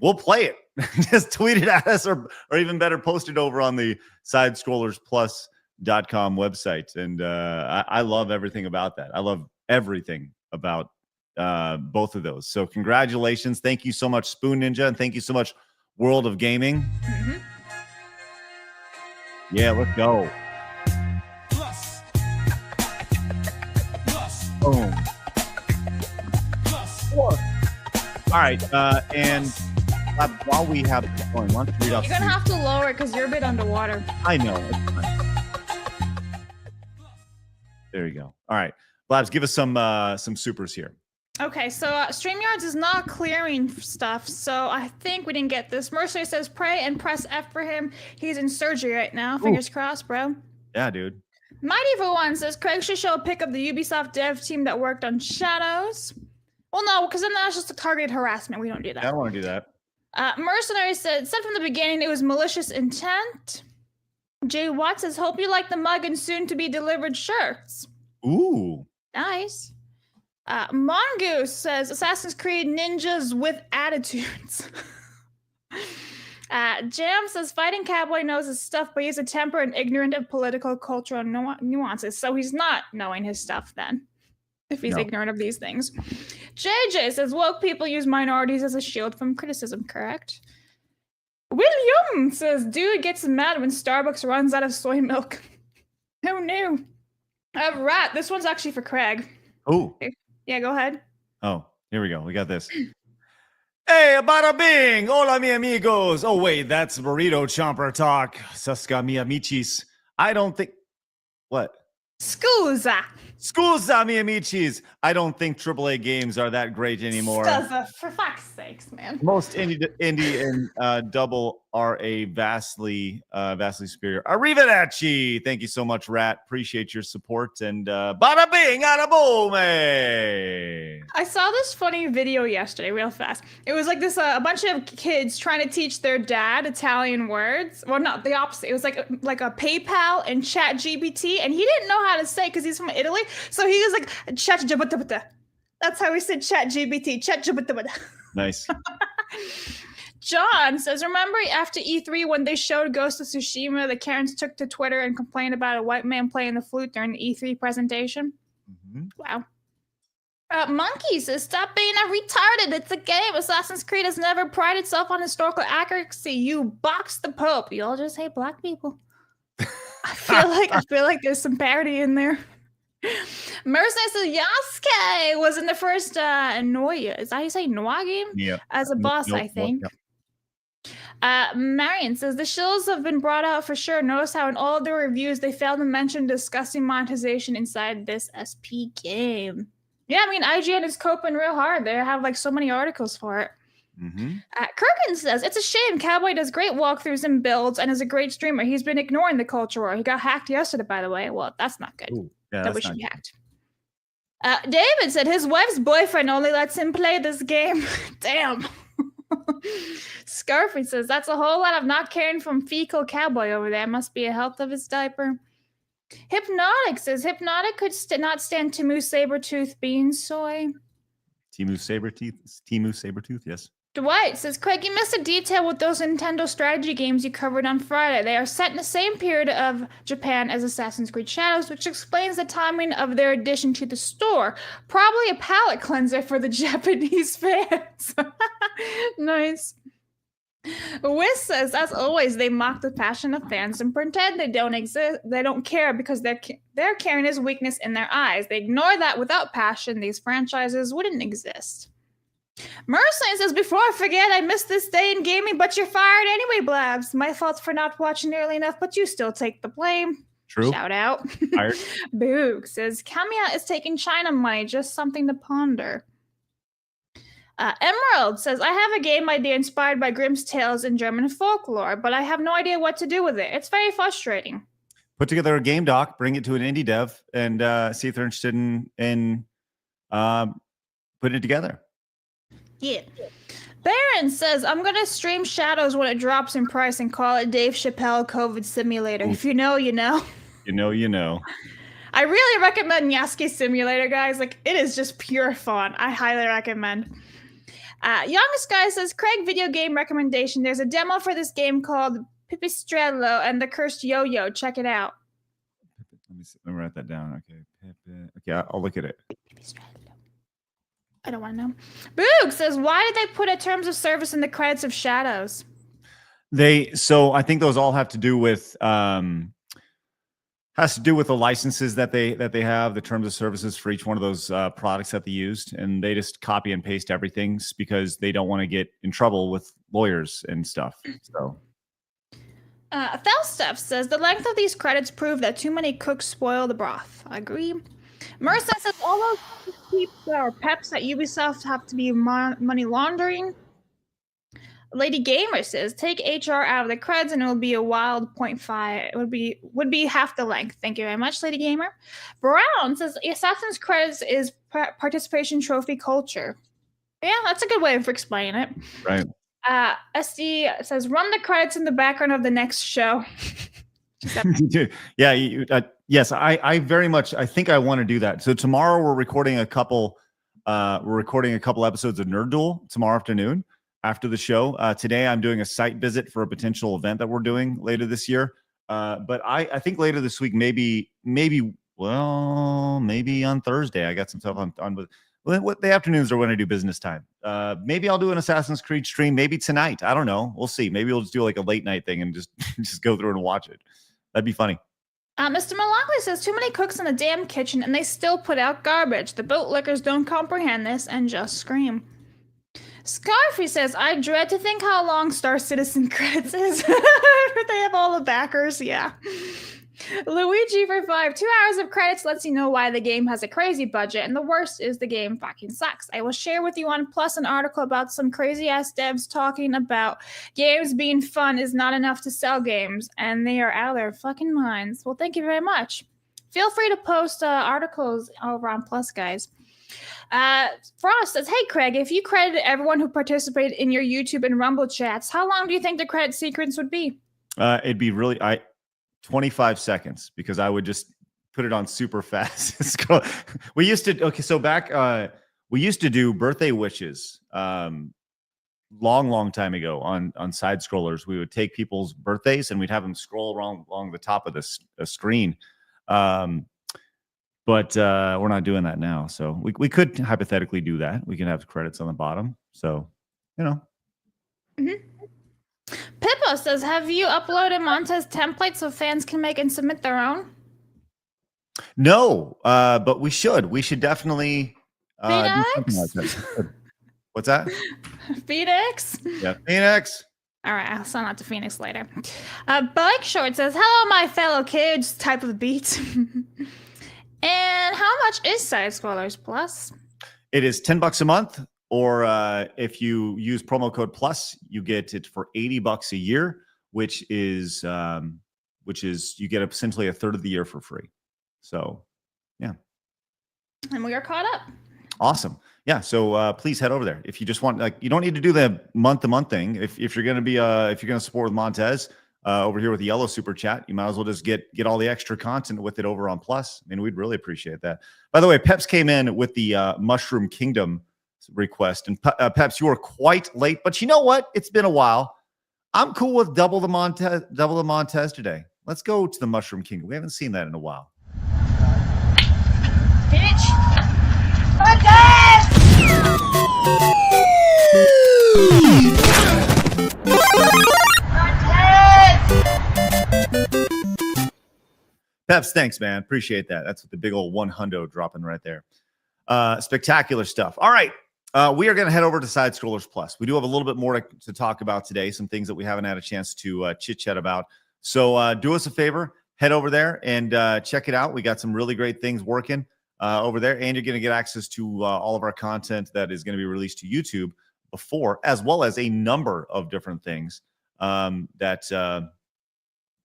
S3: we'll play it. Just tweet it at us, or even better, post it over on the sidescrollersplus.com website. And I love everything about that. I love everything about both of those. So congratulations. Thank you so much, Spoon Ninja, and thank you so much, World of Gaming.
S2: Mm-hmm.
S3: Yeah, let's go. Boom. All right, and while we have it going, why don't you read off?
S2: You're gonna have to lower it because you're a bit underwater.
S3: I know. There you go. All right, Blabs, give us some supers here.
S2: Okay, so StreamYards is not clearing stuff, so I think we didn't get this. Mercury says, pray and press F for him. He's in surgery right now. Fingers crossed, bro.
S3: Yeah, dude.
S2: Mighty for One says, Craig should show a pic of the Ubisoft dev team that worked on Shadows. Well, no, because then that's just a targeted harassment. We don't do that.
S3: I don't want to do that.
S2: Mercenary said from the beginning it was malicious intent. Jay Watts says, hope you like the mug and soon to be delivered shirts.
S3: Ooh.
S2: Nice. Mongoose says Assassin's Creed ninjas with attitudes. Jam says fighting cowboy knows his stuff, but he's a temper and ignorant of political cultural nuances. So he's not knowing his stuff then, if he's ignorant of these things. JJ says woke people use minorities as a shield from criticism, correct? William says dude gets mad when Starbucks runs out of soy milk. Who knew? Rat, this one's actually for Craig.
S3: Oh.
S2: Yeah, go ahead.
S3: Oh, here we go. We got this. Hey, bada bing! Hola, mi amigos. Oh, wait, that's burrito chomper talk. Saska mi amichis. I don't think... What?
S2: Scusa.
S3: Scusa, mi amichis. I don't think AAA games are that great anymore.
S2: Scusa, for fuck's sakes, man.
S3: Most indie and double are a vastly superior. Arrivederci. Thank you so much, Rat. Appreciate your support. And bada bing, ada boom.
S2: I saw this funny video yesterday, real fast. It was like this, a bunch of kids trying to teach their dad Italian words. Well, not the opposite. It was like a PayPal and ChatGPT, and he didn't know how to say because he's from Italy. So he was like ChatGPT. That's how we said ChatGPT. ChatGPT.
S3: Nice.
S2: John says, remember after E3 when they showed Ghost of Tsushima, the Karens took to Twitter and complained about a white man playing the flute during the E3 presentation?
S3: Mm-hmm.
S2: Wow. Monkey says, stop being a retarded. It's a game. Assassin's Creed has never prided itself on historical accuracy. You box the Pope. You all just hate black people. I feel like there's some parody in there. Mercenary says Yasuke was in the first Noia. Is that how you say Noia game?
S3: Yeah.
S2: As a boss, I think. Marion says the shills have been brought out for sure. Notice how in all of the reviews they failed to mention discussing monetization inside this SP game. Yeah, I mean IGN is coping real hard. They have like so many articles for it.
S3: Mm-hmm.
S2: Kirkin says it's a shame. Cowboy does great walkthroughs and builds and is a great streamer. He's been ignoring the culture war. He got hacked yesterday, by the way. Well, that's not good.
S3: Ooh, yeah,
S2: that we should be hacked. David said his wife's boyfriend only lets him play this game. Damn. Scarfy says that's a whole lot of not caring from fecal cowboy over there. Must be a health of his diaper. Hypnotic says Hypnotic could not stand Temu Sabertooth being soy.
S3: Temu Sabertooth, yes.
S2: Dwight says, Craig, you missed a detail with those Nintendo strategy games you covered on Friday. They are set in the same period of Japan as Assassin's Creed Shadows, which explains the timing of their addition to the store. Probably a palate cleanser for the Japanese fans. Nice. Wiz says, as always, they mock the passion of fans and pretend they don't exist. They don't care because they're carrying his weakness in their eyes. They ignore that without passion, these franchises wouldn't exist. Mercedes says, before I forget, I missed this day in gaming, but you're fired anyway, Blabs. My fault for not watching early enough, but you still take the blame.
S3: True.
S2: Shout out.
S3: Fired.
S2: Boog says, Kamiya is taking China money, just something to ponder. Emerald says, I have a game idea inspired by Grimm's Tales in German folklore, but I have no idea what to do with it. It's very frustrating.
S3: Put together a game doc, bring it to an indie dev, and see if they're interested in putting it together.
S2: Yeah. Baron says, I'm going to stream Shadows when it drops in price and call it Dave Chappelle COVID Simulator. If you know, you know.
S3: You know.
S2: I really recommend Yasuke Simulator, guys. Like, it is just pure fun. I highly recommend. Youngest Guy says, Craig, video game recommendation. There's a demo for this game called Pipistrello and the Cursed Yo-Yo. Check it out.
S3: Let me write that down. Okay. Okay, I'll look at it.
S2: I don't want to know. Boog says, why did they put a terms of service in the credits of Shadows?
S3: So I think those all have to do with the licenses that they have, the terms of services for each one of those products that they used, and they just copy and paste everything because they don't want to get in trouble with lawyers and stuff. So.
S2: Falstaff says, the length of these credits prove that too many cooks spoil the broth. I agree. Mercer says, all those peeps or peps at Ubisoft have to be money laundering. Lady Gamer says, take HR out of the creds and it will be a wild 0.5. It would be half the length. Thank you very much, Lady Gamer. Brown says, Assassin's Creds is participation trophy culture. Yeah, that's a good way of explaining it.
S3: Right.
S2: SD says, run the credits in the background of the next show.
S3: Yeah. Yes, I very much. I think I want to do that. So tomorrow we're recording a couple. Episodes of Nerd Duel tomorrow afternoon after the show. Today I'm doing a site visit for a potential event that we're doing later this year. But I think later this week, maybe on Thursday. I got some stuff on what the afternoons are when I do business time. Maybe I'll do an Assassin's Creed stream. Maybe tonight. I don't know. We'll see. Maybe we'll just do like a late night thing and just go through and watch it. That'd be funny.
S2: Mr. Malongley says, too many cooks in the damn kitchen and they still put out garbage. The bootlickers don't comprehend this and just scream. Scarfy says, I dread to think how long Star Citizen credits is. They have all the backers, yeah. Luigi for 5. 2 hours of credits lets you know why the game has a crazy budget, and the worst is the game fucking sucks. I will share with you on Plus an article about some crazy-ass devs talking about games being fun is not enough to sell games, and they are out of their fucking minds. Well, thank you very much. Feel free to post articles over on Plus, guys. Frost says, hey, Craig, if you credited everyone who participated in your YouTube and Rumble chats, how long do you think the credit sequence would be?
S3: It'd be 25 seconds, because I would just put it on super fast. We used to do birthday wishes long time ago on side scrollers. We would take people's birthdays and we'd have them scroll along the top of the screen. But we're not doing that now. So we could hypothetically do that. We can have credits on the bottom. So,
S2: Mm-hmm. Pippo says, have you uploaded Montez templates so fans can make and submit their own?
S3: No, but we should. We should definitely do something like that. What's that?
S2: Phoenix?
S3: Yeah, Phoenix.
S2: All right, I'll send out to Phoenix later. Bike Short says, hello, my fellow kids, type of beat. And how much is Side Scrollers Plus?
S3: It is $10 a month. Or if you use promo code PLUS, you get it for $80 a year, which is you get essentially a third of the year for free. So, yeah.
S2: And we are caught up.
S3: Awesome. Yeah. So please head over there if you just want. You don't need to do the month-to-month thing. If you're going to support with Montez over here with the yellow super chat, you might as well just get all the extra content with it over on Plus. I mean, we'd really appreciate that. By the way, Peps came in with the Mushroom Kingdom request, and Peps, you are quite late, but you know what? It's been a while. I'm cool with double the Montez today. Let's go to the Mushroom Kingdom. We haven't seen that in a while.
S8: Bitch! Montez!
S3: Peps, thanks, man. Appreciate that. That's the big old $100 dropping right there. Spectacular stuff. All right. We are going to head over to Side Scrollers Plus. We do have a little bit more to talk about today, some things that we haven't had a chance to chit-chat about. So do us a favor, head over there and check it out. We got some really great things working over there, and you're going to get access to all of our content that is going to be released to YouTube before, as well as a number of different things that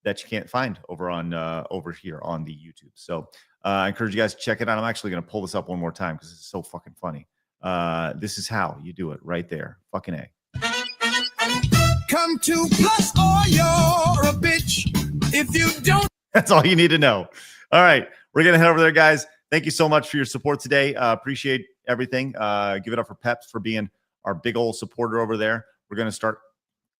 S3: you can't find over here on the YouTube. So I encourage you guys to check it out. I'm actually going to pull this up one more time because it's so fucking funny. This is how you do it right there. Fucking A.
S15: Come to Plus or you're a bitch. If you don't.
S3: That's all you need to know. All right. We're going to head over there, guys. Thank you so much for your support today. Appreciate everything. Give it up for Peps for being our big old supporter over there. We're going to start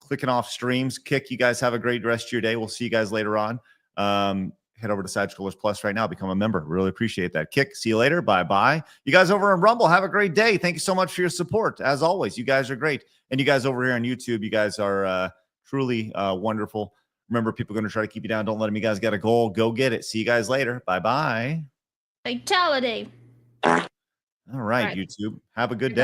S3: clicking off streams. Kick, you guys have a great rest of your day. We'll see you guys later on. Head over to Side Scrollers Plus right now. Become a member. Really appreciate that. Kick, see you later. Bye-bye. You guys over on Rumble, have a great day. Thank you so much for your support. As always, you guys are great. And you guys over here on YouTube, you guys are truly wonderful. Remember, people are going to try to keep you down. Don't let them. You guys got a goal. Go get it. See you guys later. Bye-bye.
S2: Fatality.
S3: All right, YouTube. Have a good day.